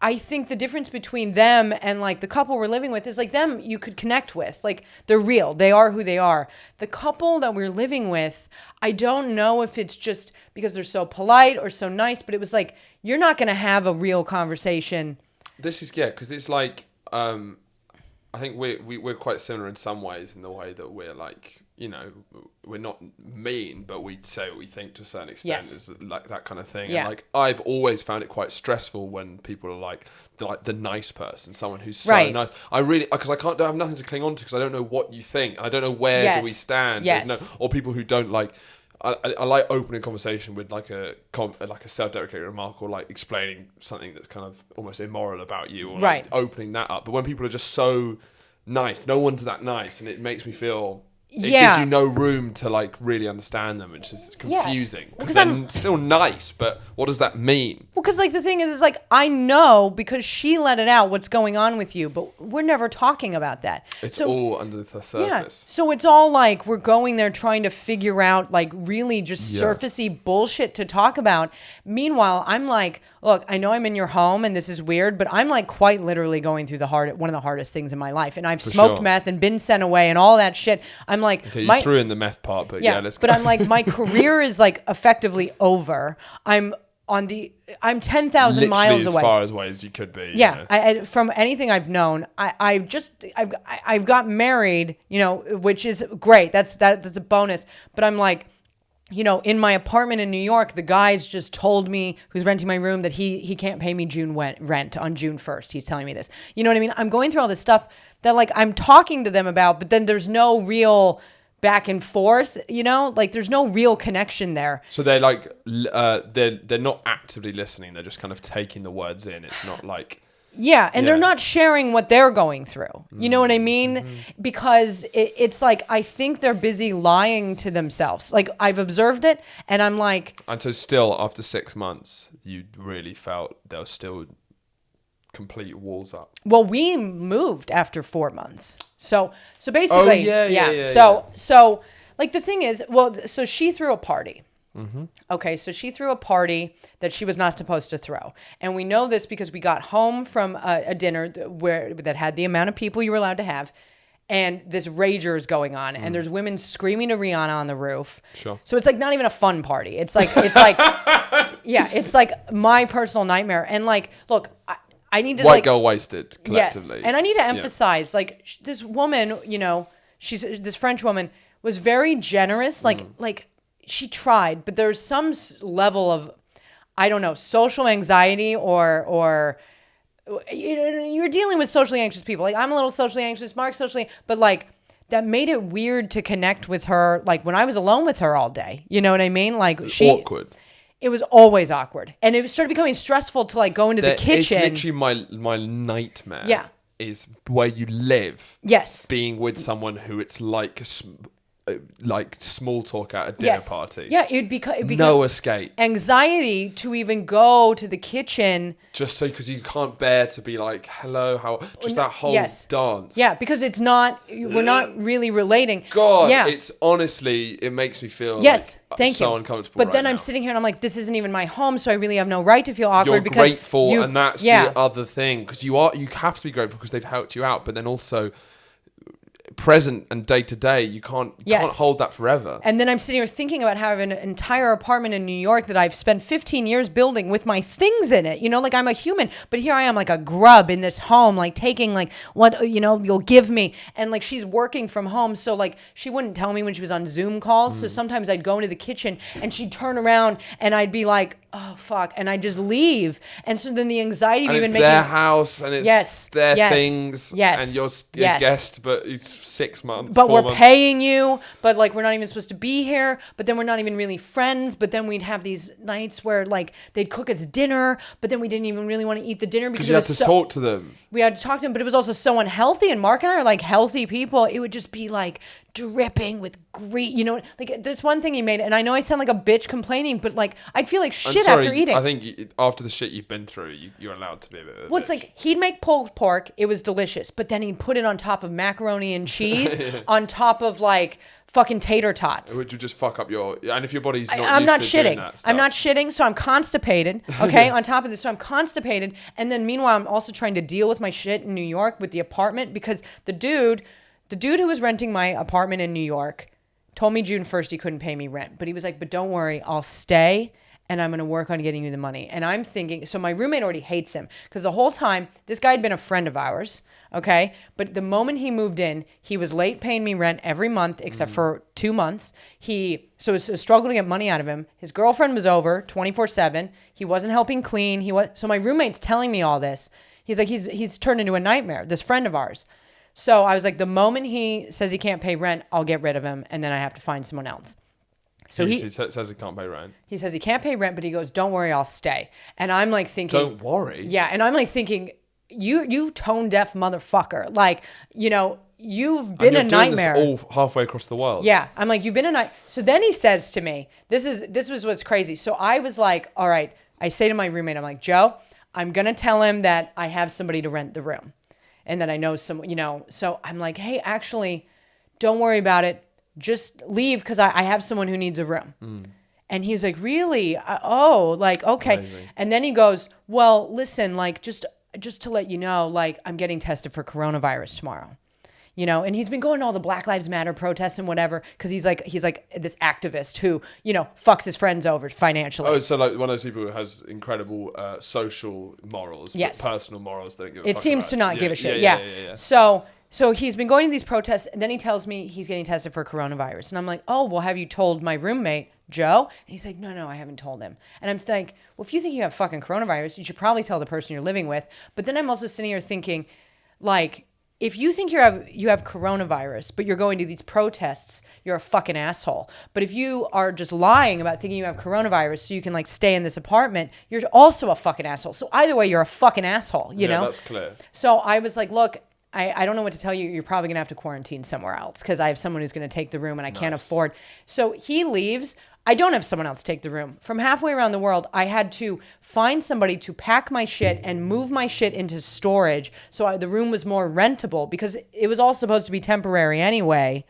I think the difference between them and like the couple we're living with is like them you could connect with. Like they're real. They are who they are. The couple that we're living with, I don't know if it's just because they're so polite or so nice, but it was like, you're not going to have a real conversation. This is, because it's like, I think we're quite similar in some ways in the way that we're like, we're not mean, but we say what we think to a certain extent, is like that kind of thing. Yeah. And like I've always found it quite stressful when people are like the nice person, someone who's so nice. I really, because I don't have nothing to cling on to because I don't know what you think. I don't know where do we stand. Yes. Or people who don't like. I like opening conversation with like a self-deprecating remark, or like explaining something that's kind of almost immoral about you, or like opening that up. But when people are just so nice, no one's that nice, and it makes me feel... It gives you no room to like really understand them, which is confusing. Because they're still nice, but what does that mean? Well, because like the thing is like I know because she let it out what's going on with you, but we're never talking about that. It's all under the surface. Yeah. So it's all like we're going there trying to figure out like really just surfacey bullshit to talk about. Meanwhile, I'm like, look, I know I'm in your home and this is weird, but I'm like quite literally going through one of the hardest things in my life, and I've smoked meth and been sent away and all that shit. I'm like, okay, you threw in the meth part, but let's go. But I'm like, my career is like effectively over. I'm 10,000 miles away. As far away as you could be. Yeah. I, from anything I've known, I've got married, you know, which is great. That's a bonus. But I'm like, you know, in my apartment in New York, the guy's just told me, who's renting my room, that he can't pay me June rent on June 1st. He's telling me this. You know what I mean? I'm going through all this stuff that like I'm talking to them about, but then there's no real back and forth, you know, like there's no real connection there. So they're like, they're not actively listening. They're just kind of taking the words in. It's not like... Yeah, and they're not sharing what they're going through. You know what I mean? Mm-hmm. Because it's like, I think they're busy lying to themselves. Like, I've observed it, and I'm like... And so still, after 6 months, you really felt there was still complete walls up. Well, we moved after 4 months. So basically... So, like, the thing is, so she threw a party. Mm-hmm. Okay, so she threw a party that she was not supposed to throw. And we know this because we got home from a dinner that had the amount of people you were allowed to have, and this rager is going on, and there's women screaming to Rihanna on the roof. Sure. So it's like not even a fun party. It's like it's like my personal nightmare. And like, look, I need to white girl wasted collectively. Yes, and I need to emphasize like this woman, you know, she's this French woman was very generous, like. She tried, but there's some level of, I don't know, social anxiety or you're dealing with socially anxious people. Like I'm a little socially anxious, Mark's socially, but like that made it weird to connect with her. Like when I was alone with her all day, you know what I mean? Like awkward. It was always awkward, and it started becoming stressful to like go into the kitchen. It's literally my nightmare. Yeah, is where you live. Yes, being with someone who it's like small talk at a dinner party. Yeah, it'd be no escape. Anxiety to even go to the kitchen. Just so, because you can't bear to be like, hello, how, just that whole dance. Yeah, because we're not really relating. God, it's honestly, it makes me feel so uncomfortable. But then I'm sitting here and I'm like, this isn't even my home, so I really have no right to feel awkward. You're because grateful, and that's the other thing, because you have to be grateful because they've helped you out, but then also present and day to day, you can't hold that forever. And then I'm sitting here thinking about how I have an entire apartment in New York that I've spent 15 years building with my things in it. You know, like I'm a human, but here I am like a grub in this home, like taking like what, you know, you'll give me. And like she's working from home, so like she wouldn't tell me when she was on Zoom calls. So sometimes I'd go into the kitchen and she'd turn around and I'd be like, oh fuck, and I just leave. And so then the anxiety of even making their house and it's their things, and you're a guest, but it's 6 months. But we're paying you, but like we're not even supposed to be here. But then we're not even really friends. But then we'd have these nights where like they'd cook us dinner, but then we didn't even really want to eat the dinner because you had to talk to them. We had to talk to them, but it was also so unhealthy. And Mark and I are like healthy people. It would just be like dripping with great, you know, like there's one thing he made, and I know I sound like a bitch complaining, but like I'd feel like shit after eating. I think after the shit you've been through, you're allowed to be a bit of a bitch. It's like he'd make pulled pork, it was delicious, but then he'd put it on top of macaroni and cheese, on top of like fucking tater tots. Which would just fuck up and if your body's not I'm used not to shitting. Doing that stuff. I'm not shitting, so I'm constipated, okay, on top of this, so I'm constipated, and then meanwhile I'm also trying to deal with my shit in New York with the apartment, because the dude who was renting my apartment in New York told me June 1st he couldn't pay me rent. But he was like, but don't worry, I'll stay and I'm going to work on getting you the money. And I'm thinking, so my roommate already hates him because the whole time, this guy had been a friend of ours, okay? But the moment he moved in, he was late paying me rent every month except for 2 months. So it was a struggle to get money out of him. His girlfriend was over 24/7. He wasn't helping clean. So my roommate's telling me all this. He's like, he's turned into a nightmare, this friend of ours. So I was like, the moment he says he can't pay rent, I'll get rid of him, and then I have to find someone else. So he says he can't pay rent. He says he can't pay rent, but he goes, "Don't worry, I'll stay." And I'm like thinking, "Don't worry." Yeah, and I'm like thinking, you tone deaf motherfucker. Like, you've been a nightmare. This all halfway across the world. Yeah, I'm like, you've been a night. So then he says to me, this was what's crazy. So I was like, all right. I say to my roommate, I'm like, Joe, I'm gonna tell him that I have somebody to rent the room, and that I know some. So I'm like, hey, actually, don't worry about it. Just leave because I have someone who needs a room. And he's like, really? Okay. Amazing. And then he goes, well, listen, like, just to let you know, like, I'm getting tested for coronavirus tomorrow. And he's been going to all the Black Lives Matter protests and whatever, because he's like this activist who, fucks his friends over financially. Oh, so like one of those people who has incredible social morals, yes, but personal morals they don't give a fuck It seems about. to not give a shit. Yeah. So he's been going to these protests, and then he tells me he's getting tested for coronavirus. And I'm like, oh, well, have you told my roommate, Joe? And he's like, no, I haven't told him. And I'm like, well, if you think you have fucking coronavirus, you should probably tell the person you're living with. But then I'm also sitting here thinking, like, if you think you have coronavirus, but you're going to these protests, you're a fucking asshole. But if you are just lying about thinking you have coronavirus so you can like stay in this apartment, you're also a fucking asshole. So either way, you're a fucking asshole, you know? That's clear. So I was like, look, I don't know what to tell you. You're probably going to have to quarantine somewhere else because I have someone who's going to take the room and I can't afford. So he leaves. I don't have someone else take the room. From halfway around the world, I had to find somebody to pack my shit and move my shit into storage so the room was more rentable because it was all supposed to be temporary anyway,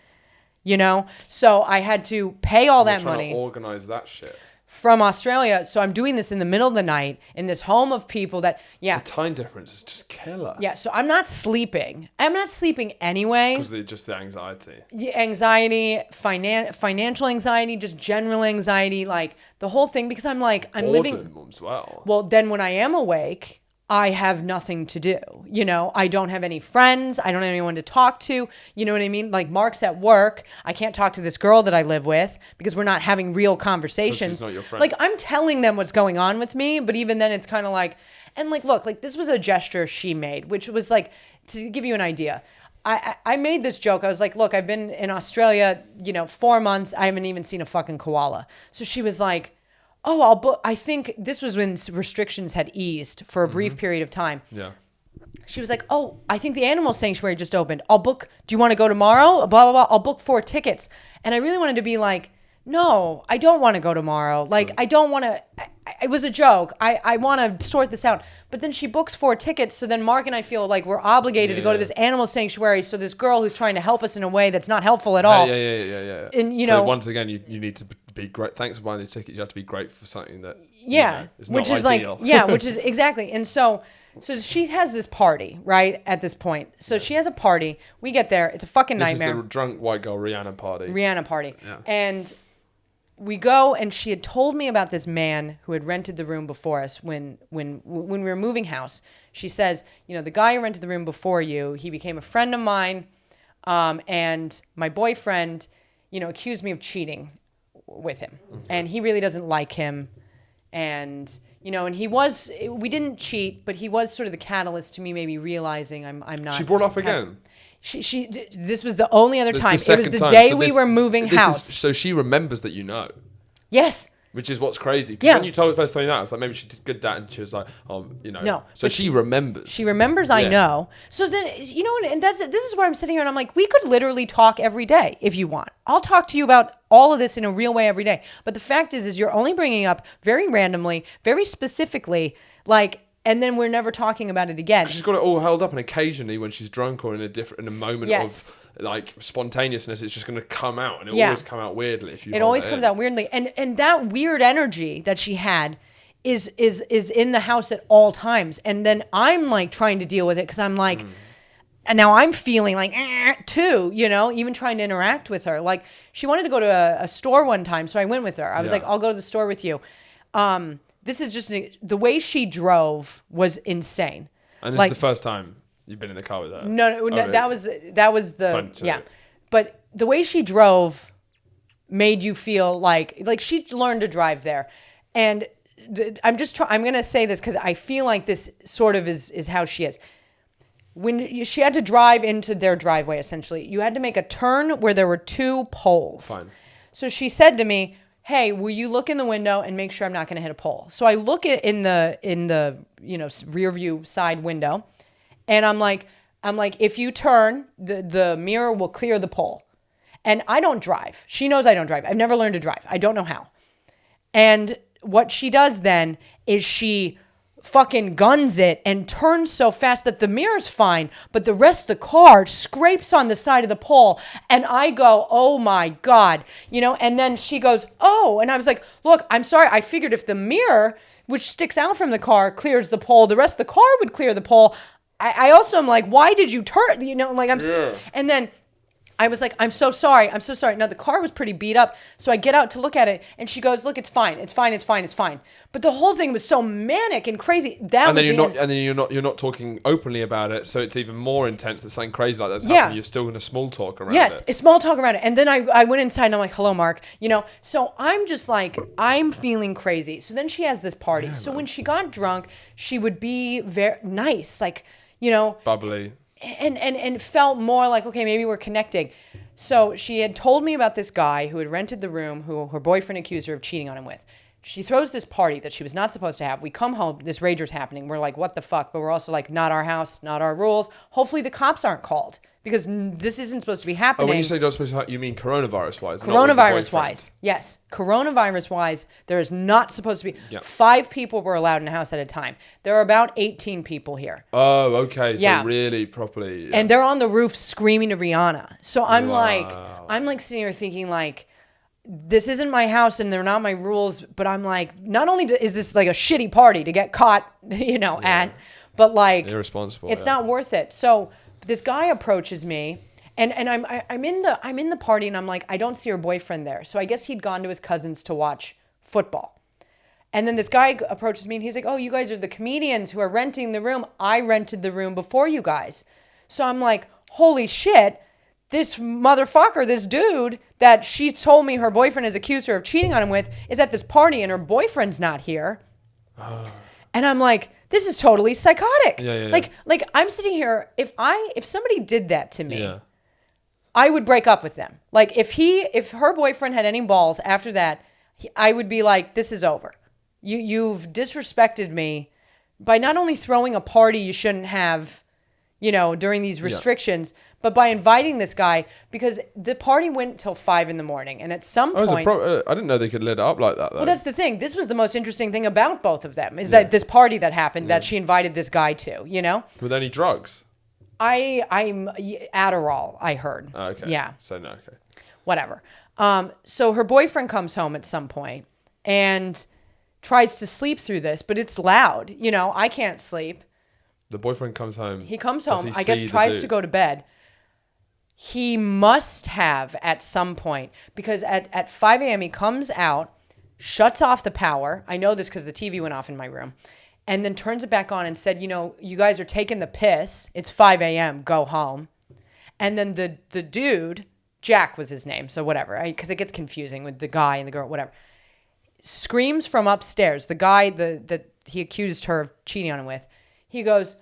So I had to pay all that money. To organize that shit. From Australia. So I'm doing this in the middle of the night in this home of people that, The time difference is just killer. Yeah, so I'm not sleeping. I'm not sleeping anyway. Because just the anxiety. Anxiety, financial anxiety, just general anxiety, like the whole thing. Because I'm like, I'm living. As well. Well, then when I am awake, I have nothing to do. I don't have any friends. I don't have anyone to talk to. You know what I mean? Like Mark's at work. I can't talk to this girl that I live with because we're not having real conversations. She's not your friend. Like I'm telling them what's going on with me, but even then it's kind of like, and like, look, like this was a gesture she made, which was like, to give you an idea. I made this joke. I was like, look, I've been in Australia, 4 months. I haven't even seen a fucking koala. So she was like, oh, I think this was when restrictions had eased for a brief period of time. Yeah. She was like, oh, I think the animal sanctuary just opened. I'll book. Do you want to go tomorrow? Blah, blah, blah. I'll book 4 tickets. And I really wanted to be like, no, I don't want to go tomorrow. Like, I don't want to. It was a joke. I want to sort this out. But then she books 4 tickets. So then Mark and I feel like we're obligated to go to this animal sanctuary. So this girl who's trying to help us in a way that's not helpful at all. Yeah. And, so once again, you need to be great. Thanks for buying these tickets. You have to be grateful for something that is not ideal. Which is exactly. And so she has this party, right, at this point. So she has a party. We get there. It's a fucking nightmare. This is the drunk white girl Rihanna party. Yeah. And we go, and she had told me about this man who had rented the room before us when we were moving house. She says, the guy who rented the room before you, he became a friend of mine, and my boyfriend, accused me of cheating with him. Okay. And he really doesn't like him. And, we didn't cheat, but he was sort of the catalyst to me maybe realizing I'm not. She brought up again. This was the only other time. It was the day we were moving house. So she remembers that Yes. Which is what's crazy. Because when you told her first time that, it's like maybe she did that and she was like, No. So she remembers. She remembers I know. So then, and this is where I'm sitting here and I'm like, we could literally talk every day if you want. I'll talk to you about all of this in a real way every day. But the fact is you're only bringing up very randomly, very specifically, like, and then we're never talking about it again. She's got it all held up, and occasionally when she's drunk or in a moment of like spontaneousness, it's just going to come out, and it always come out weirdly. It always comes out weirdly, and that weird energy that she had is in the house at all times. And then I'm like trying to deal with it because I'm like, and now I'm feeling like too, even trying to interact with her. Like she wanted to go to a store one time, so I went with her. I was like, I'll go to the store with you. This is just the way she drove was insane. And this is the first time you've been in the car with her? No, that was the But the way she drove made you feel like she learned to drive there. And I'm going to say this because I feel like this sort of is how she is. When she had to drive into their driveway, essentially, you had to make a turn where there were 2 poles. Fine. So she said to me, hey, will you look in the window and make sure I'm not going to hit a pole? So I look in the rear view side window, and I'm like, if you turn, the mirror will clear the pole. And I don't drive. She knows I don't drive. I've never learned to drive. I don't know how. And what she does then is she fucking guns it and turns so fast that the mirror's fine, but the rest of the car scrapes on the side of the pole. And I go, oh my God, and then she goes, oh, and I was like, look, I'm sorry. I figured if the mirror, which sticks out from the car, clears the pole, the rest of the car would clear the pole. I also am like, why did you turn? And then I was like, I'm so sorry. Now the car was pretty beat up. So I get out to look at it and she goes, look, it's fine. But the whole thing was so manic and crazy. You're not talking openly about it. So it's even more intense that something crazy like that's happening. You're still in a small talk around it. Yes, it's small talk around it. And then I went inside and I'm like, hello, Mark, so I'm just like, I'm feeling crazy. So then she has this party. So when she got drunk, she would be very nice, like, bubbly. And felt more like, okay, maybe we're connecting. So she had told me about this guy who had rented the room, who her boyfriend accused her of cheating on him with. She throws this party that she was not supposed to have. We come home, this rager's happening. We're like, what the fuck? But we're also like, not our house, not our rules. Hopefully the cops aren't called because this isn't supposed to be happening. Oh, when you say not supposed to, you mean coronavirus-wise? Coronavirus-wise, yes. Coronavirus-wise, there is not supposed to be. 5 people were allowed in the house at a time. There are about 18 people here. Oh, okay. So really properly. Yeah. And they're on the roof screaming to Rihanna. So I'm like sitting here thinking like, this isn't my house and they're not my rules, but I'm like, not only is this like a shitty party to get caught, at, but like irresponsible. It's not worth it. So this guy approaches me and I'm in the party and I'm like, I don't see her boyfriend there. So I guess he'd gone to his cousin's to watch football. And then this guy approaches me and he's like, oh, you guys are the comedians who are renting the room. I rented the room before you guys. So I'm like, holy shit. This motherfucker, this dude that she told me her boyfriend has accused her of cheating on him with is at this party and her boyfriend's not here. And I'm like, this is totally psychotic. Like I'm sitting here, if somebody did that to me, I would break up with them. Like if her boyfriend had any balls after that, I would be like, this is over. You've disrespected me by not only throwing a party you shouldn't have, during these restrictions, but by inviting this guy, because the party went till 5 a.m. and at some point, I didn't know they could lit it up like that, though. Well, that's the thing. This was the most interesting thing about both of them is that this party that happened that she invited this guy to, With any drugs? I'm Adderall, I heard. Oh, okay. Yeah. So no, okay. Whatever. So her boyfriend comes home at some point and tries to sleep through this, but it's loud. I can't sleep. The boyfriend comes home. He comes home, I guess tries to go to bed. He must have at some point, because at 5 a.m. he comes out, shuts off the power. I know this because the TV went off in my room. And then turns it back on and said, you guys are taking the piss. It's 5 a.m. Go home. And then the dude, Jack was his name, so whatever, because it gets confusing with the guy and the girl, whatever, screams from upstairs. The guy that he accused her of cheating on him with. He goes,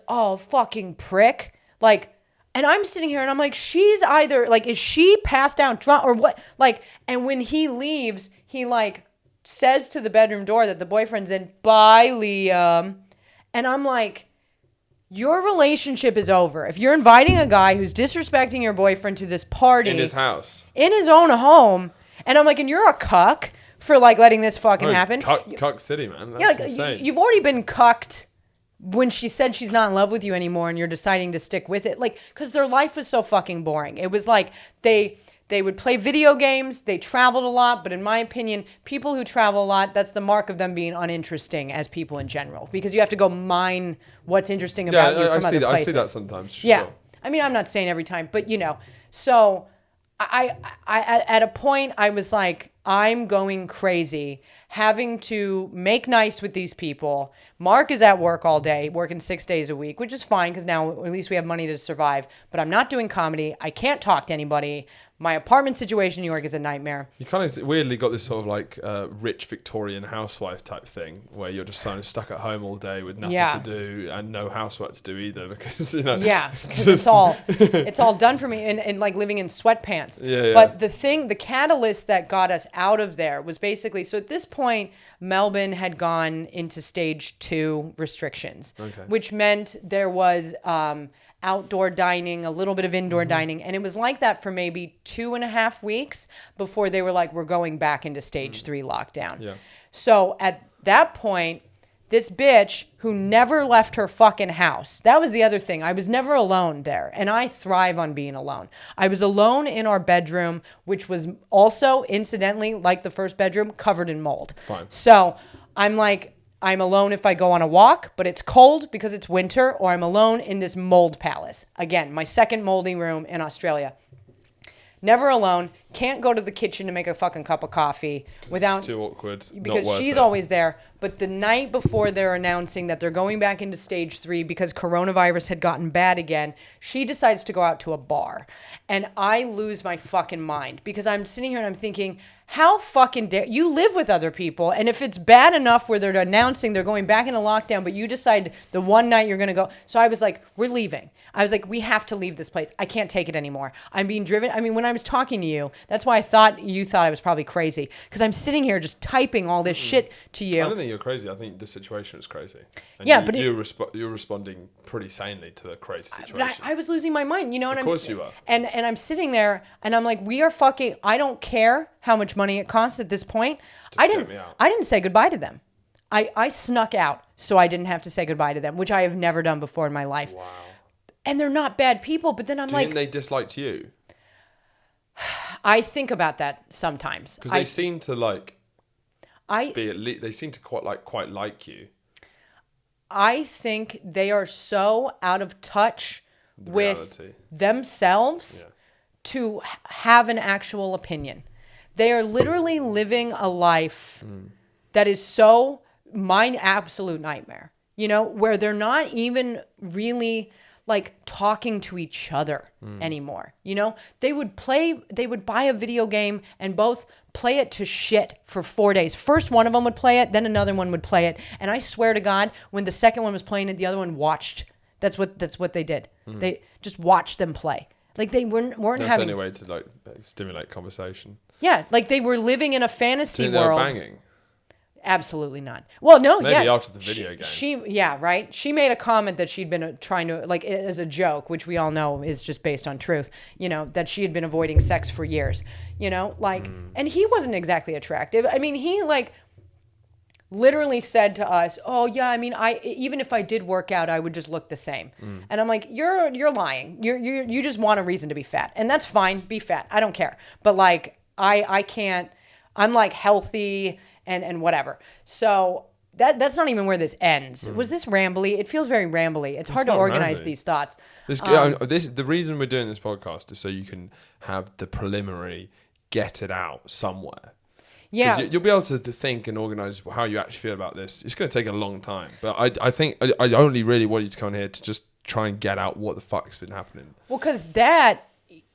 oh, fucking prick. Like, and I'm sitting here and I'm like, she's either, like, is she passed out drunk or what? Like, and when he leaves, he, like, says to the bedroom door that the boyfriend's in, bye, Liam. And I'm like, your relationship is over. If you're inviting a guy who's disrespecting your boyfriend to this party. In his house. In his own home. And I'm like, and you're a cuck for, like, letting this fucking happen. Cuck city, man. That's insane. You've already been cucked when she said she's not in love with you anymore and you're deciding to stick with it. Like, because their life was so fucking boring. It was like they would play video games, they traveled a lot, but in my opinion, people who travel a lot, that's the mark of them being uninteresting as people in general. Because you have to go mine what's interesting about you from other places. I see that sometimes. Yeah. Sure. I mean, I'm not saying every time, but so I at a point I was like, I'm going crazy having to make nice with these people. Mark is at work all day, working 6 days a week, which is fine because now at least we have money to survive. But I'm not doing comedy. I can't talk to anybody. My apartment situation in New York is a nightmare. You kind of weirdly got this sort of like rich Victorian housewife type thing where you're just kind of stuck at home all day with nothing to do and no housework to do either because, you know. Yeah, because it's all done for me and like living in sweatpants. Yeah. But the catalyst that got us out of there was basically, so at this point, Melbourne had gone into stage 2 restrictions, which meant there was outdoor dining, a little bit of indoor dining. And it was like that for maybe 2.5 weeks before they were like, we're going back into stage 3 lockdown. Yeah. So at that point, this bitch who never left her fucking house. That was the other thing. I was never alone there. And I thrive on being alone. I was alone in our bedroom, which was also, incidentally, like the first bedroom, covered in mold. Fine. So I'm like, I'm alone if I go on a walk, but it's cold because it's winter, or I'm alone in this mold palace. Again, my second moldy room in Australia. Never alone. Can't go to the kitchen to make a fucking cup of coffee without. It's too awkward. Because she's always there. But the night before they're announcing that they're going back into stage 3 because coronavirus had gotten bad again, she decides to go out to a bar. And I lose my fucking mind because I'm sitting here and I'm thinking, how fucking dare you live with other people? And if it's bad enough where they're announcing they're going back into lockdown, but you decide the one night you're going to go. So I was like, we're leaving. I was like, we have to leave this place. I can't take it anymore. I'm being driven. I mean, when I was talking to you, that's why you thought I was probably crazy. Because I'm sitting here just typing all this shit to you. I don't think you're crazy. I think the situation is crazy. And but you're responding pretty sanely to a crazy situation. But I was losing my mind, you know what I'm saying? Of course you are. And I'm sitting there and I'm like, we are fucking, I don't care how much money it costs at this point. I didn't say goodbye to them. I snuck out so I didn't have to say goodbye to them, which I have never done before in my life. Wow. And they're not bad people, but then I'm like... Do you think they disliked you? I think about that sometimes. Because they seem to like... they seem to quite like you. I think they are so out of touch with themselves to have an actual opinion. They are literally living a life that is so my absolute nightmare, you know, where they're not even really like talking to each other anymore. You know, they would buy a video game and both play it to shit for 4 days. First one of them would play it, then another one would play it. And I swear to God, when the second one was playing it, the other one watched. That's what they did. They just watched them play. Like they weren't That's having... the only way to like stimulate conversation. Yeah, like they were living in a fantasy they world. were banging. Absolutely not. Well, no, Maybe after the video game. Right. She made a comment that she'd been trying to, like, as a joke, which we all know is just based on truth, you know, that she had been avoiding sex for years, you know, like, and he wasn't exactly attractive. I mean, he, like, literally said to us, oh, yeah, I mean, even if I did work out, I would just look the same. And I'm like, you're lying. You just want a reason to be fat. And that's fine. Be fat. I don't care. But, like, I can't, I'm, like, healthy and whatever. So that's not even where this ends. Was this rambly? It feels very rambly. It's hard to organize these thoughts. The reason we're doing this podcast is so you can have the preliminary, get it out somewhere. Yeah. You'll be able to think and organize how you actually feel about this. It's going to take a long time. But I think I only really want you to come in here to just try and get out what the fuck's been happening. Well, because that,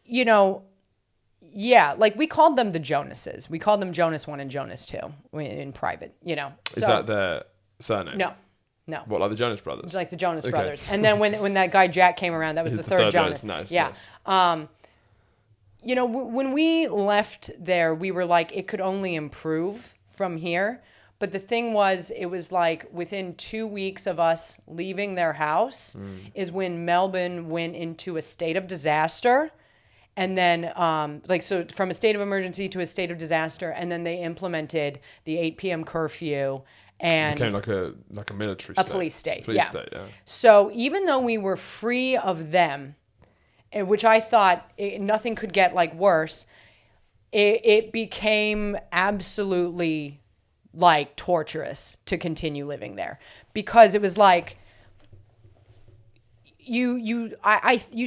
you know... Yeah, like we called them the Jonases. We called them Jonas 1 and Jonas 2 in private, you know. Is that their surname? No. What, like the Jonas Brothers? It's like the Jonas Brothers. And then when that guy Jack came around, that was the third Jonas. Nice, yeah. Nice. You know, when we left there, we were like, it could only improve from here. But the thing was, it was like within 2 weeks of us leaving their house is when Melbourne went into a state of disaster. And then, so from a state of emergency to a state of disaster, and then they implemented the 8 p.m. curfew and it became like a military state. A police state. Police state, yeah. So even though we were free of them, which I thought nothing could get like worse, it became absolutely like torturous to continue living there because it was like. You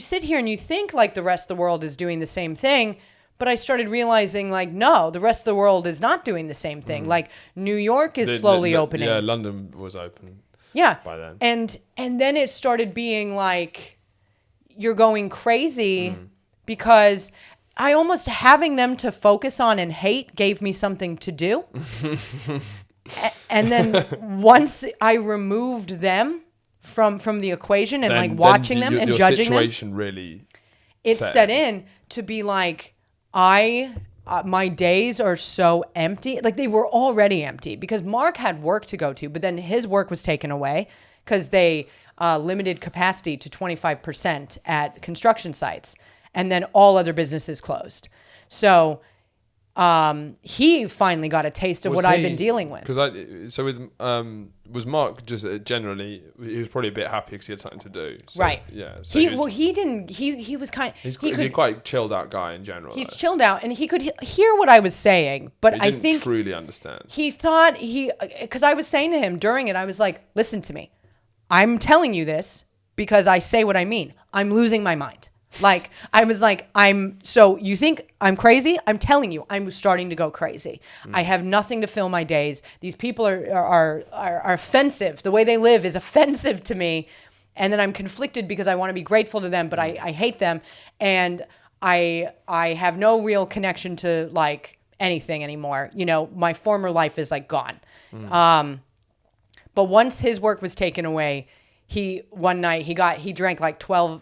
sit here and you think like the rest of the world is doing the same thing, but I started realizing like, no, the rest of the world is not doing the same thing. Like New York is slowly opening. Yeah, London was open. Yeah. By then. And then it started being like, you're going crazy because I almost having them to focus on and hate gave me something to do. And then once I removed them from the equation and like watching them and judging them, situation really it set in to be like, my days are so empty. Like they were already empty because Mark had work to go to, but then his work was taken away because they limited capacity to 25% at construction sites. And then all other businesses closed. So he finally got a taste of what I've been dealing with. Was Mark just generally, he was probably a bit happy because he had something to do. So, right. Yeah. So he was kind of... He's a quite chilled out guy in general. He's chilled out and he could hear what I was saying, but I think... truly understand. He thought because I was saying to him during it, I was like, listen to me. I'm telling you this because I say what I mean. I'm losing my mind. Like, I was like, so you think I'm crazy? I'm telling you, I'm starting to go crazy. I have nothing to fill my days. These people are offensive. The way they live is offensive to me. And then I'm conflicted because I want to be grateful to them, but I hate them. And I have no real connection to like anything anymore. You know, my former life is like gone. But once his work was taken away, one night he drank like 12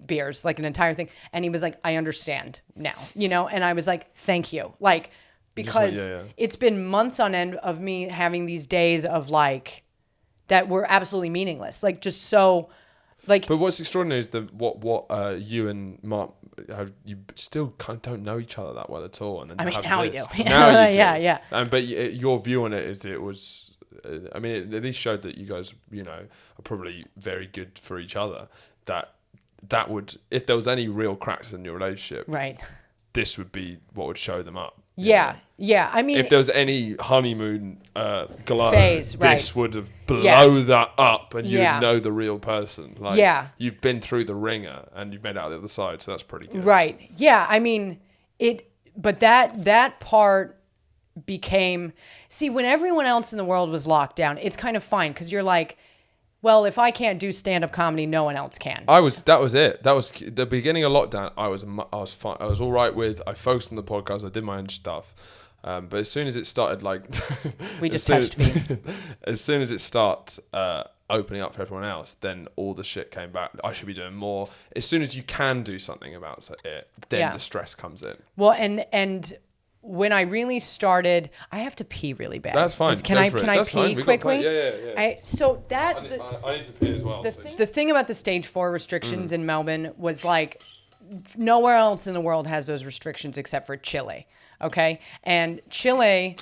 beers, like an entire thing. And he was like, I understand now, you know? And I was like, thank you. Like, because it's been months on end of me having these days of like, that were absolutely meaningless. Like just so like. But what's extraordinary is what you and Mark, you still kind of don't know each other that well at all. And then now we do. Now you do. Yeah. But your view on it is that it was, I mean, it at least showed that you guys, you know, are probably very good for each other. That would, if there was any real cracks in your relationship, right, this would be what would show them up. Yeah. I mean, if there was any honeymoon glow, phase, right, this would have blown that up, and you'd know the real person. Like, you've been through the ringer, and you've made it out the other side, so that's pretty good. Right. Yeah. I mean, but that part became, see, when everyone else in the world was locked down, it's kind of fine because you're like, well, if I can't do stand-up comedy, no one else can. That was it. That was the beginning of lockdown. I was fine. I was all right with. I focused on the podcast. I did my own stuff. But as soon as it started, like we just touched me. As soon as it started opening up for everyone else, then all the shit came back. I should be doing more. As soon as you can do something about it, then the stress comes in. Well, and when I really started, I have to pee really bad. That's fine. Can I pee quickly? Yeah. I need to pee as well. The thing about the stage 4 restrictions in Melbourne was like nowhere else in the world has those restrictions except for Chile. Okay, and Chile.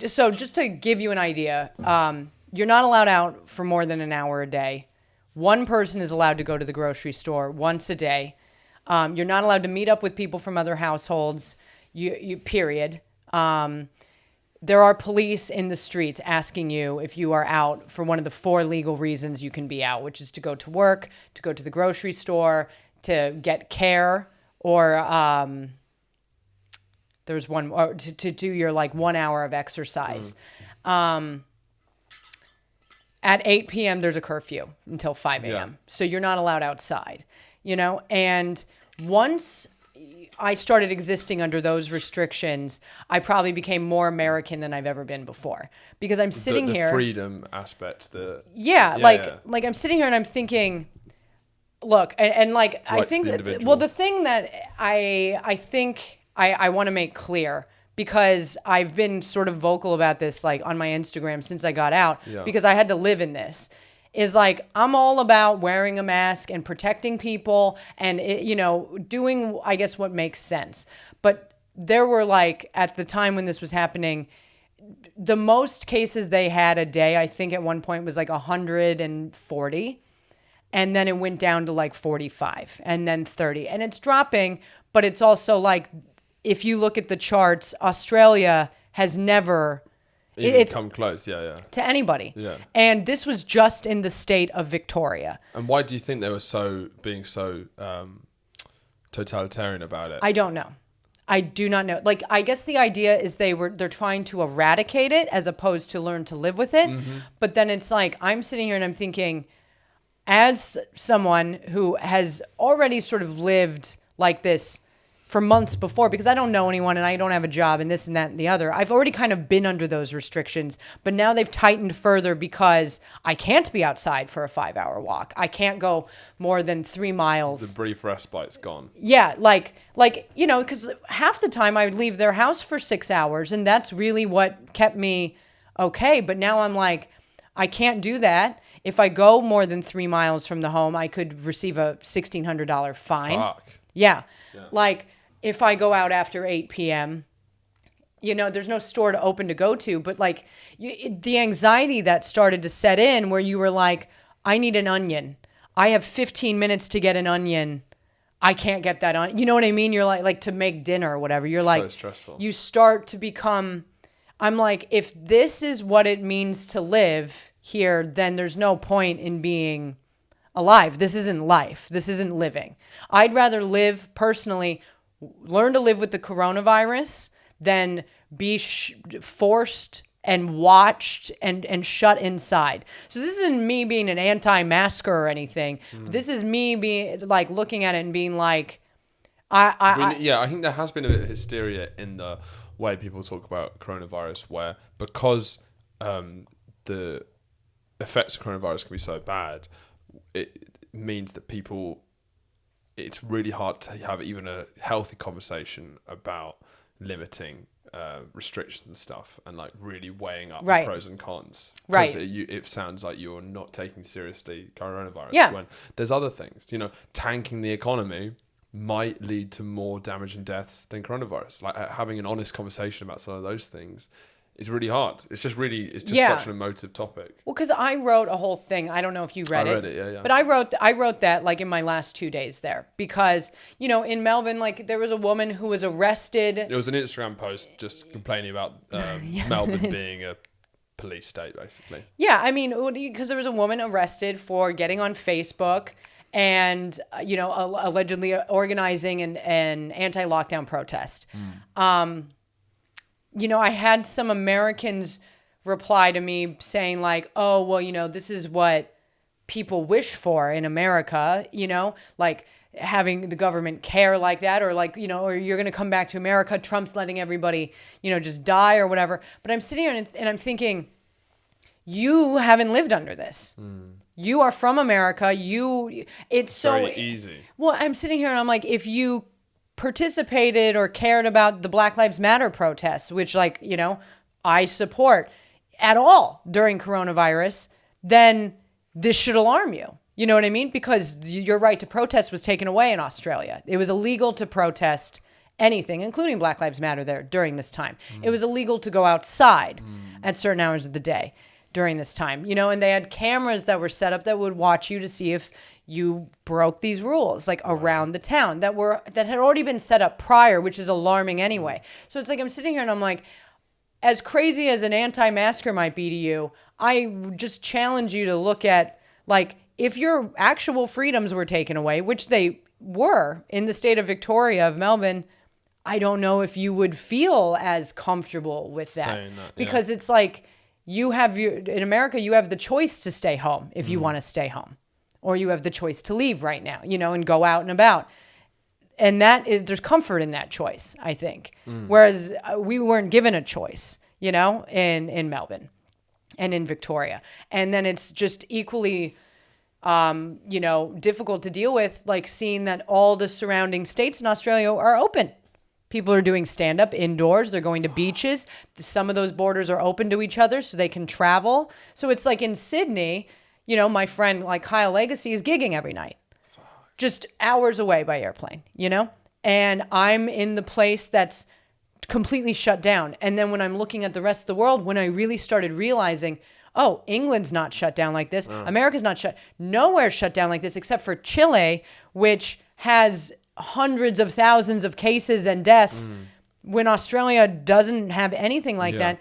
So just to give you an idea, you're not allowed out for more than an hour a day. One person is allowed to go to the grocery store once a day. You're not allowed to meet up with people from other households. You period. There are police in the streets asking you if you are out for one of the 4 legal reasons you can be out, which is to go to work, to go to the grocery store, to get care, or there's one, or to do your like 1 hour of exercise. At 8 p.m. there's a curfew until 5 a.m. Yeah. So you're not allowed outside, you know? And once I started existing under those restrictions, I probably became more American than I've ever been before. Because I'm sitting the here. The freedom aspect. Like I'm sitting here and I'm thinking, look, and like, I think, the thing that I think I want to make clear, because I've been sort of vocal about this, like on my Instagram since I got out, because I had to live in this, is like, I'm all about wearing a mask and protecting people and, doing, I guess, what makes sense. But there were like, at the time when this was happening, the most cases they had a day, I think at one point was like 140. And then it went down to like 45 and then 30. And it's dropping, but it's also like, if you look at the charts, Australia has never it's come close, to anybody. Yeah. And this was just in the state of Victoria. And why do you think they were being so totalitarian about it? I don't know. I do not know. Like, I guess the idea is they're trying to eradicate it as opposed to learn to live with it. Mm-hmm. But then it's like, I'm sitting here and I'm thinking, as someone who has already sort of lived like this for months before because I don't know anyone and I don't have a job and this and that and the other. I've already kind of been under those restrictions, but now they've tightened further because I can't be outside for a 5-hour walk. I can't go more than 3 miles. The brief respite's gone. Yeah, like because half the time I would leave their house for 6 hours and that's really what kept me okay. But now I'm like, I can't do that. If I go more than 3 miles from the home, I could receive a $1,600 fine. Fuck. Yeah. Like if I go out after 8 p.m., there's no store to open to go to, but like the anxiety that started to set in where you were like, I need an onion. I have 15 minutes to get an onion. I can't get that on. You know what I mean? You're like to make dinner or whatever. You're like, so stressful. You start to become, I'm like, if this is what it means to live here, then there's no point in being alive. This isn't life. This isn't living. I'd rather live personally, learn to live with the coronavirus than be forced and watched and shut inside. So this isn't me being an anti-masker or anything. This is me being like looking at it and being like, I think there has been a bit of hysteria in the way people talk about coronavirus, where because the effects of coronavirus can be so bad, it means that it's really hard to have even a healthy conversation about limiting restrictions and stuff and like really weighing up the pros and cons. Right. It sounds like you're not taking seriously coronavirus. Yeah. When there's other things, tanking the economy might lead to more damage and deaths than coronavirus. Like having an honest conversation about some of those things is really hard. It's just such an emotive topic. Well, because I wrote a whole thing. I don't know if you read it. I read it, yeah. But I wrote that like in my last 2 days there because, in Melbourne, like there was a woman who was arrested. It was an Instagram post just complaining about Melbourne being a police state, basically. Yeah, I mean, because there was a woman arrested for getting on Facebook and, allegedly organizing an anti-lockdown protest. I had some Americans reply to me saying like, oh, well, this is what people wish for in America, like having the government care like that, or like, or you're going to come back to America. Trump's letting everybody, just die or whatever. But I'm sitting here and I'm thinking, you haven't lived under this. You are from America. It's so very easy. Well, I'm sitting here and I'm like, if you participated or cared about the Black Lives Matter protests, which I support at all during coronavirus, then this should alarm you. You know what I mean? Because your right to protest was taken away in Australia. It was illegal to protest anything, including Black Lives Matter there during this time. It was illegal to go outside at certain hours of the day during this time, and they had cameras that were set up that would watch you to see if you broke these rules, like around the town that had already been set up prior, which is alarming anyway. So it's like I'm sitting here and I'm like, as crazy as an anti-masker might be to you, I just challenge you to look at like if your actual freedoms were taken away, which they were in the state of Victoria of Melbourne, I don't know if you would feel as comfortable with that, because it's like in America, you have the choice to stay home if you want to stay home, or you have the choice to leave right now, and go out and about. And there's comfort in that choice, I think. Whereas we weren't given a choice, in Melbourne and in Victoria. And then it's just equally, difficult to deal with, like seeing that all the surrounding states in Australia are open. People are doing stand-up indoors. They're going to beaches. Some of those borders are open to each other so they can travel. So it's like in Sydney, my friend like Kyle Legacy is gigging every night. Just hours away by airplane, And I'm in the place that's completely shut down. And then when I'm looking at the rest of the world, when I really started realizing, oh, England's not shut down like this. America's not shut. Nowhere's shut down like this except for Chile, which has hundreds of thousands of cases and deaths, when Australia doesn't have anything like that.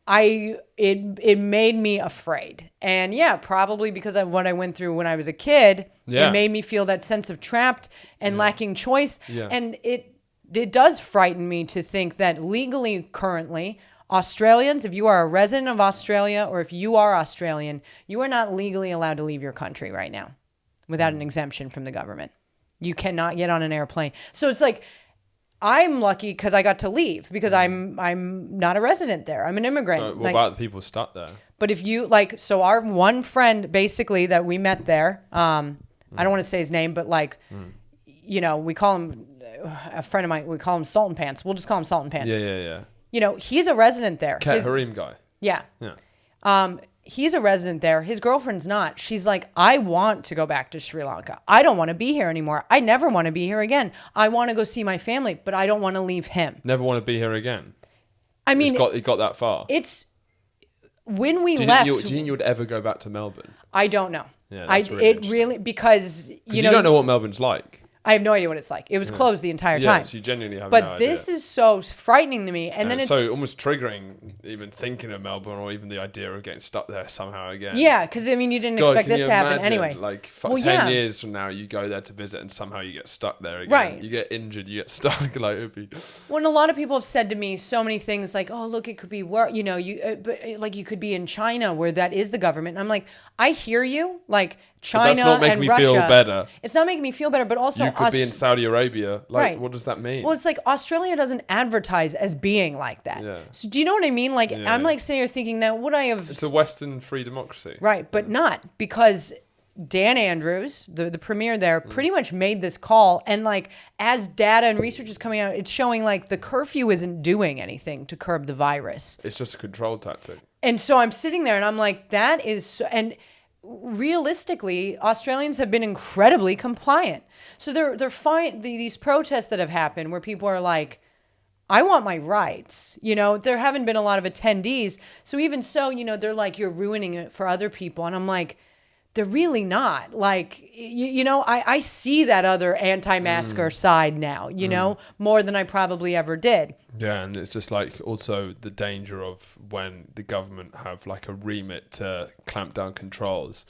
It made me afraid. And probably because of what I went through when I was a kid, it made me feel that sense of trapped and lacking choice. And it does frighten me to think that legally currently, Australians, if you are a resident of Australia or if you are Australian, you are not legally allowed to leave your country right now without an exemption from the government. You cannot get on an airplane. So it's like, I'm lucky because I got to leave because I'm not a resident there. I'm an immigrant. What about the people stuck there? But if you so our one friend basically that we met there, I don't want to say his name, but we call him a friend of mine. We call him Salt and Pants. We'll just call him Salt and Pants. Yeah. He's a resident there. Kathryn guy. Yeah. He's a resident there. His girlfriend's not. She's like, I want to go back to Sri Lanka. I don't want to be here anymore. I never want to be here again. I want to go see my family, but I don't want to leave him. Never want to be here again. I mean, it got that far. It's when we left. Do you think you would ever go back to Melbourne? I don't know. Yeah, that's really because you don't know what Melbourne's like. I have no idea what it's like. It was closed the entire time. So you genuinely have no idea. But this is so frightening to me. And then it's so almost triggering even thinking of Melbourne or even the idea of getting stuck there somehow again. Yeah, because you didn't expect this to happen anyway. Like 10 years from now, you go there to visit and somehow you get stuck there again. Right. You get injured, you get stuck. When a lot of people have said to me so many things like, oh, look, it could be worse. But you could be in China where that is the government. And I'm like, I hear you. Like, China and Russia. That's not making me feel better. It's not making me feel better, but also you could be in Saudi Arabia. Right. What does that mean? Well, it's like Australia doesn't advertise as being like that. Yeah. So do you know what I mean? Like I'm like sitting here thinking that would I have? It's a Western free democracy. Right, but not because Dan Andrews, the premier there, pretty much made this call, and like as data and research is coming out, it's showing like the curfew isn't doing anything to curb the virus. It's just a control tactic. And so I'm sitting there and I'm like, that is and. Realistically, Australians have been incredibly compliant. So they're fine. These protests that have happened where people are like, I want my rights. There haven't been a lot of attendees. So even so, they're like, you're ruining it for other people. And I'm like, they're really not. Like, I see that other anti-masker side now, more than I probably ever did. Yeah, and it's just like also the danger of when the government have like a remit to clamp down controls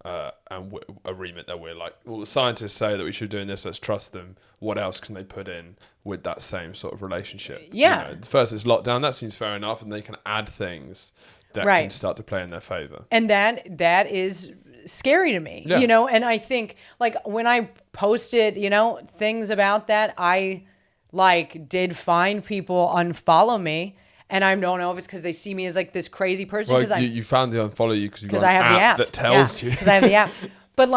and a remit that we're like, well, the scientists say that we should be doing this, let's trust them. What else can they put in with that same sort of relationship? Yeah. First it's lockdown, that seems fair enough, and they can add things that can start to play in their favor. And that is scary to me, and I think like when I posted, things about that, I did find people unfollow me, and I don't know if it's because they see me as like this crazy person. Well, you found they unfollow you because you got I have an the app that tells you. Because I have the app. But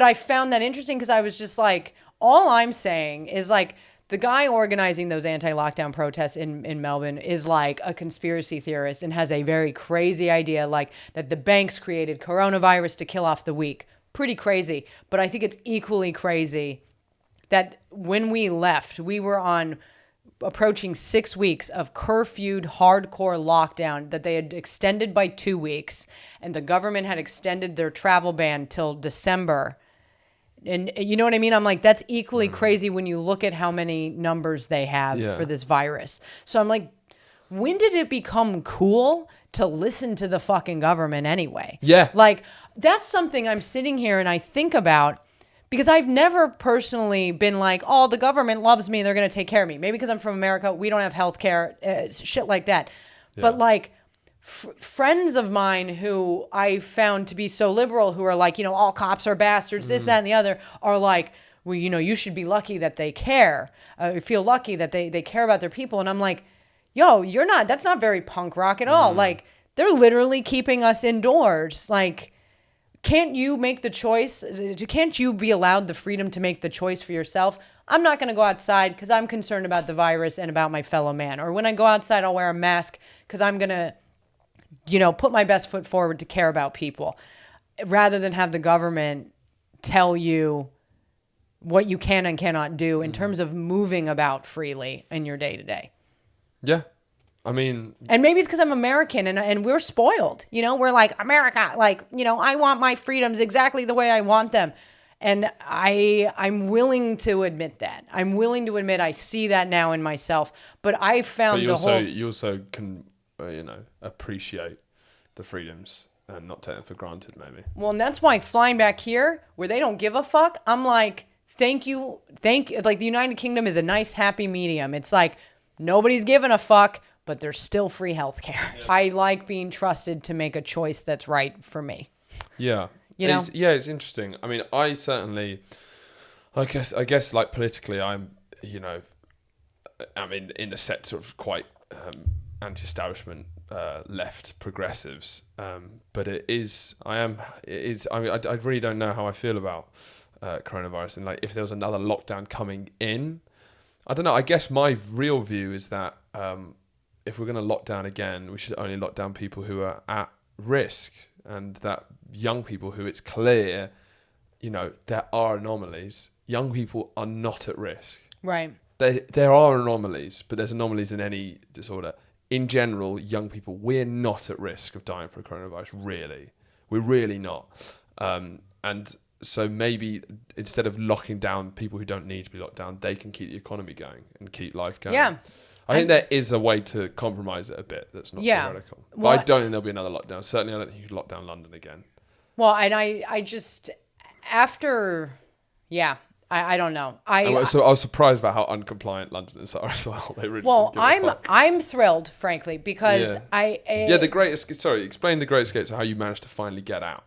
I found that interesting because I was just like, all I'm saying is like the guy organizing those anti-lockdown protests in Melbourne is like a conspiracy theorist and has a very crazy idea like that the banks created coronavirus to kill off the weak. Pretty crazy. But I think it's equally crazy that when we left, we were on approaching 6 weeks of curfewed hardcore lockdown that they had extended by 2 weeks, and the government had extended their travel ban till December. And you know what I mean? I'm like, that's equally crazy when you look at how many numbers they have for this virus. So I'm like, when did it become cool to listen to the fucking government anyway? Yeah. Like, that's something I'm sitting here and I think about. Because I've never personally been like, oh, the government loves me, they're going to take care of me. Maybe because I'm from America, we don't have health care, shit like that. Yeah. But like friends of mine who I found to be so liberal, who are like, all cops are bastards, this, that, and the other, are like, well, you should be lucky that they care. Feel lucky that they care about their people. And I'm like, yo, that's not very punk rock at all. Like, they're literally keeping us indoors. Like, can't you make the choice? Can't you be allowed the freedom to make the choice for yourself? I'm not going to go outside because I'm concerned about the virus and about my fellow man. Or when I go outside, I'll wear a mask because I'm going to, put my best foot forward to care about people, rather than have the government tell you what you can and cannot do in terms of moving about freely in your day to day. Yeah. I mean, and maybe it's because I'm American and we're spoiled, we're like, America, like, I want my freedoms exactly the way I want them. And I'm willing to admit that. I'm willing to admit I see that now in myself, but I found you also can, appreciate the freedoms and not take them for granted, maybe. Well, and that's why flying back here where they don't give a fuck, I'm like, thank you. Like the United Kingdom is a nice, happy medium. It's like, nobody's giving a fuck, but there's still free healthcare. I like being trusted to make a choice that's right for me. Yeah. It's interesting. I mean, I guess like politically, I'm in the set sort of quite anti-establishment, left progressives, but I really don't know how I feel about coronavirus, and like if there was another lockdown coming in, I don't know. I guess my real view is that if we're going to lock down again, we should only lock down people who are at risk, and that young people who it's clear, there are anomalies. Young people are not at risk. Right. There are anomalies, but there's anomalies in any disorder. In general, young people, we're not at risk of dying from coronavirus, really. We're really not. And so maybe instead of locking down people who don't need to be locked down, they can keep the economy going and keep life going. Yeah. I think there is a way to compromise it a bit that's not so radical. But I don't think there'll be another lockdown. Certainly, I don't think you could lock down London again. Well, and I just, after, I don't know. So I was surprised about how uncompliant Londoners are as well. They really I'm thrilled, frankly, because the Great Escape. Sorry, explain the Great Escape. So how you managed to finally get out.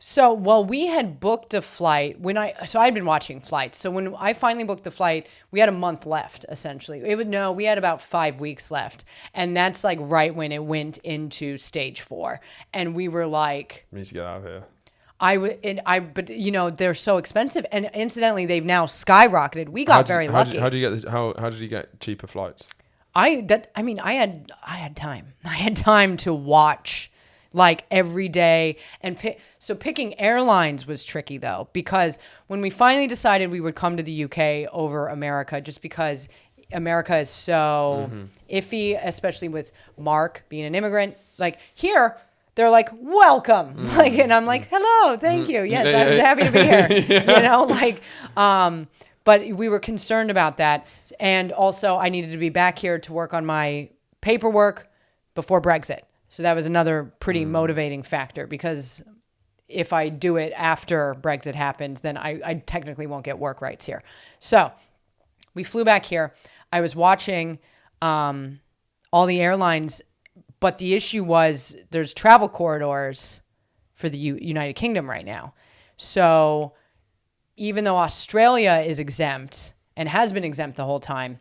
So, we had booked a flight I'd been watching flights. So when I finally booked the flight, we had a month left, essentially. We had about 5 weeks left. And that's like right when it went into stage 4. And we were like, we need to get out of here. But they're so expensive. And incidentally, they've now skyrocketed. We got very lucky. How did you get cheaper flights? I had time. I had time to watch like every day and picking airlines was tricky though, because when we finally decided we would come to the UK over America, just because America is so iffy, especially with Mark being an immigrant, like here they're like, welcome. And I'm like, hello, thank you. Yes, I was happy to be here. But we were concerned about that. And also I needed to be back here to work on my paperwork before Brexit. So that was another pretty motivating factor, because if I do it after Brexit happens, then I technically won't get work rights here. So we flew back here. I was watching all the airlines, but the issue was there's travel corridors for the United Kingdom right now. So even though Australia is exempt and has been exempt the whole time,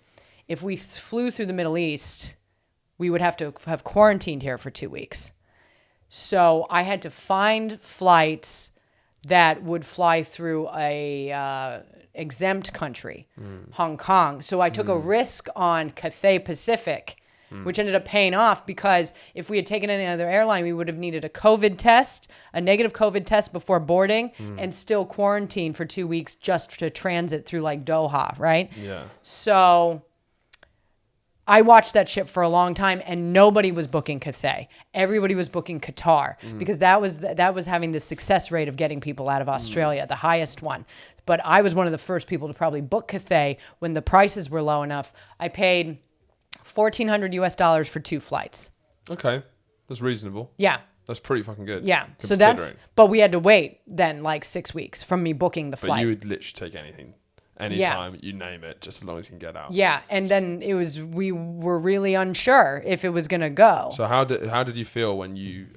if we flew through the Middle East, we would have to have quarantined here for 2 weeks. So I had to find flights that would fly through a exempt country, Hong Kong. So I took a risk on Cathay Pacific, which ended up paying off, because if we had taken any other airline, we would have needed a negative COVID test before boarding, and still quarantine for 2 weeks just to transit through like Doha, right? Yeah. So I watched that ship for a long time, and nobody was booking Cathay. Everybody was booking Qatar, because that was having the success rate of getting people out of Australia, the highest one. But I was one of the first people to probably book Cathay when the prices were low enough. I paid $1,400 for 2 flights. Okay, that's reasonable. Yeah. That's pretty fucking good. Yeah. So but we had to wait then like 6 weeks from me booking the flight. But you would literally take anything. Anytime, you name it, just as long as you can get out. Yeah, and then we were really unsure if it was going to go. So how did you feel when you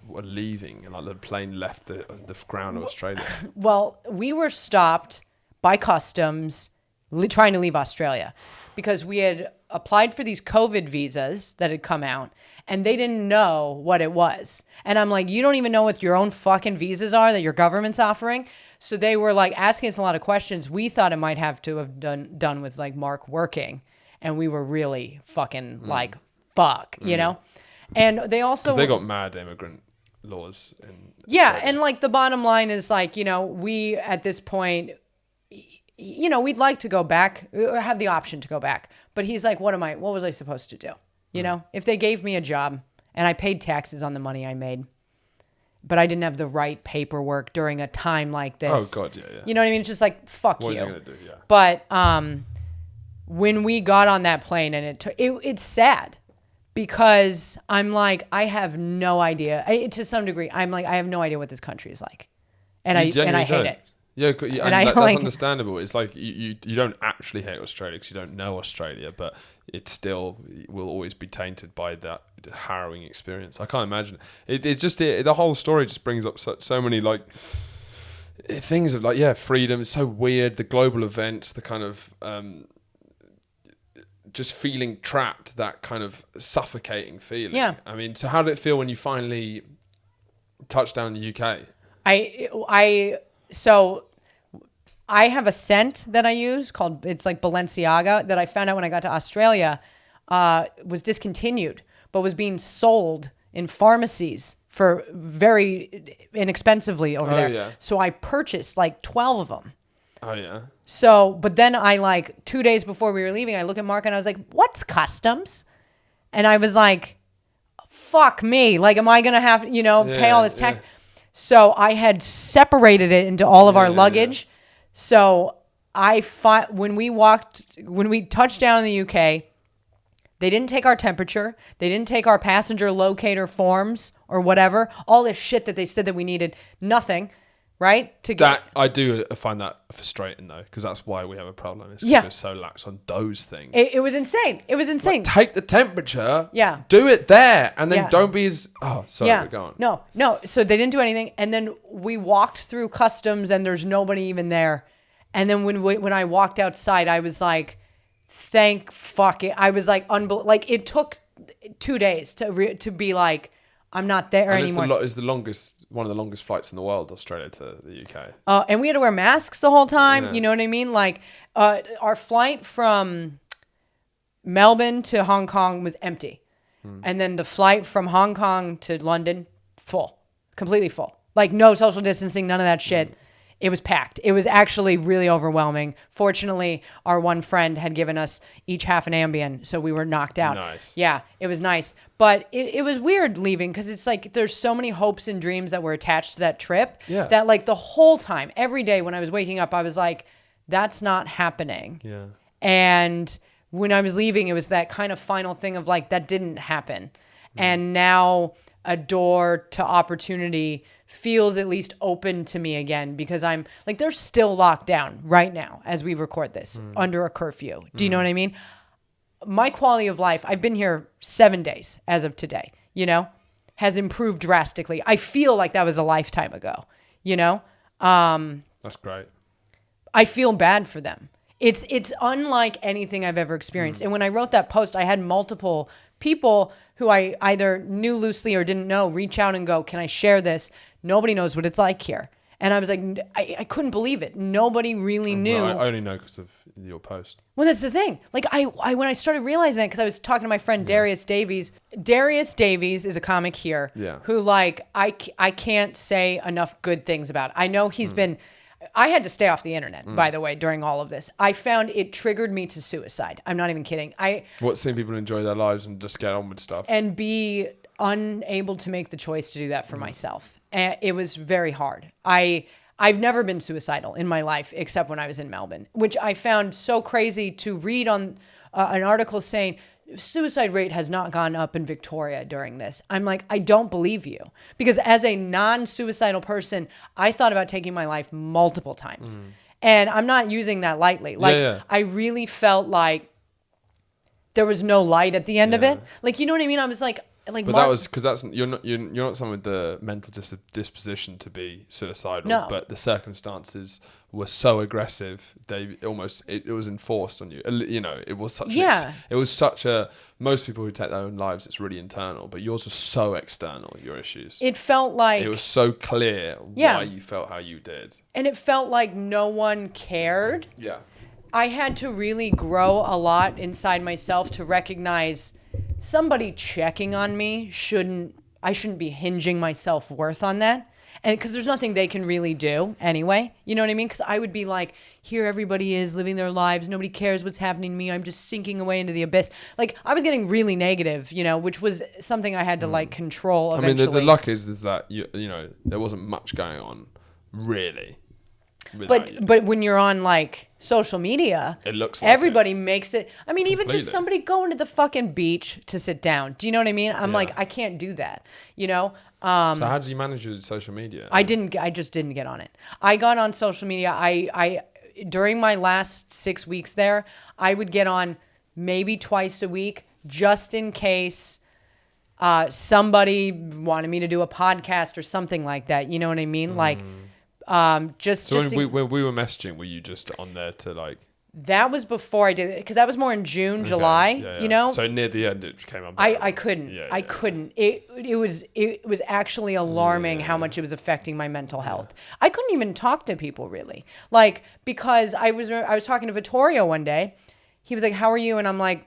were leaving and like the plane left the ground of Australia? Well, we were stopped by customs trying to leave Australia, because we had applied for these COVID visas that had come out, and they didn't know what it was. And I'm like, you don't even know what your own fucking visas are that your government's offering? So they were like asking us a lot of questions. We thought it might have to have done with like Mark working, and we were really fucking like, fuck, And they also... 'Cause they got mad immigrant laws in Australia. And like the bottom line is like, we at this point... we'd like to go back, or have the option to go back. But he's like, what was I supposed to do? If they gave me a job and I paid taxes on the money I made, but I didn't have the right paperwork during a time like this. Oh God, yeah. You know what I mean? It's just like, fuck you. What is he gonna do? Yeah. But when we got on that plane, and it's sad, because I'm like, I have no idea. To some degree, I'm like, I have no idea what this country is like, and I hate it. Yeah, and that's understandable. It's like you don't actually hate Australia because you don't know Australia, but it still will always be tainted by that harrowing experience. I can't imagine. It's just the whole story just brings up so many like things of like, freedom. It's so weird. The global events, the kind of just feeling trapped, that kind of suffocating feeling. Yeah. I mean, so how did it feel when you finally touched down in the UK? So I have a scent that I use it's like Balenciaga, that I found out when I got to Australia, was discontinued, but was being sold in pharmacies for very inexpensively over there. Yeah. So I purchased like 12 of them. Oh, yeah. So, but then I, like 2 days before we were leaving, I look at Mark and I was like, what's customs? And I was like, fuck me. Like, am I going to have, pay all this tax? Yeah. So I had separated it into all of our luggage. Yeah. So when we touched down in the UK, they didn't take our temperature. They didn't take our passenger locator forms or whatever. All this shit that they said that we needed. Nothing. Right? I do find that frustrating though, because that's why we have a problem. It's because we're so lax on those things. It was insane. It was insane. Like, take the temperature. Yeah. Do it there, and then don't be as. Oh, sorry. Yeah. Go on. No. So they didn't do anything, and then we walked through customs, and there's nobody even there. And then when I walked outside, I was like, "Thank fuck it." I was like, like it took 2 days to be like, I'm not there anymore. It's one of the longest flights in the world, Australia to the UK. And we had to wear masks the whole time. Yeah. You know what I mean? Like, our flight from Melbourne to Hong Kong was empty. And then the flight from Hong Kong to London, full. Completely full. Like, no social distancing, none of that shit. It was packed. It was actually really overwhelming. Fortunately, our one friend had given us each half an Ambien, so we were knocked out. Nice. Yeah, it was nice. But it was weird leaving, because it's like there's so many hopes and dreams that were attached to that trip that, like, the whole time, every day when I was waking up, I was like, that's not happening. Yeah. And when I was leaving, it was that kind of final thing of like, that didn't happen. And now a door to opportunity feels at least open to me again, because I'm like, they're still locked down right now as we record this under a curfew. Do you know what I mean? My quality of life, I've been here 7 days as of today, has improved drastically. I feel like that was a lifetime ago, That's great. I feel bad for them. It's unlike anything I've ever experienced. And when I wrote that post, I had multiple people who I either knew loosely or didn't know reach out and go, can I share this? Nobody knows what it's like here. And I was like, I couldn't believe it. Nobody really knew. I only know because of your post. Well, that's the thing. Like, when I started realizing that, because I was talking to my friend Darius Davies. Darius Davies is a comic here who, like, I can't say enough good things about. I know he's been... I had to stay off the internet, by the way, during all of this. I found it triggered me to suicide. I'm not even kidding. Seeing people enjoy their lives and just get on with stuff. And be unable to make the choice to do that for myself. And it was very hard. I've never been suicidal in my life, except when I was in Melbourne, which I found so crazy to read on an article saying suicide rate has not gone up in Victoria during this. I'm like, I don't believe you. Because as a non-suicidal person, I thought about taking my life multiple times. And I'm not using that lightly. Like, I really felt like there was no light at the end of it. Like, you know what I mean? I was like, but that was because you're not someone with the mental disposition to be suicidal. No. But the circumstances were so aggressive, it was enforced on you. It was such a most people who take their own lives, it's really internal, but yours was so external. Your issues. It felt like it was so clear why you felt how you did, and it felt like no one cared. Yeah, I had to really grow a lot inside myself to recognize somebody checking on me I shouldn't be hinging my self-worth on that. And because there's nothing they can really do anyway. You know what I mean? Because I would be like, here everybody is living their lives. Nobody cares what's happening to me. I'm just sinking away into the abyss. Like, I was getting really negative, which was something I had to like control eventually. I mean, the luck is that, there wasn't much going on really. But when you're on like social media, it looks like everybody makes it. I mean, even just somebody going to the fucking beach to sit down. Do you know what I mean? I'm like, I can't do that. So how did you manage your social media? I just didn't get on it. I got on social media. I during my last 6 weeks there, I would get on maybe twice a week, just in case somebody wanted me to do a podcast or something like that. You know what I mean? Like, Just So when we were messaging, were you just on there to like? That was before I did it, because that was more in June, July. Yeah. You know. So near the end, it came on. I couldn't. I couldn't. It was actually alarming how much it was affecting my mental health. I couldn't even talk to people really, like, because I was talking to Vittorio one day. He was like, "How are you?" And I'm like,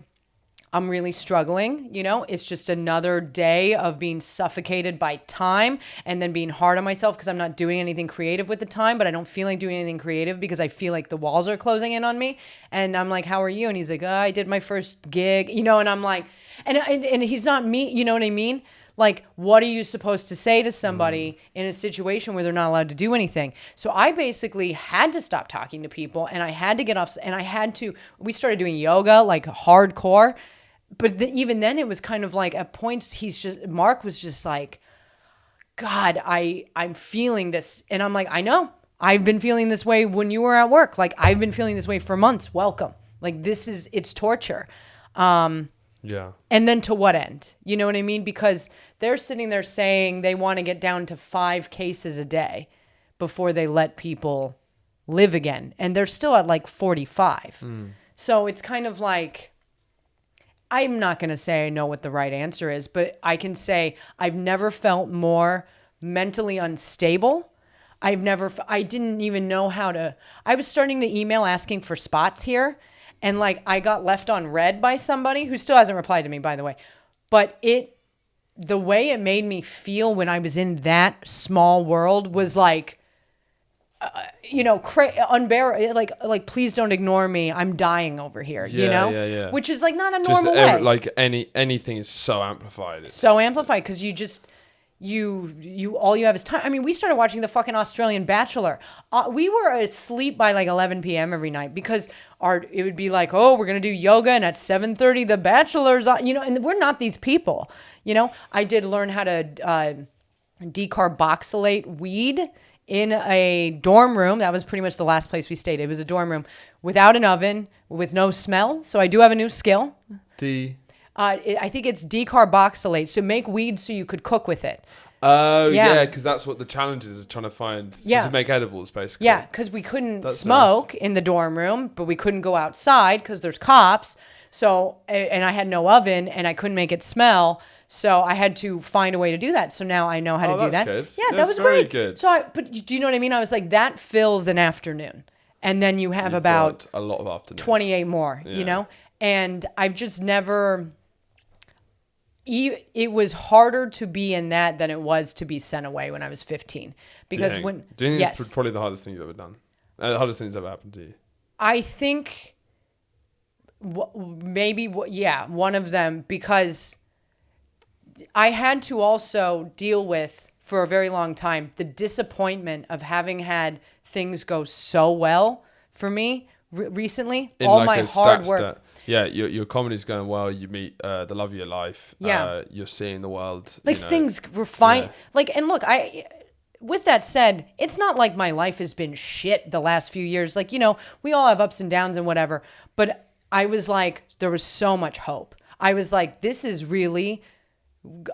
I'm really struggling, you know, it's just another day of being suffocated by time and then being hard on myself because I'm not doing anything creative with the time, but I don't feel like doing anything creative because I feel like the walls are closing in on me. And I'm like, how are you? And he's like, I did my first gig, you know, and I'm like, and he's not me, you know what I mean? Like, what are you supposed to say to somebody in a situation where they're not allowed to do anything? So I basically had to stop talking to people and I had to get off, and we started doing yoga, like hardcore. But even then, it was kind of like at points, Mark was just like, God, I'm feeling this. And I'm like, I know. I've been feeling this way when you were at work. Like, I've been feeling this way for months. Welcome. Like, it's torture. Yeah. And then to what end? You know what I mean? Because they're sitting there saying they want to get down to 5 cases a day before they let people live again. And they're still at like 45. So it's kind of like, I'm not going to say I know what the right answer is, but I can say I've never felt more mentally unstable. I didn't even know I was starting to email asking for spots here. And like, I got left on red by somebody who still hasn't replied to me, by the way. But the way it made me feel when I was in that small world was like, unbearable. Like, please don't ignore me. I'm dying over here. Yeah. Which is like not a normal way. Like anything is so amplified. It's so amplified because you just all you have is time. I mean, we started watching the fucking Australian Bachelor. We were asleep by like 11 p.m. every night because it would be like, oh, we're gonna do yoga, and at 7:30 the Bachelor's on. And we're not these people. I did learn how to decarboxylate weed in a dorm room. That was pretty much the last place we stayed. It was a dorm room without an oven, with no smell. So I do have a new skill. I think it's decarboxylate. So make weed so you could cook with it. Oh, yeah, because that's what the challenge is trying to find. So to make edibles, basically. Yeah, because we couldn't smoke in the dorm room, but we couldn't go outside because there's cops. So, and I had no oven, and I couldn't make it smell. So I had to find a way to do that. So now I know how to do that. Good. Yeah, that was very great. Good. But do you know what I mean? I was like, that fills an afternoon. And then you've about a lot of afternoons. 28 more, And I've just never... It was harder to be in that than it was to be sent away when I was 15. Because do you think it's probably the hardest thing you've ever done? The hardest thing that's ever happened to you? I think maybe, one of them, because I had to also deal with, for a very long time, the disappointment of having had things go so well for me recently. All my hard work. Yeah, your comedy's going well. You meet the love of your life. Yeah. You're seeing the world. Like, things were fine. Yeah. Like, and look, with that said, it's not like my life has been shit the last few years. Like, we all have ups and downs and whatever. But I was like, there was so much hope. I was like, this is really...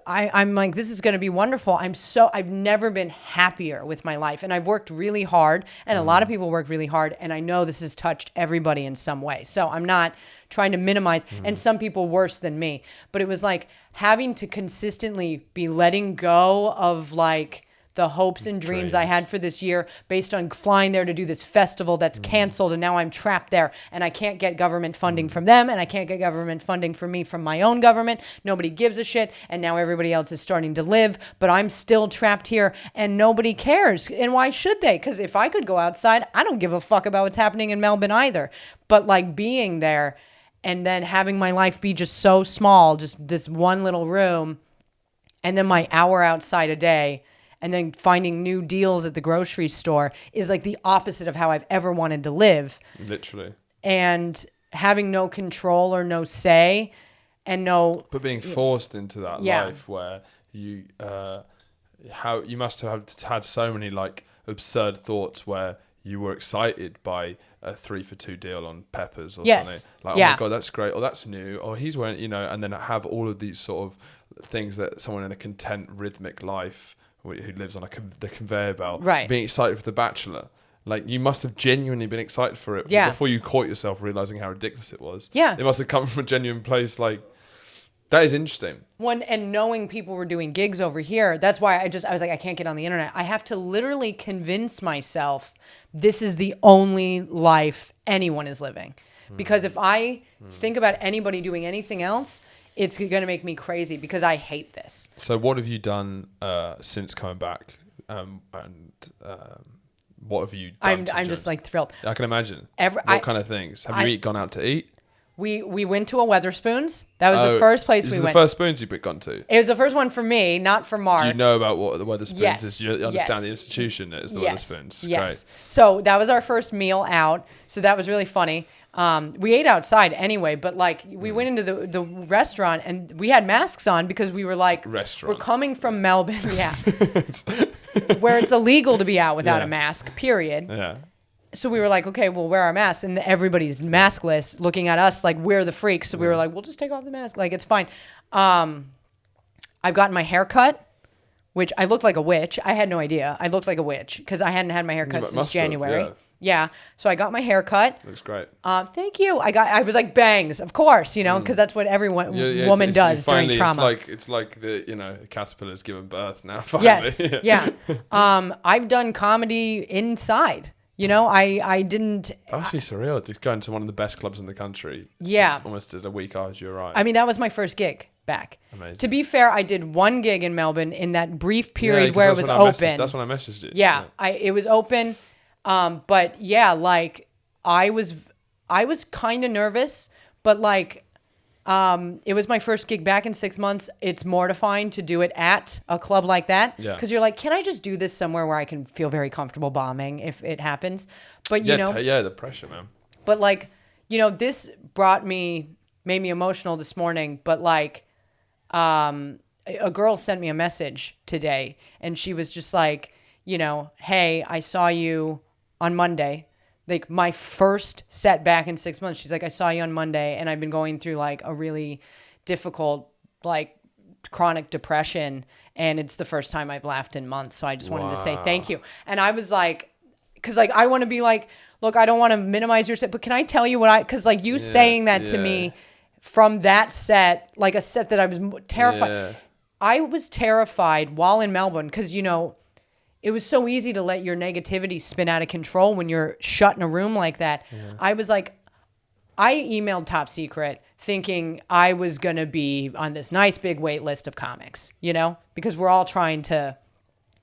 I'm like, this is going to be wonderful. I've never been happier with my life, and I've worked really hard, and a lot of people work really hard, and I know this has touched everybody in some way. So I'm not trying to minimize, and some people worse than me, but it was like having to consistently be letting go of like the hopes and dreams I had for this year based on flying there to do this festival that's canceled, and now I'm trapped there, and I can't get government funding from them, and I can't get government funding for me from my own government. Nobody gives a shit, and now everybody else is starting to live, but I'm still trapped here, and nobody cares. And why should they? Because if I could go outside, I don't give a fuck about what's happening in Melbourne either. But like being there and then having my life be just so small, just this one little room, and then my hour outside a day, and then finding new deals at the grocery store is like the opposite of how I've ever wanted to live. Literally. And having no control or no say and no... But being forced into that life where you must have had so many like absurd thoughts where you were excited by a 3-for-2 deal on peppers or something. Like, oh my God, that's great. Or that's new. Or he's wearing, and then have all of these sort of things that someone in a content rhythmic life who lives on the conveyor belt, right, being excited for The Bachelor. Like, you must have genuinely been excited for it before you caught yourself realizing how ridiculous it was. Yeah. It must have come from a genuine place. Like, that is interesting. And knowing people were doing gigs over here, that's why I was like, I can't get on the internet. I have to literally convince myself this is the only life anyone is living. Because if I think about anybody doing anything else, it's going to make me crazy because I hate this. So what have you done since coming back? What have you done? I'm just like thrilled. I can imagine. What kind of things? Have you gone out to eat? We went to a Wetherspoons. That was the first place we went. This is the first spoons you've gone to? It was the first one for me, not for Mark. Do you know about what the Wetherspoons is? Do you understand the yes. institution that is the yes. Wetherspoons? Yes. Great. So that was our first meal out. So that was really funny. We ate outside anyway, but like we went into the restaurant and we had masks on because we were like, we're coming from Melbourne, where it's illegal to be out without a mask, period. Yeah. So we were like, okay, we'll wear our masks. And everybody's maskless looking at us like we're the freaks. So we were like, we'll just take off the mask. Like, it's fine. I've gotten my hair cut, which I looked like a witch. I had no idea. I looked like a witch because I hadn't had my hair cut since January. Yeah. So I got my hair cut. Looks great. Thank you. I was like bangs, of course, because that's what every woman does during trauma. It's like the caterpillar's given birth now. Finally. Yes. Yeah. I've done comedy inside. I didn't. That must be surreal. Just going to one of the best clubs in the country. Yeah. Almost a week after you arrived. I mean, that was my first gig back. Amazing. To be fair, I did one gig in Melbourne in that brief period where it was open. That's when I messaged you. Yeah. It was open. But yeah, like I was kind of nervous, but like, it was my first gig back in 6 months. It's mortifying to do it at a club like that. Yeah. Cause you're like, can I just do this somewhere where I can feel very comfortable bombing if it happens? But the pressure, man. But like, this made me emotional this morning, but like, a girl sent me a message today and she was just like, hey, I saw you on Monday, like my first set back in 6 months. She's like, I saw you on Monday and I've been going through like a really difficult, like chronic depression. And it's the first time I've laughed in months. So I just wanted to say thank you. And I was like, cause like, I want to be like, look, I don't want to minimize your set, but can I tell you cause like you saying that to me from that set, like a set that I was terrified. Yeah. I was terrified while in Melbourne. Cause it was so easy to let your negativity spin out of control when you're shut in a room like that. Yeah. I was like, I emailed Top Secret thinking I was going to be on this nice big wait list of comics, because we're all trying to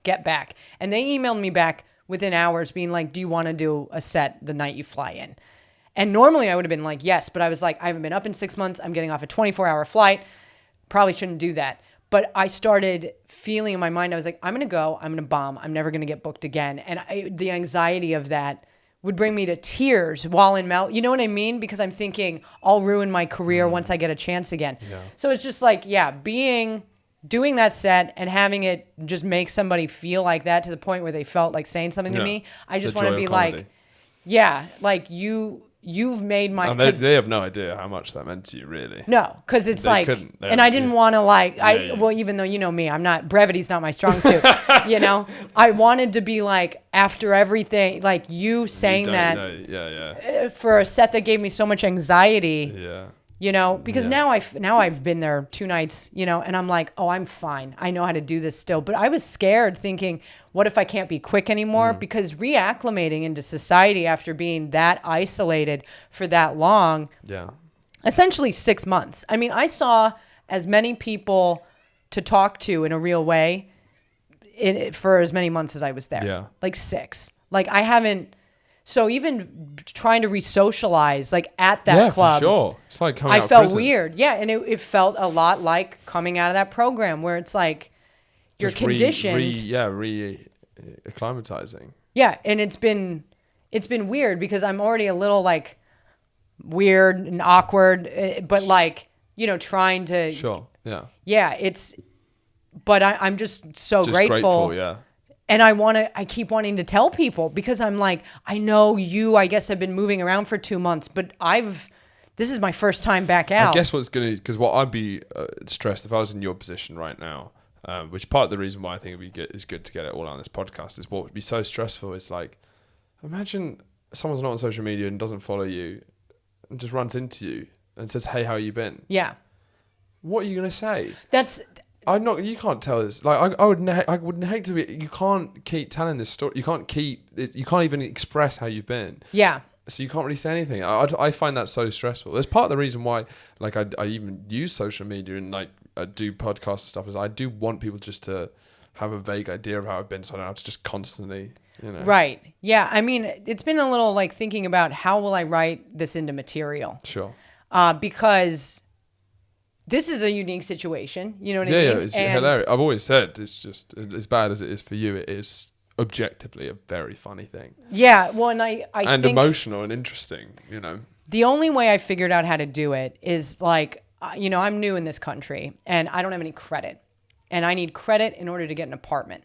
get back. And they emailed me back within hours being like, do you want to do a set the night you fly in? And normally I would have been like, yes, but I was like, I haven't been up in 6 months. I'm getting off a 24-hour flight. Probably shouldn't do that. But I started feeling in my mind, I was like, I'm going to go, I'm going to bomb. I'm never going to get booked again. And the anxiety of that would bring me to tears while in Melbourne. You know what I mean? Because I'm thinking I'll ruin my career once I get a chance again. Yeah. So it's just like, doing that set and having it just make somebody feel like that to the point where they felt like saying something to me. I just want to be like, like you've made my... And they have no idea how much that meant to you, really. No, because it's like... And I didn't want to like... Well, even though you know me, brevity's not my strong suit. I wanted to be like, after everything, like you saying that... For a set that gave me so much anxiety... Yeah. Because now I've been there 2 nights, and I'm like, oh, I'm fine. I know how to do this still. But I was scared thinking, what if I can't be quick anymore? Because reacclimating into society after being that isolated for that long, essentially 6 months. I mean, I saw as many people to talk to in a real way for as many months as I was there. Yeah. Like 6. Like I haven't... So even trying to re-socialize, like at that club, for sure. It's like coming out of prison. prison. Weird. Yeah, and it felt a lot like coming out of that program where it's like you're just conditioned. Acclimatizing. Yeah, and it's been weird because I'm already a little like weird and awkward, but like trying to. Sure. Yeah. Yeah, but I'm just so grateful. Yeah. And I keep wanting to tell people because I'm like, I know you, I guess, have been moving around for 2 months, but this is my first time back out. I guess because what I'd be stressed if I was in your position right now, Which part of the reason why I think it's good to get it all on this podcast is what would be so stressful is like, imagine someone's not on social media and doesn't follow you and just runs into you and says, "Hey, how you been?" Yeah. What are you going to say? You can't tell this. Like, I wouldn't hate to be, you can't keep telling this story. You can't even express how you've been. Yeah. So you can't really say anything. I find that so stressful. That's part of the reason why, like, I even use social media and like do podcasts and stuff. Is I do want people just to have a vague idea of how I've been, so I don't have to just constantly, Right. Yeah. I mean, it's been a little like thinking about how will I write this into material. Sure. Because this is a unique situation. You know what I mean? Yeah, it's hilarious. I've always said it's just as bad as it is for you. It is objectively a very funny thing. Yeah, well, and I think emotional and interesting. The only way I figured out how to do it is like, I'm new in this country and I don't have any credit, and I need credit in order to get an apartment,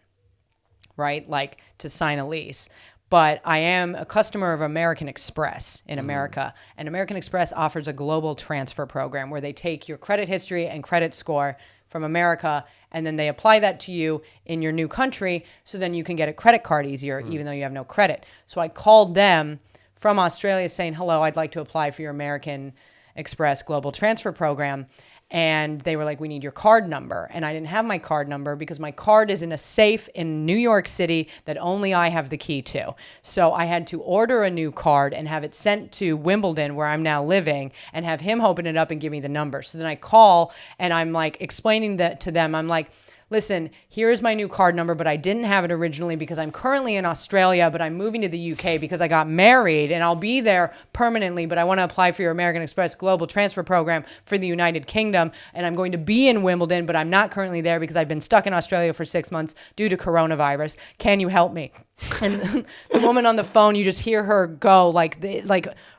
right? Like to sign a lease. But I am a customer of American Express in America, and American Express offers a global transfer program where they take your credit history and credit score from America, and then they apply that to you in your new country, so then you can get a credit card easier, even though you have no credit. So I called them from Australia saying, "Hello, I'd like to apply for your American Express global transfer program." And they were like, "We need your card number." And I didn't have my card number because my card is in a safe in New York City that only I have the key to. So I had to order a new card and have it sent to Wimbledon, where I'm now living, and have him open it up and give me the number. So then I call and I'm like explaining that to them. I'm like, "Listen, here's my new card number, but I didn't have it originally because I'm currently in Australia, but I'm moving to the UK because I got married and I'll be there permanently, but I want to apply for your American Express global transfer program for the United Kingdom, and I'm going to be in Wimbledon, but I'm not currently there because I've been stuck in Australia for 6 months due to coronavirus. Can you help me?" And the woman on the phone, you just hear her go like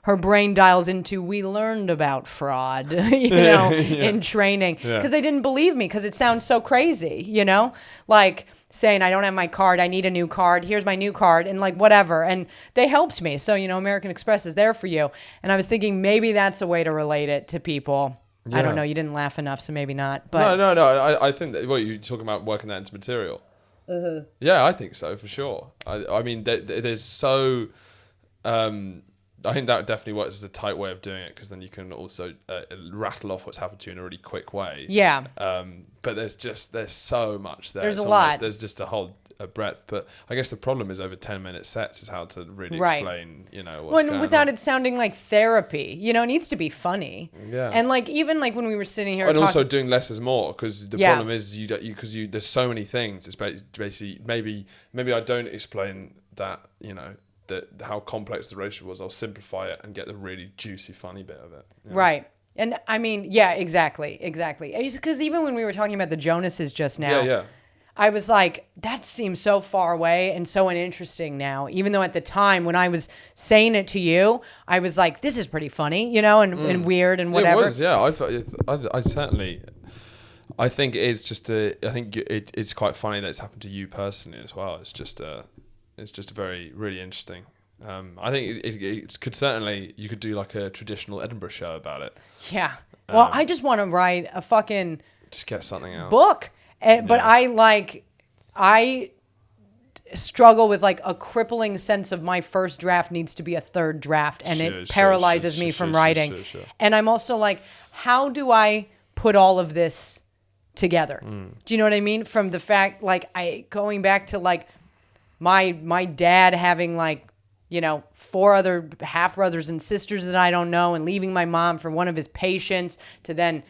her brain dials into, "We learned about fraud, in training," because they didn't believe me because it sounds so crazy, like saying, "I don't have my card. I need a new card. Here's my new card," and like whatever. And they helped me. So, American Express is there for you. And I was thinking maybe that's a way to relate it to people. Yeah. I don't know. You didn't laugh enough, so maybe not. But no. I think that what you're talking about, working that into material. Mm-hmm. Yeah, I think so, for sure. I mean, there's so... I think that definitely works as a tight way of doing it, because then you can also rattle off what's happened to you in a really quick way. Yeah. But there's so much there. There's a lot. There's just a breadth. But I guess the problem is over 10-minute sets is how to really explain, what's going without on. it sounding like therapy. It needs to be funny. Yeah. And like even like when we were sitting here, and also doing less is more, because the problem is because there's so many things. It's basically maybe I don't explain that how complex the relationship was. I'll simplify it and get the really juicy, funny bit of it. Right. And I mean, yeah, exactly. Because even when we were talking about the Jonases just now, I was like, that seems so far away and so uninteresting now. Even though at the time when I was saying it to you, I was like, this is pretty funny, and weird and whatever. It was, yeah. I certainly... I think it is just it's quite funny that it's happened to you personally as well. It's just very, really interesting. I think it could certainly, you could do like a traditional Edinburgh show about it. Yeah. Well, I just want to write a fucking... Just get something out. Book. But I struggle with like a crippling sense of my first draft needs to be a third draft, and it paralyzes me from writing. Sure. And I'm also like, how do I put all of this together? Do you know what I mean? From the fact, like, going back to like my dad having like, 4 other half brothers and sisters that I don't know, and leaving my mom for one of his patients, to then,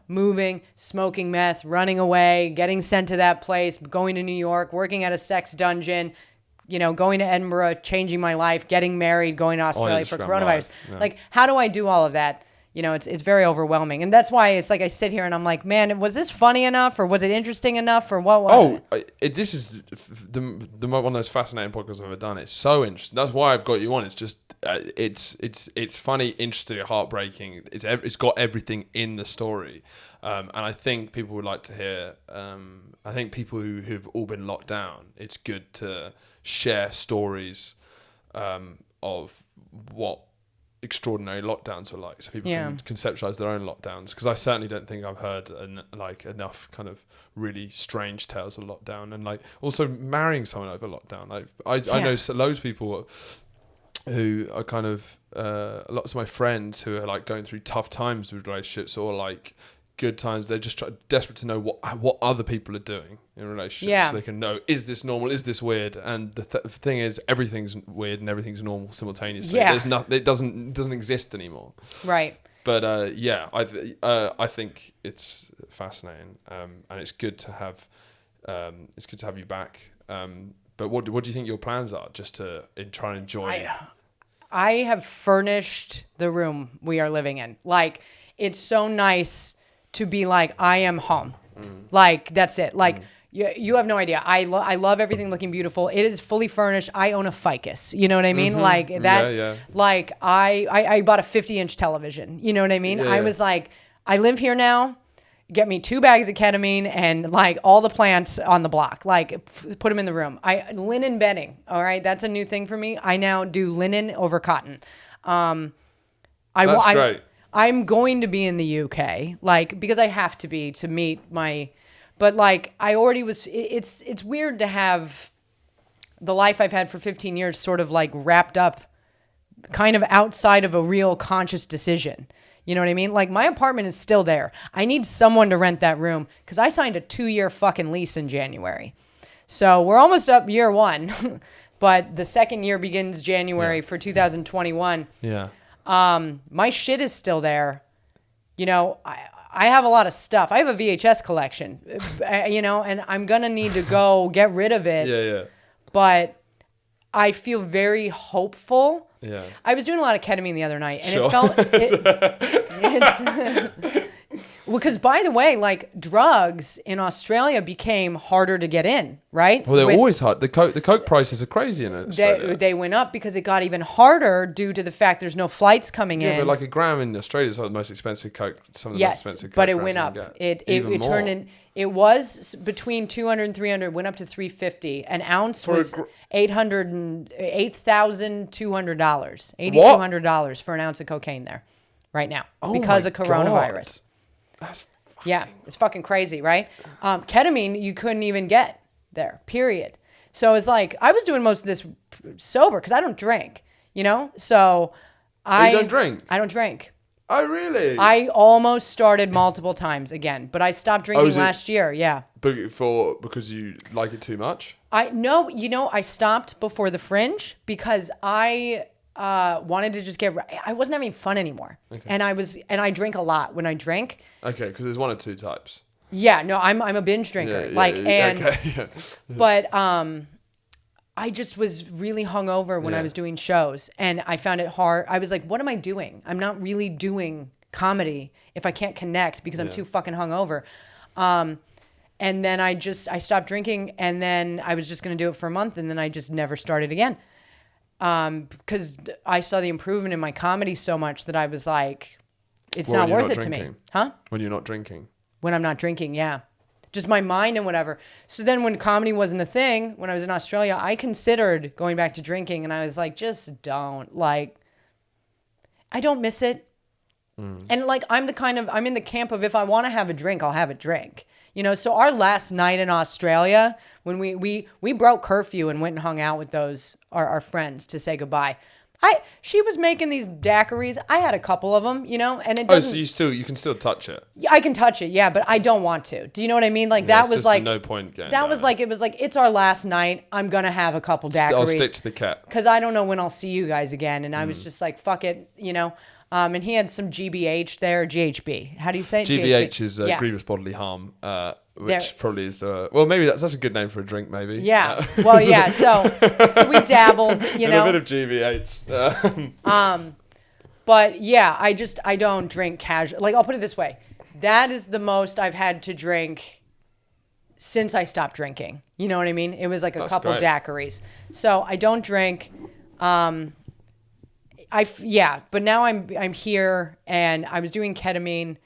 moving, smoking meth, running away, getting sent to that place, going to New York, working at a sex dungeon, going to Edinburgh, changing my life, getting married, going to Australia for coronavirus. Yeah. Like, how do I do all of that? It's very overwhelming. And that's why it's like I sit here and I'm like, man, was this funny enough, or was it interesting enough, or what? This is the one of those fascinating podcasts I've ever done. It's so interesting. That's why I've got you on. It's just it's funny, interesting, heartbreaking. It's got everything in the story, and I think people would like to hear. I think people who've all been locked down, it's good to share stories of what extraordinary lockdowns were like, so people can conceptualize their own lockdowns. Because I certainly don't think I've heard enough kind of really strange tales of lockdown, and like also marrying someone over lockdown. Like I know loads of people who are kind of lots of my friends who are like going through tough times with relationships or like good times. They're just desperate to know what other people are doing in relationships, so they can know, is this normal, is this weird? And the thing is, everything's weird and everything's normal simultaneously. There's it doesn't exist anymore, right? But I think it's fascinating, and it's good to have you back. But what do you think your plans are, just to try and enjoy? I have furnished the room we are living in. Like, it's so nice to be like, I am home. Like, that's it. Like, you have no idea. I love everything looking beautiful. It is fully furnished. I own a ficus. You know what I mean? Like that. Yeah. Like I bought a 50-inch television. You know what I mean? Yeah. I was like, I live here now. Get me 2 bags of ketamine and like all the plants on the block. Like put them in the room. Linen bedding. All right, that's a new thing for me. I now do linen over cotton. That's great. I'm going to be in the UK, like, because I have to be to meet my, but like I already was. It's weird to have the life I've had for 15 years sort of like wrapped up, kind of outside of a real conscious decision. You know what I mean? Like, my apartment is still there. I need someone to rent that room because I signed a 2-year fucking lease in January. So we're almost up year 1, but the second year begins January for 2021. Yeah. My shit is still there. You know, I have a lot of stuff. I have a VHS collection, you know, and I'm going to need to go get rid of it. Yeah. But I feel very hopeful. Yeah. I was doing a lot of ketamine the other night, and sure. it felt it's because, by the way, like, drugs in Australia became harder to get in, right? Well, they're always hard. The coke prices are crazy in Australia. They went up because it got even harder due to the fact there's no flights coming in. Yeah, but like a gram in Australia is like the most expensive coke. Some of the most expensive coke. But it went up. It turned in. It was between 200 and 300, went up to 350. An ounce was $8,200. $8,200 for an ounce of cocaine there right now because of coronavirus. God. That's it's fucking crazy, right? Ketamine, you couldn't even get there, period. So it's like, I was doing most of this sober because I don't drink, you know? So you don't drink? I don't drink. Oh, really? I almost started multiple times again, but I stopped drinking last year. Yeah. Because you like it too much? I stopped before the Fringe because I wanted to just I wasn't having fun anymore. Okay. And I drink a lot when I drink. Okay, because there's 1 or 2 types. Yeah, no, I'm a binge drinker. But I just was really hungover when I was doing shows, and I found it hard. I was like, what am I doing? I'm not really doing comedy if I can't connect because I'm too fucking hungover. And then I stopped drinking, and then I was just going to do it for a month, and then I just never started again. Because I saw the improvement in my comedy so much that I was like, it's not worth it to me. Huh? When you're not drinking. When I'm not drinking, yeah. Just my mind and whatever. So then when comedy wasn't a thing, when I was in Australia, I considered going back to drinking, and I was like, just don't. Like, I don't miss it. And like, I'm in the camp of, if I want to have a drink, I'll have a drink. You know, so our last night in Australia, when we broke curfew and went and hung out with our friends to say goodbye. She was making these daiquiris. I had a couple of them, you know, and it doesn't. So you can still touch it. Yeah, I can touch it, yeah, but I don't want to. Do you know what I mean? Like, that was like no point getting. That was like, it was like, it's our last night. I'm gonna have a couple daiquiris. I'll stick to the cat because I don't know when I'll see you guys again, and I was just like, fuck it, you know. And he had some GBH there, GHB. How do you say it? GBH is grievous bodily harm, which probably is maybe that's a good name for a drink, maybe. Yeah. Well, yeah. So we dabbled, you know. A bit of GBH. But yeah, I don't drink casual. Like, I'll put it this way: that is the most I've had to drink since I stopped drinking. You know what I mean? It was like a couple daiquiris. So I don't drink. But now I'm here, and I was doing ketamine,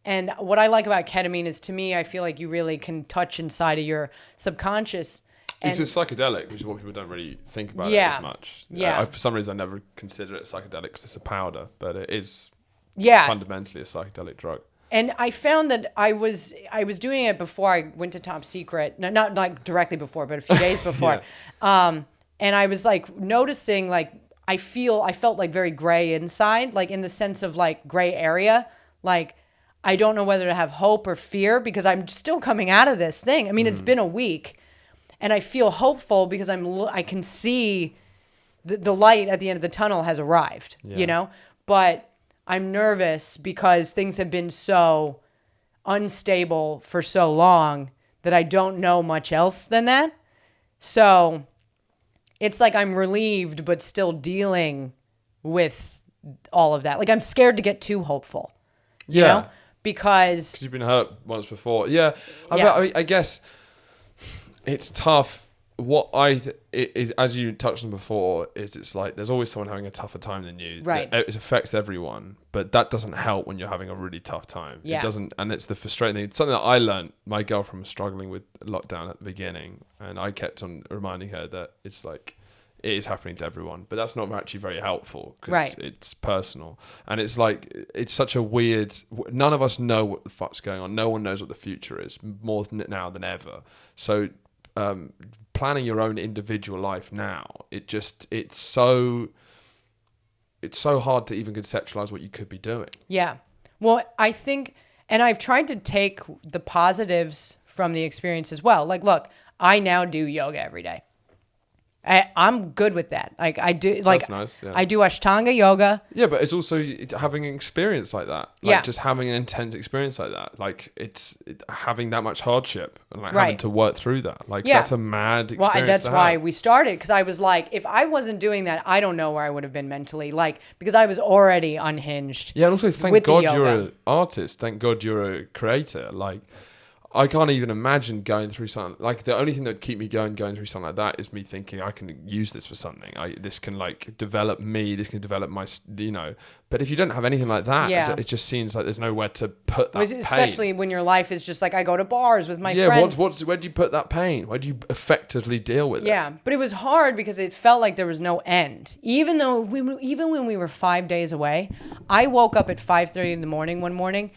and what I like about ketamine is, to me, I feel like you really can touch inside of your subconscious, It's a psychedelic, which is what people don't really think about it as much. Yeah. For some reason, I never consider it psychedelic because it's a powder, but it is fundamentally a psychedelic drug. And I found that I was doing it before I went to Top Secret. No, not like directly before, but a few days before. And I was like noticing like I felt like very gray inside, like in the sense of like gray area. Like I don't know whether to have hope or fear because I'm still coming out of this thing. I mean, it's been a week, and I feel hopeful because I can see the light at the end of the tunnel has arrived. You know, but I'm nervous because things have been so unstable for so long that I don't know much else than that. So it's like I'm relieved, but still dealing with all of that. Like I'm scared to get too hopeful, you know, because you've been hurt once before. I guess it's tough. What is, as you touched on before, is it's like there's always someone having a tougher time than you. Right. It affects everyone, but that doesn't help when you're having a really tough time. Yeah. It doesn't, and it's the frustrating thing. It's something that I learned. My girlfriend was struggling with lockdown at the beginning, and I kept on reminding her that it's like it is happening to everyone, but that's not actually very helpful because it's personal, and it's like it's such a weird. None of us know what the fuck's going on. No one knows what the future is more now than ever. So. Planning your own individual life now, it's so hard to even conceptualize what you could be doing. Yeah. Well, I think, and I've tried to take the positives from the experience as well. Like, look, I now do yoga every day. I'm good with that. Like I do, like that's nice, yeah. I do Ashtanga yoga. Yeah, but it's also having an experience like that. Like just having an intense experience like that. Like it's having that much hardship and like having to work through that. Like that's a mad experience. Well, that's why we started, because I was like, if I wasn't doing that, I don't know where I would have been mentally. Like because I was already unhinged. Yeah, and also thank God you're an artist. Thank God you're a creator. Like. I can't even imagine going through something like the only thing that would keep me going through something like that is me thinking I can use this for something. This can like develop me. This can develop my, you know. But if you don't have anything like that, it just seems like there's nowhere to put that pain. Especially when your life is just like I go to bars with my friends. Where do you put that pain? Where do you effectively deal with it? Yeah, but it was hard because it felt like there was no end. Even when we were 5 days away, I woke up at 5:30 in the morning one morning.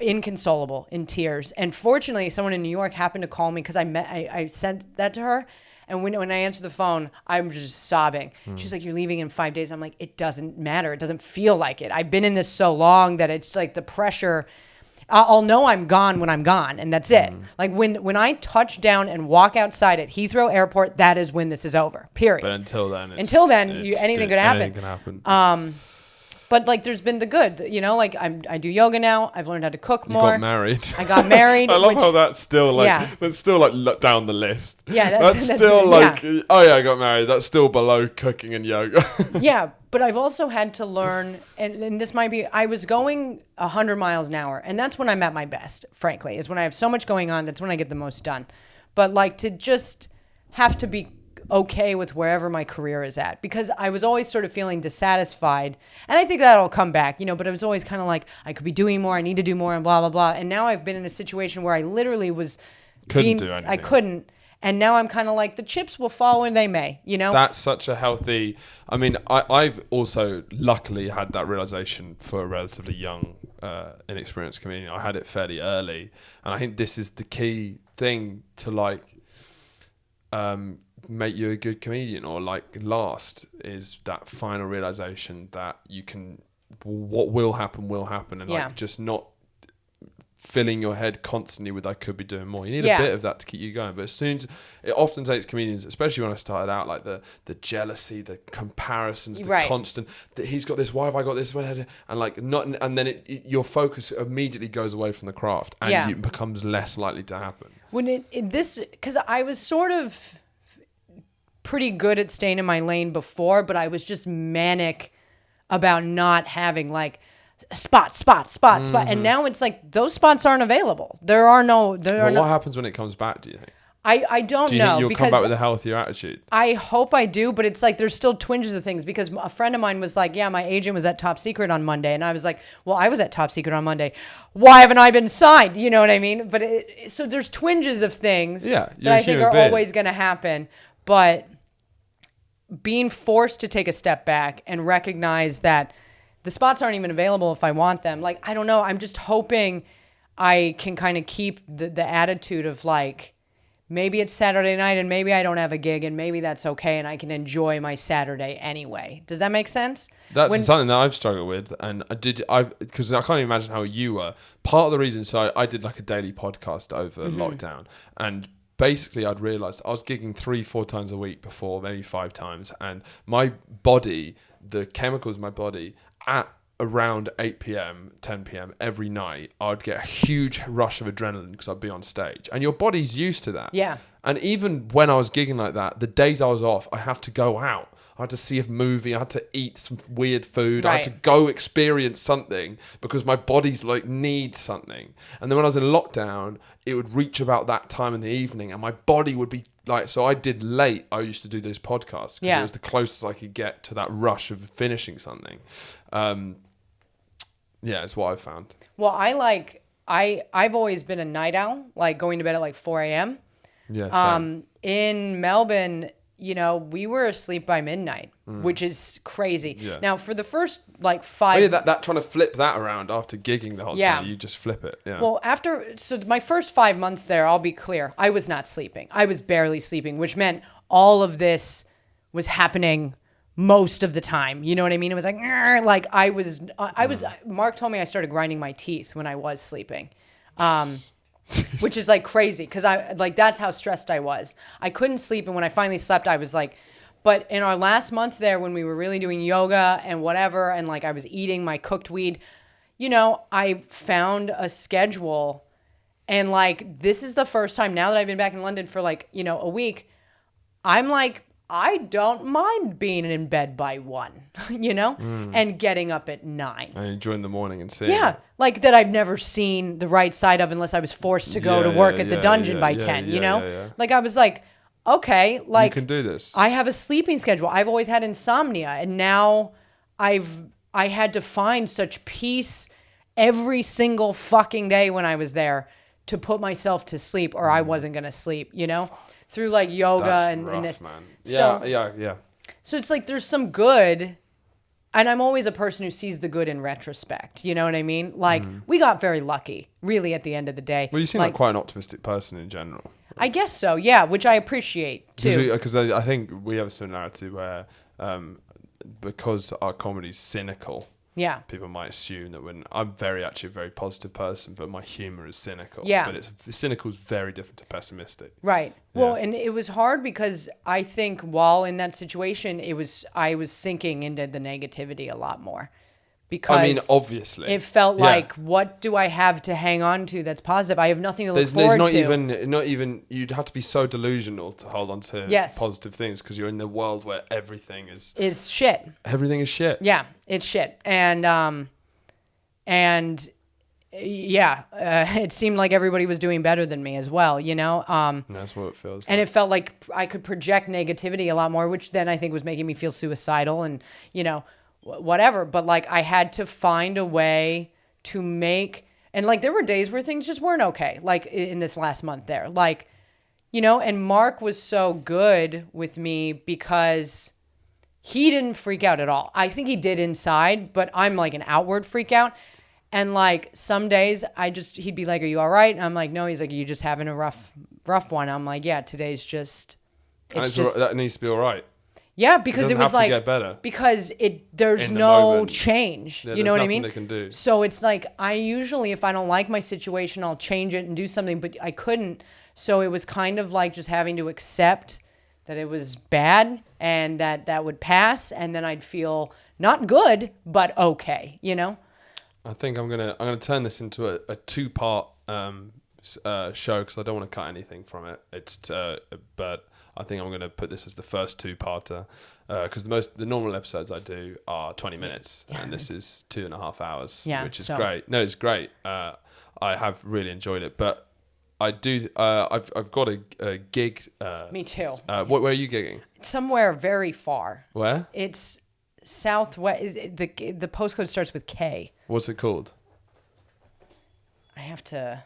Inconsolable, in tears, and fortunately someone in New York happened to call me because I sent that to her, and when I answered the phone I'm just sobbing. She's like, you're leaving in 5 days. I'm like, it doesn't matter, it doesn't feel like it. I've been in this so long that it's like the pressure. I'll know I'm gone when I'm gone, and that's it. Like when I touch down and walk outside at Heathrow Airport, that is when this is over, period. But until then anything could happen. But like, there's been the good, you know. Like I do yoga now. I've learned how to cook more. You got married. I got married. I love how that's still like that's still like down the list. Yeah, that's still like oh yeah, I got married. That's still below cooking and yoga. Yeah, but I've also had to learn, and this might be. I was going 100 miles an hour, and that's when I'm at my best. Frankly, is when I have so much going on. That's when I get the most done. But like to just have to be okay with wherever my career is at, because I was always sort of feeling dissatisfied, and I think that'll come back, you know, but I was always kind of like, I could be doing more, I need to do more, and blah, blah, blah. And now I've been in a situation where I literally couldn't do anything. I couldn't. And now I'm kind of like, the chips will fall when they may, you know? That's such a healthy, I mean, I've also luckily had that realization for a relatively young, inexperienced comedian. I had it fairly early. And I think this is the key thing to like, make you a good comedian or like last, is that final realization that you can, what will happen, and like just not filling your head constantly with I could be doing more. You need a bit of that to keep you going. But as soon as it often takes comedians, especially when I started out, like the jealousy, the comparisons, the constant that he's got this, why have I got this, and like not, and then your focus immediately goes away from the craft, and it becomes less likely to happen. When because I was sort of pretty good at staying in my lane before, but I was just manic about not having like spot. And now it's like those spots aren't available. What happens when it comes back, do you think? I don't Do you know. think you'll because come back with a healthier attitude? I hope I do, but it's like there's still twinges of things because a friend of mine was like, yeah, my agent was at Top Secret on Monday. And I was like, well, I was at Top Secret on Monday. Why haven't I been signed? You know what I mean? But so there's twinges of things that I think are always going to happen. But being forced to take a step back and recognize that the spots aren't even available if I want them. Like, I don't know. I'm just hoping I can kind of keep the attitude of like, maybe it's Saturday night and maybe I don't have a gig and maybe that's okay and I can enjoy my Saturday anyway. Does that make sense? That's something that I've struggled with, and because I can't imagine how you were. Part of the reason, so I did like a daily podcast over lockdown, and basically I'd realised I was gigging 3-4 times a week before, maybe 5 times, and my body, the chemicals in my body, at around 8 p.m, 10 p.m. every night, I'd get a huge rush of adrenaline because I'd be on stage. And your body's used to that. Yeah. And even when I was gigging like that, the days I was off, I had to go out. I had to see a movie. I had to eat some weird food. Right. I had to go experience something because my body's like needs something. And then when I was in lockdown, it would reach about that time in the evening and my body would be like, so I did late. I used to do those podcasts because it was the closest I could get to that rush of finishing something. Yeah, it's what I've found. Well, I've always been a night owl, like going to bed at like 4 a.m. Yeah. Same. In Melbourne, you know, we were asleep by midnight, which is crazy. Yeah. Now, for the first like 5... Oh, yeah, that trying to flip that around after gigging the whole time, you just flip it. Yeah. Well, so my first 5 months there, I'll be clear, I was not sleeping. I was barely sleeping, which meant all of this was happening most of the time. You know what I mean? It was like I was Mark told me I started grinding my teeth when I was sleeping. Which is like crazy because that's how stressed I was. I couldn't sleep, and when I finally slept, I was like, but in our last month there when we were really doing yoga and whatever, and like I was eating my cooked weed, you know, I found a schedule, and like this is the first time now that I've been back in London for like, you know, a week, I'm like, I don't mind being in bed by 1, you know, and getting up at 9. And enjoying the morning and seeing. Yeah, like that I've never seen the right side of unless I was forced to go to work at the dungeon by 10, you know? Yeah. Like I was like, okay, like. You can do this. I have a sleeping schedule. I've always had insomnia. And now I had to find such peace every single fucking day when I was there to put myself to sleep or I wasn't going to sleep, you know? Through like yoga and this. Man. Yeah. So it's like there's some good, and I'm always a person who sees the good in retrospect. You know what I mean? Like we got very lucky, really, at the end of the day. Well, you seem like quite an optimistic person in general. I guess so, yeah, which I appreciate too. Because I think we have a similarity where because our comedy's cynical. Yeah. People might assume that I'm actually a very positive person, but my humor is cynical. Yeah. But cynical is very different to pessimistic. Right. Yeah. Well, and it was hard because I think while in that situation, I was sinking into the negativity a lot more. Because I mean, obviously, it felt like, what do I have to hang on to that's positive? I have nothing to look forward to. Not even. You'd have to be so delusional to hold on to positive things because you're in the world where everything is shit. Everything is shit. Yeah, it's shit, and it seemed like everybody was doing better than me as well. You know, that's what it feels. And it felt like I could project negativity a lot more, which then I think was making me feel suicidal, and you know. Whatever, but like I had to find a way to make, and like there were days where things just weren't okay, like in this last month there, like, you know, and Mark was so good with me because he didn't freak out at all. I think he did inside, but I'm like an outward freak out. And like some days he'd be like, are you all right? And I'm like, no. He's like, are you just having a rough one? I'm like, yeah, today's just, that needs to be all right. Yeah, because it was like, get better. Because there's no change. Yeah, you know what I mean? They can do. So it's like, I usually, if I don't like my situation, I'll change it and do something, but I couldn't. So it was kind of like just having to accept that it was bad and that would pass. And then I'd feel not good, but okay, you know? I think I'm gonna turn this into a 2-part show because I don't want to cut anything from it. But I think I'm going to put this as the first 2-parter because the normal episodes I do are 20 minutes and this is 2.5 hours, which is great. No, it's great. I have really enjoyed it, but do. I've got a gig. Me too. Where are you gigging? Somewhere very far. Where? It's southwest. The postcode starts with K. What's it called? I have to.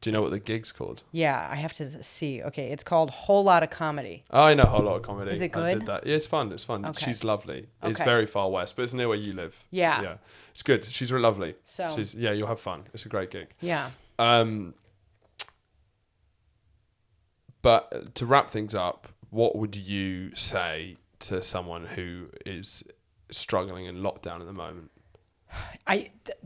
Do you know what the gig's called? Yeah, I have to see. Okay, it's called Whole Lot of Comedy. Oh, I know Whole Lot of Comedy. Is it good? I did that. Yeah, it's fun. It's fun. Okay. She's lovely. It's Okay. very far west, but it's near where you live. Yeah. Yeah. It's good. She's really lovely. So. You'll have fun. It's a great gig. Yeah. But to wrap things up, what would you say to someone who is struggling in lockdown at the moment?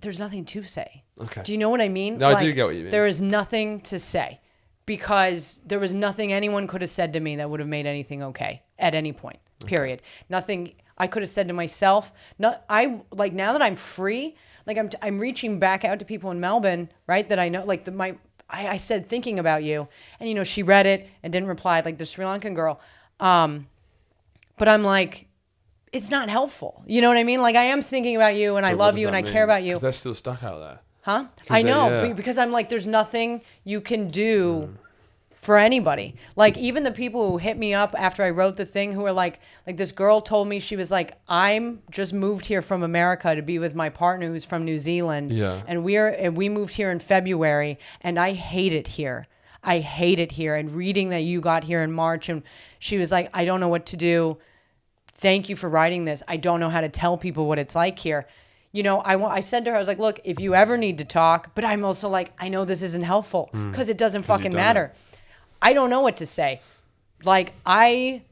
There's nothing to say. Okay. Do you know what I mean? No, I do get what you mean. There is nothing to say because there was nothing anyone could have said to me that would have made anything okay at any point. Period. Okay. Nothing I could have said to myself. Now that I'm free, like I'm reaching back out to people in Melbourne, right? That I know, like I said thinking about you, and she read it and didn't reply, like the Sri Lankan girl. But I'm like, it's not helpful. You know what I mean? Like I am thinking about you and I love you and I care about you. Because they're still stuck out there. Huh? I know, because I'm like, there's nothing you can do for anybody. Like even the people who hit me up after I wrote the thing who were like this girl told me, she was like, I'm just moved here from America to be with my partner who's from New Zealand. Yeah. And we moved here in February and I hate it here. I hate it here. And reading that you got here in March, and she was like, I don't know what to do. Thank you for writing this. I don't know how to tell people what it's like here. I said to her, I was like, look, if you ever need to talk, but I'm also like, I know this isn't helpful because it doesn't fucking matter. I don't know what to say. Like, I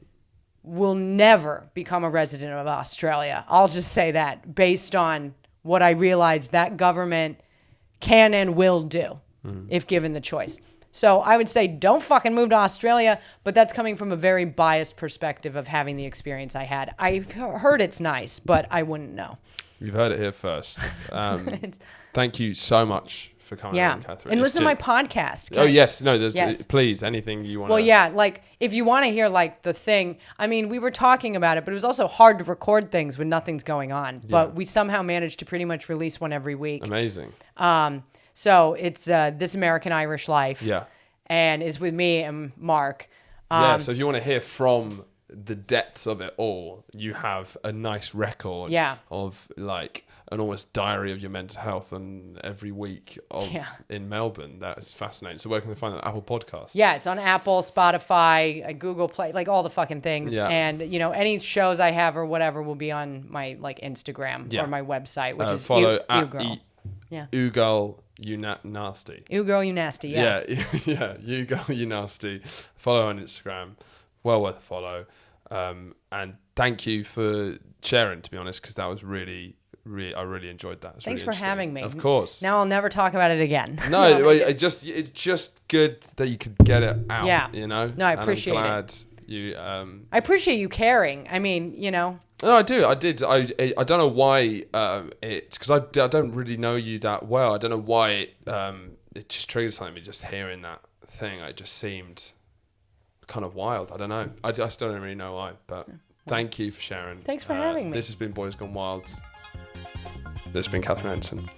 will never become a resident of Australia. I'll just say that based on what I realize that government can and will do if given the choice. So I would say don't fucking move to Australia, but that's coming from a very biased perspective of having the experience I had. I've heard it's nice, but I wouldn't know. You've heard it here first. Thank you so much for coming on, Kathryn. And listen to my podcast. Oh, yes. No, please, anything you want to... Well, yeah, like, if you want to hear, like, the thing... I mean, we were talking about it, but it was also hard to record things when nothing's going on. Yeah. But we somehow managed to pretty much release one every week. Amazing. So it's This American Irish Life. Yeah. And is with me and Mark. So if you want to hear from the depths of it all, you have a nice record of like an almost diary of your mental health and every week in Melbourne. That is fascinating. So where can they find that? Apple Podcasts? Yeah, it's on Apple, Spotify, Google Play, like all the fucking things. Yeah. And any shows I have or whatever will be on my like Instagram or my website, which is follow Ugirl. You nasty. Ugirl, you nasty. Yeah. Yeah. You girl, you nasty. Follow on Instagram. Well worth a follow. And thank you for sharing, to be honest, because that was really, I really enjoyed that. Thanks for having me. Of course. Now I'll never talk about it again. No, it's just good that you could get it out. Yeah. No, I appreciate it. You. I appreciate you caring. I mean, No, I do. I did. I don't know why it's because I don't really know you that well. I don't know why it just triggered something in me just hearing that thing. It just seemed kind of wild. I don't know. I still don't really know why. But thank you for sharing. Thanks for having me. This has been Boys Gone Wild. This has been Kathryn Henson.